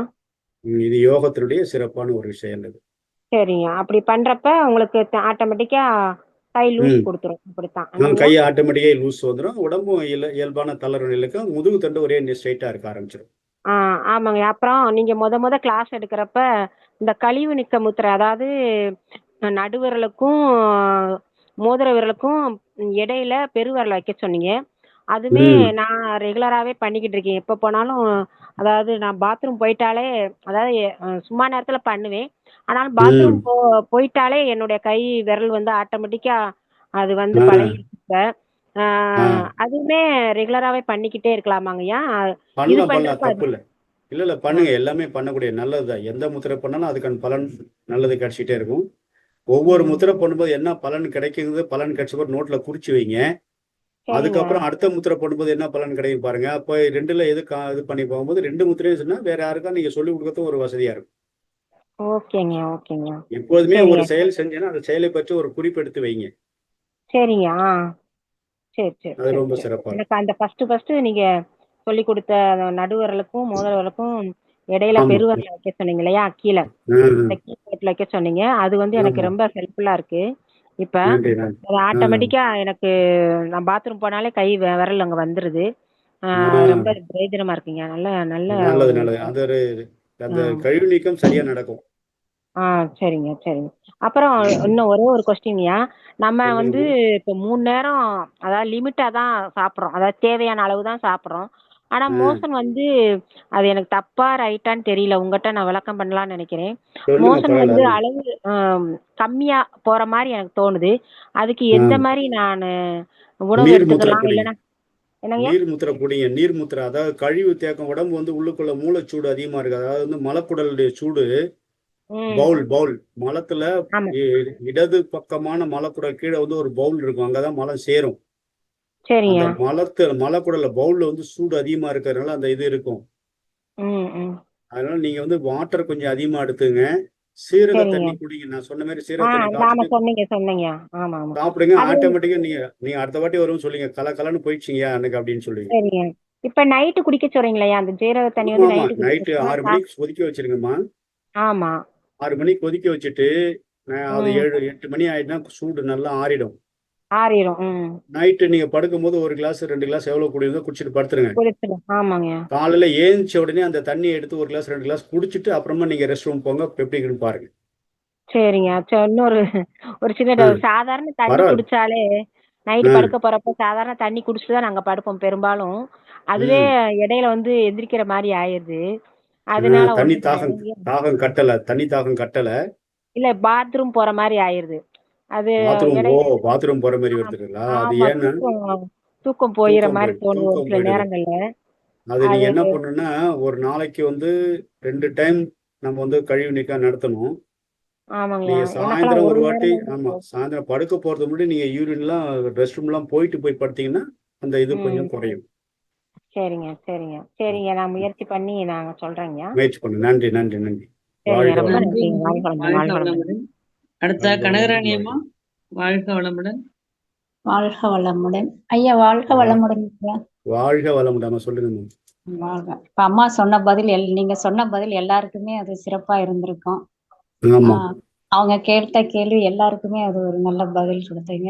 இது யோகத்தினுடைய சிறப்பான ஒரு விஷயம். சரிங்க. அப்படி பண்றப்ப உங்களுக்கு ஆட்டோமேட்டிக்கா கை லூஸ் கொடுத்துரும். அப்படித்தான் கை ஆட்டோமேட்டிக்கா லூஸ் வந்துடும். உடம்பும் இயல்பான தளர்வு நிலைக்கு, முதுகு தண்டு ஒரே ஸ்ட்ரைட்டா இருக்க ஆரம்பிச்சிடும். ஆமாங்க. அப்புறம் நீங்க முத கிளாஸ் எடுக்கிறப்ப இந்த கழிவு நிக்க முத்திரை, அதாவது நடுவிரலுக்கும் மோதிர விரலுக்கும் இடையில பெருவிரல வைக்க சொன்னீங்க. அதுமே ம் நான் ரெகுலராகவே பண்ணிக்கிட்டு இருக்கேன். எப்போ போனாலும் அதாவது நான் பாத்ரூம் போயிட்டாலே, அதாவது சும்மா நேரத்தில் பண்ணுவேன். ஆனாலும் பாத்ரூம் ம் போயிட்டாலே என்னுடைய கை விரல் வந்து ஆட்டோமேட்டிக்காக அது வந்து ஆ பழகிடுச்சு இப்ப. ஆ அதுவுமே ரெகுலராகவே பண்ணிக்கிட்டே இருக்கலாமாங்கய்யா? இது பண்ணலாம் பண்ணலாம், பண்றப்ப அது தப்பு இல்லை. இல்லை இல்லை, ஆ பண்ணுங்க, எல்லாமே பண்ணக்கூடிய நல்லதுதான். எந்த முத்திரை பண்ணாலும் அதுக்கான பலன் நல்லது கிடைச்சிட்டே இருக்கும். ஒவ்வொரு ம் முத்திரை பண்ணும்போது என்ன பலன் கிடைக்குது, பலன் கிடைச்ச நோட்ல குறிச்சு வைங்க. சரிங்க. அதுக்கப்புறம் அடுத்த முத்திரை பண்ணும்போது என்ன பலன் கிடைக்கும் பாருங்க. அப்போ ரெண்டுல எது இது பண்ணி போகும்போது ரெண்டு முத்திரையும் சொன்னா வேற யாருக்கா நீங்க சொல்லி கொடுக்கறதும் ஒரு வசதியா இருக்கும். ஓகேங்க, ஓகேங்க. எப்போதுமே ஒரு சரிங்க, செயல் செஞ்சேன்னா அந்த செயலை பற்றி ஒரு குறிப்பெடுத்து வைங்க. சரிங்க. சரி, சரி, அது சரி, ரொம்ப சரி. சிறப்பா இருக்கும். எனக்கு அந்த ஃபர்ஸ்ட் நீங்க சொல்லிக் குடுத்த அந்த நடுவிரலுக்கும், மோதிர விரலுக்கும் இடையில ஆமா. பெருவிரல வைக்க சொன்னீங்க இல்லையா? கீழ. இந்த ஆ, கீழ்போர்ட்ல வைக்க சொன்னீங்க. அது வந்து எனக்கு ஆமா. ரொம்ப ஹெல்ப்ஃபுல்லா இருக்கு. இப்ப நன்றி நன்றி. அது ஆ ஆட்டோமேட்டிக்கா எனக்கு நான் பாத்ரூம் போனாலே கை விரல் அங்க வந்துருது. ரொம்ப ஆ பிரயோஜனமா இருக்குங்க. நல்ல நல்ல நல்லது ஒரு நல்லது. அது ஒரு ஆ. அந்த கழிவு நீக்கம் சரியா நடக்கும். ஆ சரிங்க, சரிங்க. அப்புறம் இன்னும் ஒரே ஒரு கொஸ்டின்யா. நம்ம வந்து சொல்லுங்கம்மா. இப்போ 3 நேரம் அதாவது லிமிட்டா தான் சாப்பிடுறோம். அதாவது தேவையான அளவு தான் சாப்பிடுறோம். ஆனா ஆ மோஷன் வந்து அது எனக்கு தப்பா, ரைட்டான்னு தெரியல. உங்கட்ட நான் விளக்கம் பண்ணலான்னு நெனைக்கிறேன். சொல்லுங்க, மோஷன் பரவாயில்ல. வந்து அது அளவு கம்மியா போற மாரி எனக்கு தோணுது. அதுக்கு ஆ எந்த மாரி நானு உணவு நீர் முத்திரை எடுத்துக்கலாம்? குடிங்க. இல்லன்னா என்னங்கய்யா? நீர் முத்திரை குடிங்க. நீர் முத்திரை அதாவது கழிவு தேக்கம். உடம்பு வந்து உள்ளுக்குள்ள மூளைச்சூடு அதிகமா இருக்கு. அதாவது வந்து மலக்குடலுடைய சூடு. ம். பவுல் பவுல் மலத்துல ஆமா. இடது பக்கமான மலக்குடல் கீழே வந்து ஒரு பவுல் இருக்கும். அங்கதான் மலம் சேரும். சரிங்க. அந்த மலக்குடல்ல பவுல்ல வந்து சூடு அதிகமா இருக்கிறதுனால அந்த இது இருக்கும். ம், ம். அதனால நீங்க வந்து வாட்டர் கொஞ்சம் அதிகமா எடுத்துங்க. சீரக சரிங்க. தண்ணி குடிங்க. நான் சொன்ன மாதிரி சீரக ஆ தண்ணி நாம காய்ச்சிட்டு சொன்னீங்க. ஆமா, ஆமா. சாப்பிடுங்க. அது ஆட்டோமேட்டிக்கா நீங்க நீங்க அடுத்த வாட்டி வரும்னு சொல்லுங்க, கலன்னு போயிடுச்சிங்கயா அன்னைக்கு அப்படின்னு சொல்லுவீங்க. சரிங்க. இப்ப நைட்டு குடிக்க சொல்றீங்களையா? அந்த ஜீரக தண்ணி ஆமா வந்து ஆமா, நைட்டு நைட்டு குடிக்கணுமா? 6 மணிக்கு கொதிக்க வச்சிருங்கம்மா. ஆமா. 6 மணிக்கு கொதிக்க வச்சுட்டு அது ம். 7-8 மணி ஆயிடுச்சுன்னா சூடு நல்லா ஆறிடும். ஆறிரும். ம். நைட்டு நீங்க படுக்கும்போது 1 கிளாஸ் 2 கிளாஸ் எவ்வளவு குடியிருந்தோ குடிச்சிட்டு படுத்துருங்க. குடிச்சிடும். ஆமாங்க. காலையில ஏந்திச்ச உடனே அந்த தண்ணியை எடுத்து 1 கிளாஸ் 2 கிளாஸ் குடிச்சிட்டு அப்புறமா நீங்க ரெஸ்ட் ரூம் போங்க. எப்படி இருக்குன்னு பாருங்க. சரிங்க. இன்னொரு ஒரு சின்ன ஆ சாதாரண தண்ணி பரவாயில்ல. குடிச்சாலே நைட்டு ஆ படுக்க போறப்ப சாதாரண தண்ணி குடிச்சிட்டு தான் நாங்க படுப்போம் பெரும்பாலும். அதுவே ம் இடையில வந்து எந்திரிக்கிற மாரி ஆயிருது. அதனால தண்ணி ஒண்ணும் தாகம் பயம் தாகம் கட்டல. தண்ணி தாகம் கட்டல. இல்ல பாத்ரூம் போற மாரி ஆயிருது. அது பாத்ரூம் இடையில பாத்ரூம் போற மாதிரி ஆ வருதுங்களா? அது ஆமா. ஏன்னா தூக்கம் போயிற தூக்கம் மாரி போயிடும், தோணுது ஒரு தூக்கம் சில போயிடுது. நேரங்கள்ல. அது நீங்க அது என்ன பண்ணணும்னா, ஒரு நாளைக்கு வந்து 2 டைம் நம்ம வந்து கழிவு நீக்கம் நடத்தணும். ஆமாங்கய்யா. நீங்க எனக்கெல்லாம் சாயந்தரம் ஒரு ஒரு வாட்டி, நேரம் வந்து ஆமா, சாயந்தரம் படுக்க போறதுக்கு முன்னாடி நீங்க யூரின்லாம் ரெஸ்ட் ரூம்லாம் போய் படுத்தீங்கன்னா அந்த இது ம். கொஞ்சம் குறையும். சரிங்க, சரிங்க. சரிங்க. நான் முயற்சி பண்ணி நாங்க சொல்றேங்கய்யா. முயற்சி பண்ணுங்க. நன்றி நன்றி நன்றி. சரிங்க. வாழ்க ரொம்ப வளமுடன். நன்றிங்க. நன்றிங்கம்மா. வாழ்க வளமுடன், வாழ்க வாழ்க வளமுடன். வளமுடன். அடுத்த வாழ்க வளமுடன். கனகராணி வாழ்க அம்மா, வாழ்க வளமுடன். வாழ்க வளமுடன். ஐயா வாழ்க வா- வளமுடன் ஐயா. வாழ்க வளமுடன் சொல்லுங்க மேம். வாழ்க. இப்ப அம்மா சொன்ன பதில் நீங்க சொன்ன பதில் எல்லாருக்குமே அது சிறப்பா இருந்திருக்கும். ஆமா. ஆஹ் அவங்க கேட்ட கேள்வி எல்லாருக்குமே அது ஒரு நல்ல பதில் கொடுத்தீங்க.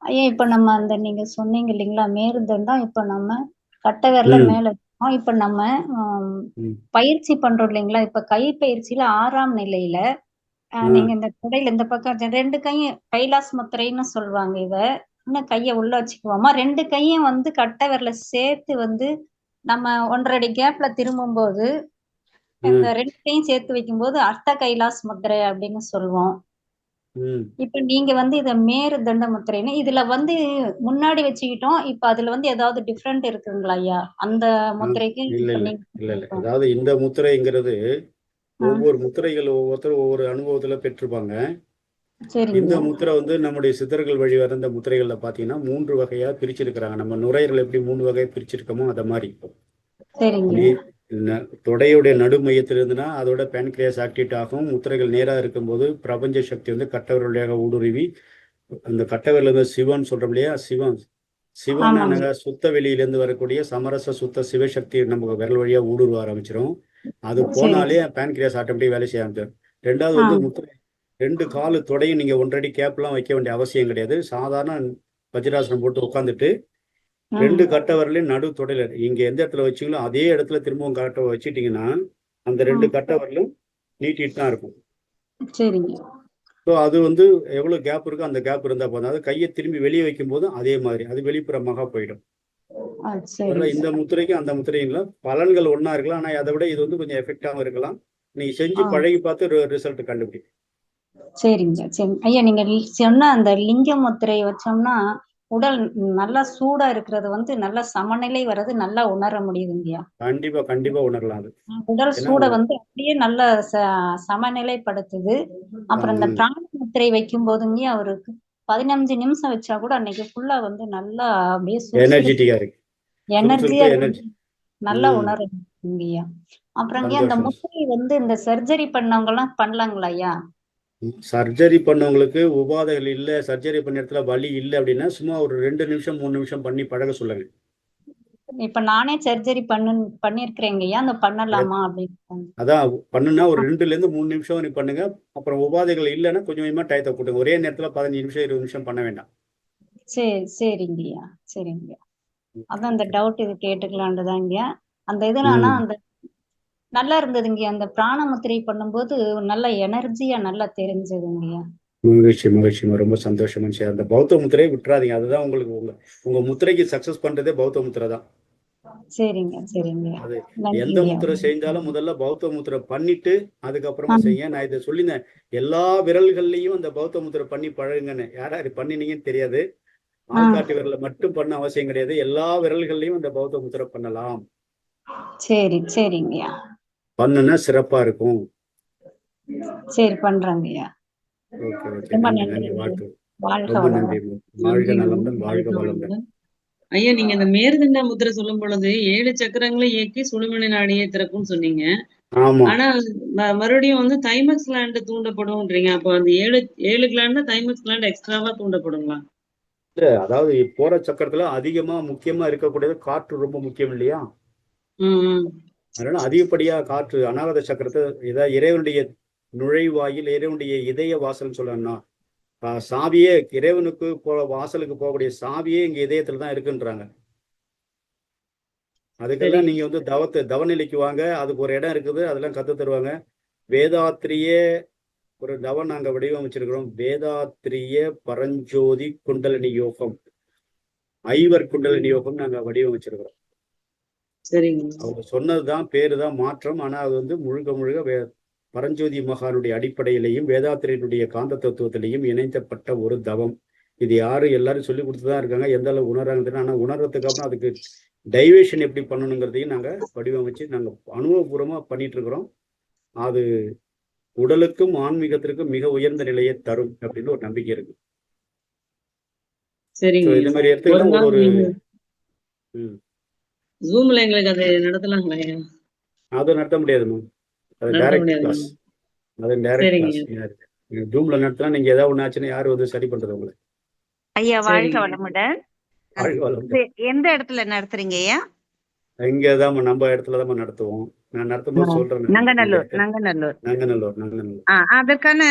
ஐயா இப்ப நம்ம அந்த நீங்க சொன்னீங்க இல்லைங்களா, மேருதண்டம் இப்ப நம்ம கட்டை விரல ம் மேல வச்சோம். இப்ப நம்ம ஆஹ் ம் பயிற்சி பண்றோம் இல்லைங்களா, இப்ப கை பயிற்சியில 6ஆம் நிலையில ஆ நீங்க இந்த தொடையில இந்த பக்கம் 2 கையும் கைலாஸ் முத்திரைன்னு சொல்லுவாங்க இத. இன்னும் கைய உள்ள வச்சுக்குவோமா, 2 கையும் வந்து கட்டை விரல சேர்த்து வந்து நம்ம 1½ அடி கேப்ல திரும்பும்போது இந்த ம் 2 கையும் சேர்த்து வைக்கும்போது அர்த்த கைலாஸ் முத்திரை அப்படின்னு சொல்லுவோம். ம் இப்ப நீங்க வந்து இத மேரு தண்ட முத்திரைன்னு இதுல வந்து முன்னாடி வச்சுக்கிட்டோம். இப்ப அதுல வந்து ஏதாவது டிஃபரெண்ட் இருக்குங்களா ஐயா? அந்த ஆ. முத்திரைக்கு இல்ல இப்ப இல்ல நீங்க இல்ல இல்ல. சொல்லிருக்கோம். அதாவது இந்த முத்திரைங்கிறது ஆ ஒவ்வொரு முத்திரைகள் ஒவ்வொருத்தரும் ஒவ்வொரு அனுபவத்துல பெற்றிருப்பாங்க. இந்த சரிங்க. முத்திரை வந்து நம்முடைய சித்தர்கள் வழி வர இந்த முத்திரைகள்ல பாத்தீங்கன்னா 3 வகையா பிரிச்சிருக்கிறாங்க. நம்ம நுரையீரல் எப்படி 3 வகையா பிரிச்சிருக்கோமோ அத மாதிரி. சரிங்க. நீ தொடையுடைய நடு மையத்தில் இருந்துன்னா அதோட பேன்கிரியாஸ் ஆக்டிவேட் ஆகும். முத்திரைகள் நேரா இருக்கும்போது பிரபஞ்ச சக்தி வந்து கட்டவிரல் வழியாக ஊடுருவி அந்த கட்டவிரல் இருந்து சிவன் சொல்றோம் இல்லையா, சிவன் சிவன் ஆமாங்க. என்னங்க சுத்த வெளியிலேருந்து வரக்கூடிய சமரச சுத்த சிவசக்தி நம்ம விரல் வழியா ஊடுருவ ஆரம்பிச்சிடும். அது சரிங்க. போனாலே பேன்கிரியாஸ் ஆட்டோமேட்டிக் வேலை செய்ய ஆரம்பிச்சிடும். ரெண்டாவது ஆ வந்து முத்திரை 2 காலு தொடையும் நீங்க 1 அடி கேப்லாம் வைக்க வேண்டிய அவசியம் கிடையாது. சாதாரண வஜ்ராசனம் போட்டு உட்காந்துட்டு ஆ 2 கட்டை விரலையும் நடு தொடையில இங்க எந்த இடத்துல வச்சீங்களோ அதே இடத்துல திரும்பவும் கட்டை வச்சுட்டீங்கன்னா அந்த ஆ 2 கட்டை விரலும் நீட்டிட்டு தான் இருக்கும். சரிங்க. ஸோ அது வந்து எவ்வளவு கேப் இருக்கோ அந்த கேப் இருந்தால் போதும். அதாவது கையை திரும்பி வெளியே வைக்கும் போதும் அதே மாதிரி அது வெளிப்புறமாக போயிடும். சரி அதனால இந்த சார். முத்திரைக்கும் அந்த முத்திரைக்கும் பலன்கள் ஒண்ணா இருக்கலாம். ஆனா அதை விட இது வந்து கொஞ்சம் எஃபெக்டாகவும் இருக்கலாம். நீங்க செஞ்சு ஆ பழகி பார்த்து ரிசல்ட் கண்டுபிடி. சரிங்க சரி ஐயா. நீங்க சொன்ன அந்த லிங்க முத்திரை வச்சோம்னா உடல் நல்லா சூடா இருக்கிறது வந்து நல்லா சமநிலை வர்றது நல்லா உணர முடியுதுங்கய்யா. கண்டிப்பா கண்டிப்பா உணரலாம் அது. உடல் ஏன்னா சூட வந்து அப்படியே நல்ல சமநிலைப்படுத்துது. அப்புறம் இந்த ம், பிராண முத்திரை வைக்கும் போதுங்கய்யா அவருக்கு 15 நிமிஷம் வச்சா கூட அன்னைக்கு ஃபுல்லா வந்து நல்லா அப்படியே சுறுசுறுப்பு எனர்ஜெட்டிக்கா இருக்கு. எனர்ஜியா சுறுசுறுப்பு இருக்கு. எனர்ஜி. நல்லா ம், உணர முடியுங்கய்யா. அப்புறங்கய்யா அந்த சந்தோஷம். முத்திரை வந்து இந்த சர்ஜரி பண்ணவங்க எல்லாம் பண்ணலாங்களா ஐயா? சர்ஜரி பண்ணவங்களுக்கு உபாதைகள் இல்லை, சர்ஜரி பண்ண இடத்துல வலி இல்லை அப்படின்னா சும்மா ஒரு 2 நிமிஷம் 3 நிமிஷம் பண்ணி பழக சொல்லுங்க. இப்ப நானே சர்ஜரி பண்ணிருக்கிறேங்கய்யா. அந்த பண்ணலாமா அப்படின்னு. அதான் பண்ணுனா ஒரு 2ல இருந்து 3 நிமிஷம் நீ பண்ணுங்க. அப்புறம் உபாதைகள் இல்லைன்னா கொஞ்சம் கொஞ்சமா டயத்தை கூட்டுங்க. ஒரே நேரத்துல 15 நிமிஷம் 20 நிமிஷம் பண்ண வேண்டாம். சரிங்கய்யா சரிங்கய்யா. அதான் அந்த டவுட் இது கேட்டுக்கலான்ட்டுதாங்கய்யா. அந்த இதுல ஆனா ம், அந்த நல்லா இருந்ததுங்கய்யா. அந்த பிராண முத்திரை பண்ணும்போது நல்ல எனர்ஜியா நல்லா தெரிஞ்சதுங்கய்யா. மகிழ்ச்சி மகிழ்ச்சிமா, ரொம்ப சந்தோஷமா சரி. அந்த பௌத்த முத்திரையை விட்டுறாதீங்க. அதுதான் உங்களுக்கு உங்க உங்க முத்திரைக்கு சக்சஸ் பண்றதே பௌத்த முத்திரை தான். சரிங்க. அது எந்த நன்றிங்கய்யா. முத்திரை செஞ்சாலும் முதல்ல பௌத்த முத்திரை பண்ணிட்டு அதுக்கப்புறமா செய்யுங்க. நான் இதை சொல்லினேன், எல்லா விரல்கள்லையும் அந்த பௌத்த முத்திரை பண்ணி பழகுங்கன்னு. யாரா இது பண்ணினீங்கன்னு தெரியாது. ஆள்காட்டி விரலை மட்டும் பண்ண அவசியம் கிடையாது. எல்லா விரல்கள்லையும் அந்த பௌத்த முத்திரை பண்ணலாம். சரிங்கய்யா. பண்ணுனா சிறப்பா இருக்கும். சரி பண்றேங்கய்யா. Okay okay. ரொம்ப நன்றி நன்றி. நன்றிங்கய்யா. வாழ்த்து. வாழ்க ரொம்ப நன்றி. வளமுடன். வாழ்க நன்றிங்க. நலமுடன், வாழ்க வாழ்க வளமுடன். வளமுடன். ஐயா, நீங்க இந்த மேருதண்ட முத்திரை சொல்லும் பொழுது 7 சக்கரங்களை இயக்கி சுழுமணி நாடியை திறக்கும்னு சொன்னீங்க. ஆமா. ஆனா மறுபடியும் வந்து தைமஸ் கிளாண்ட் தூண்டப்படும்ன்றீங்க. அப்போ அந்த 7 கிளாண்ட்ல தைமஸ் கிளாண்ட் எக்ஸ்ட்ராவா தூண்டப்படுங்களா? அதாவது போற சக்கரத்துல அதிகமா முக்கியமா இருக்கக்கூடியது காற்று ரொம்ப முக்கியம் இல்லையா? ம். அதனால அதிகப்படியா காற்று அநாகத சக்கரத்தை ஏதாவது இறைவனுடைய நுழைவாயில், இறைவனுடைய இதய வாசல் சொல்லணும்னா சாவியே இறைவனுக்கு வாசலுக்கு போகக்கூடிய சாவியே இங்க இதயத்துல தான் இருக்குன்றாங்க. அதுக்கெல்லாம் சரிங்க. நீங்க வந்து தவநிலைக்கு வாங்க. அதுக்கு ஒரு இடம் இருக்குது, அதெல்லாம் கத்து தருவாங்க. வேதாத்திரியே ஒரு தவம் நாங்க வடிவமைச்சிருக்கிறோம். வேதாத்திரிய பரஞ்சோதி குண்டலினி யோகம், ஐவர் குண்டலினி யோகம் நாங்க வடிவமைச்சிருக்கிறோம். சரிங்க. அவங்க சொன்னதுதான் பேரு தான் மாற்றம். ஆனா அது வந்து முழுக்க முழுக்க பரஞ்சோதி மகானுடைய அடிப்படையிலையும் வேதாத்திரியனுடைய காந்த தத்துவத்திலையும் இணைந்தப்பட்ட ஒரு தவம். இது யாரும் எல்லாரும் சொல்லி கொடுத்துதான் இருக்காங்க. எந்த அளவு உணராங்க. ஆனா உணர்றதுக்கு அப்புறம் அதுக்கு டைவேஷன் எப்படி பண்ணணுங்கிறதையும் நாங்க வடிவமைச்சு நாங்க அனுபவபூர்வமா பண்ணிட்டு இருக்கிறோம். அது உடலுக்கும் ஆன்மீகத்திற்கும் மிக உயர்ந்த நிலையை தரும் அப்படின்னு ஒரு நம்பிக்கை இருக்கு. சரிங்க. இந்த மாதிரி ஒரு இடத்துக்கெல்லாம் நாள் ஒரு நீங்க ஜூம்ல எங்களுக்கு அதை நடத்தலாங்களா ஐயா? அதை நடத்த முடியாதுமா. அது நடத்த டைரக்ட் முடியாது. கிளாஸ். அது டைரக்ட் சரிங்க. கிளாஸ். ஜூம்ல நடத்தினா நீங்க ஏதாவது ஒண்ணு ஆச்சுன்னா யாரு வந்து சரி பண்றது உங்களுக்கு? ஐயா வாழ்க சரிங்க. வளமுடன். வாழ்க வளமுடன். இது எந்த இடத்துல நடத்துறீங்க ஐயா? இங்கதான் நம்ம இடத்துலதான் நடத்துவோம். நான் நடத்தும்போது சொல்றேன். நங்கநல்லூர். நங்கநல்லூர். அதற்கான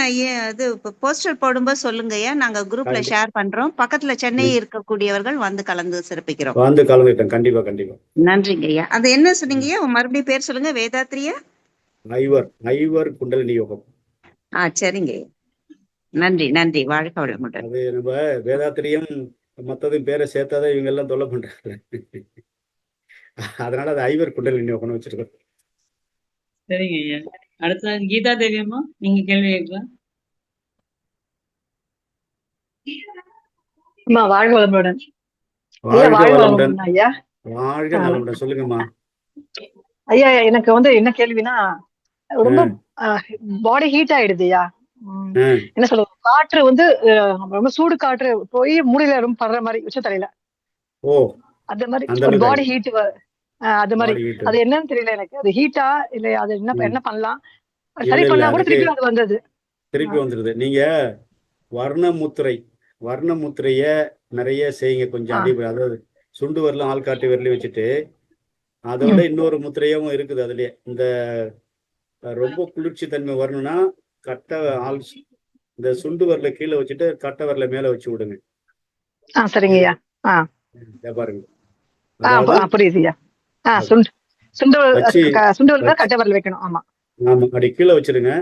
இது போஸ்டர் போடும்போது சொல்லுங்க ஐயா. நாங்க குரூப்ல ஷேர் பண்றோம். பக்கத்துல சென்னை இருக்கக்கூடியவர்கள் வந்து கலந்து சிறப்பிக்கிறோம். வந்து கலந்துட்டேன். கண்டிப்பா. நன்றிங்க ஐயா. அது என்ன சொன்னீங்க ஐயா? மறுபடியும் பேர் சொல்லுங்க. வேதாத்ரிய ஐவர் குண்டலினி யோகம். சரிங்க ஐயா. நன்றி. வாழ்க வளமுடன். அது நம்ம வேதாத்திரியம் மத்ததும் பேரை சேர்த்தாதான் இவங்க எல்லாம் தொல்லை பண்றாங்க. அதனால அது ஐவர் குண்டலினி யோகம்னு வச்சிருக்கோம். சரிங்க ஐயா. அடுத்த கீதா தேவி அம்மா, நீங்க கேள்வி கேட்கலாம். வாழ்க வளமுடன். வாழ்க வளமுடன். ஐயா வாழ்க நலமுடன். சொல்லுங்கம்மா. ஐயா, எனக்கு வந்து என்ன கேள்வினா, ரொம்ப பாடி ஹீட் ஆயிடுதுயா. என்ன சொல்றது, காற்று வந்து ரொம்ப சூடு காற்று போய் மூளையில ரொம்ப படுற மாதிரி உச்சத்தலையில. அந்த மாதிரி ஒரு பாடி ஹீட். அது மாதிரி அது என்னன்னு தெரியல எனக்கு. அது ஹீட்டா இல்ல அது என்ன பண்ணலாம்? சரி பண்ணா கூட திருப்பி அது வந்தது. திருப்பி வந்துருது. நீங்க வர்ணமுத்திரைய நிறைய செய்யுங்க. கொஞ்சம் அடிப்படை, அதாவது சுண்டு வரலும் ஆள்காட்டி வரலையும் வச்சுட்டு, அதோட இன்னொரு முத்திரையும் இருக்குது அதுலயே. இந்த ரொம்ப குளிர்ச்சி தன்மை வரணும்னா கட்டை இந்த சுண்டு வரல கீழே வச்சுட்டு கட்டை வரல மேல வச்சு விடுங்க. சரிங்கய்யா. பாருங்க. புரியுதுயா. சுண்டு வரல கட்டை வரல வைக்கணும். ஆமா, அப்படி கீழே வச்சிருங்க.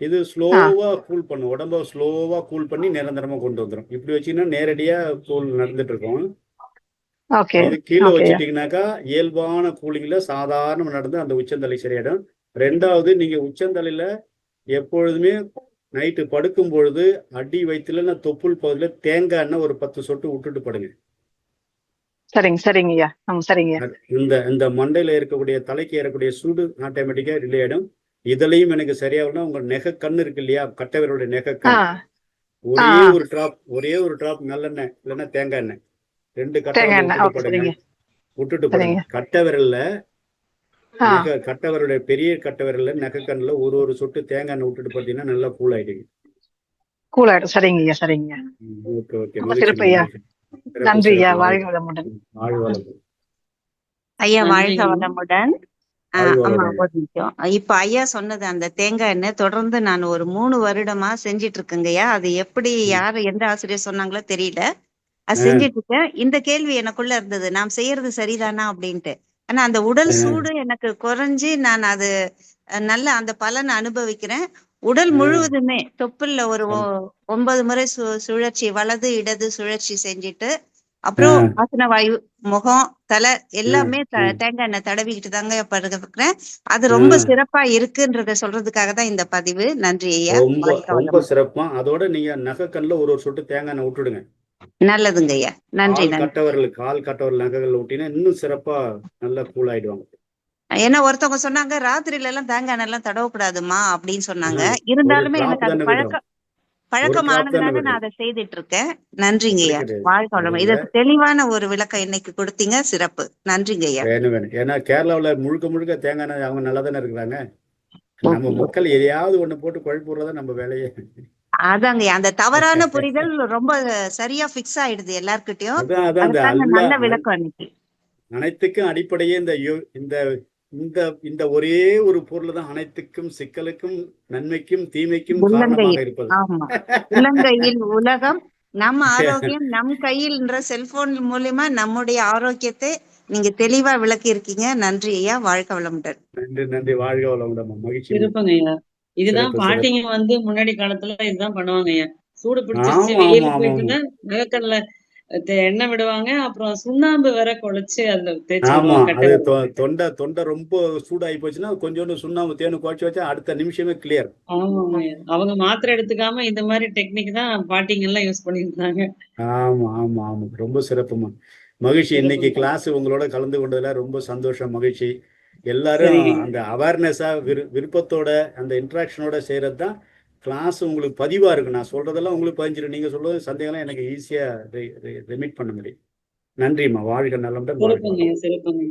இது ஸ்லோவா கூல் பண்ணும். உடம்ப ஸ்லோவா கூல் பண்ணி நிரந்தரமா கொண்டு வந்துடும். இப்படி வச்சீங்கன்னா நேரடியா கூல் நடந்துட்டு இருக்கும். ஓகே இது கீழே ஓகே வச்சிட்டீங்கன்னாக்கா இயல்பான கூலிங்ல சாதாரண நடந்து அந்த உச்சந்தலை சரியாயிடும். ரெண்டாவது நீங்க உச்சந்தலையில எப்பொழுதுமே நைட்டு படுக்கும் பொழுது அடி வயிற்றுல தொப்புள் பகுதியில தேங்காய் எண்ணெய் ஒரு 10 சொட்டு விட்டுட்டு படுங்க. சரிங்க ஐயா. சரிங்க. இந்த இந்த மண்டையில இருக்கக்கூடிய தலைக்கு ஏறக்கூடிய சூடு ஆட்டோமேட்டிக்கா ரிலே ஆயிடும். இதுலயும் எனக்கு சரியாகணும். உங்க நெக கண்ணு இருக்கு இல்லையா, கட்டவருடைய நெக கண், ஒரே ஒரு டிராப் நல்லெண்ணெய் இல்லைன்னா தேங்காய் எண்ணெய் 2 கட்டை விட்டுட்டு படுங்க. கட்டை விரல்ல கட்டவருடைய பெரிய கட்டை விரல்ல நெக கண்ணுல ஒரு சொட்டு தேங்காய் எண்ணெய் விட்டுட்டு பார்த்தீங்கன்னா நல்லா கூல் ஆயிடுங்க. கூல் ஆயிடும். சரிங்க ஐயா. சரிங்க. Okay okay. சிறப்பு ஐயா. நன்றி ஐயா. வாழ்க வளமுடன். ஐயா வாழ்க வளமுடன். ஆமா ஒரு நிமிஷம். இப்ப ஐயா சொன்னது அந்த தேங்காய் எண்ணெய் தொடர்ந்து நான் ஒரு 3 வருடமா செஞ்சிட்டு இருக்கேங்கய்யா. அது எப்படி யாரு எந்த ஆசிரியர் சொன்னாங்களோ தெரியல, அது செஞ்சிட்டு இருக்கேன். இந்த கேள்வி எனக்குள்ள இருந்தது, நாம் செய்யறது சரிதானா அப்படின்ட்டு. ஆனா அந்த உடல் சூடு எனக்கு குறைஞ்சு நான் அது நல்ல அந்த பலனை அனுபவிக்கிறேன். உடல் முழுவதுமே தொப்புல ஒரு 9 முறை சுழற்சி, வலது இடது சுழற்சி செஞ்சுட்டு, அப்புறம் ஆசன வாயு, முகம், தலை எல்லாமே தேங்காய் எண்ணெய் தடவிக்கிட்டு தாங்க படுக்கிறேன். அது ரொம்ப சிறப்பா இருக்குன்றத சொல்றதுக்காக தான் இந்த பதிவு. நன்றி ஐயா. ரொம்ப சிறப்பா. அதோட நீங்க நகை கண்ணுல ஒரு சொட்டு தேங்காய் எண்ணெய் விட்டுடுங்க. நல்லதுங்க ஐயா. நன்றி. கால் கட்டவரல் நகைகள் விட்டீங்கன்னா இன்னும் சிறப்பா நல்லா கூல் ஆயிடுவாங்க. ஏன்னா ஒருத்தவங்க சொன்னாங்க ராத்திரில எல்லாம் தேங்காய் எண்ணெய் எல்லாம் தடவக்கூடாதுமா அப்படின்னு சொன்னாங்க. இருந்தாலுமே எனக்கு அது பழக்கமானதுனால நான் அதை செய்துட்டு இருக்கேன். நன்றிங்க ஐயா. வாழ்க வளமுடன். இதற்கு தெளிவான ஒரு விளக்கம் இன்னைக்கு கொடுத்தீங்க. சிறப்பு. நன்றிங்க ஐயா. வேணும். ஏன்னா கேரளாவுல முழுக்க தேங்காய் எண்ணெய் அவங்க நல்லா தானே இருக்கிறாங்க. நம்ம மக்கள் எதையாவது ஒண்ணு போட்டு குழப்பி விடுறதா நம்ம வேலையே. அதாங்க அந்த தவறான புரிதல் ரொம்ப சரியா பிக்ஸ் ஆயிடுது எல்லார்கிட்டயும். நல்ல விளக்கம் அன்னைக்கு. அனைத்துக்கும் அடிப்படையே இந்த ஒரே ஒரு பொருள் தான் அனைத்துக்கும் சிக்கலுக்கும் நன்மைக்கும் தீமைக்கும் காரணமாக இருப்பது. ஆமா. உள்ளங்கையில் உலகம், நம் ஆரோக்கியம் நம் கையில்ன்ற செல்போன் மூலியமா நம்முடைய ஆரோக்கியத்தை நீங்க தெளிவா விளக்கி இருக்கீங்க. நன்றி ஐயா. வாழ்க வளமுடன். நன்றி. வாழ்க வளமுடன். மகிழ்ச்சி. இருப்பங்க ஐயா. இதுதான் பாட்டிங்க முன்னாடி காலத்துல இதுதான் பண்ணுவாங்க ஐயா. சூடு பிடிச்சிருச்சு, வெயில் போயிட்டுன்னா நகைக்கல்ல எண்ணெய் விடுவாங்க. அப்புறம் சுண்ணாம்பு வேற குழைச்சு அதுல தேய்ச்சி தொண்டை ரொம்ப சூடாகி போச்சுன்னா கொஞ்சோண்டு சுண்ணாம்பு தேனு குழைச்சு வச்சா அடுத்த நிமிஷமே கிளியர். ஆமாங்க. அவங்க மாத்திரை எடுத்துக்காம இந்த மாதிரி டெக்னிக் தான் பாட்டிங்க எல்லாம் யூஸ் பண்ணிருந்தாங்க. ஆமா. ரொம்ப சிறப்புமா. மகிழ்ச்சி. இன்னைக்கு கிளாஸ் உங்களோட கலந்து கொண்டதுல ரொம்ப சந்தோஷம், மகிழ்ச்சி. எல்லாரும் அந்த அவேர்னஸா விருப்பத்தோட அந்த இன்ட்ராக்ஷனோட செய்யறது தான் கிளாஸ் உங்களுக்கு பதிவா இருக்கு. நான் சொல்றதெல்லாம் உங்களுக்கு பதிஞ்சிடும். நீங்க சொல்றது சந்தேகம்லாம் எனக்கு ஈஸியா ரெமிட் பண்ண முடியும். நன்றிம்மா. வாழ்க நலமுடன். சிறப்புங்க.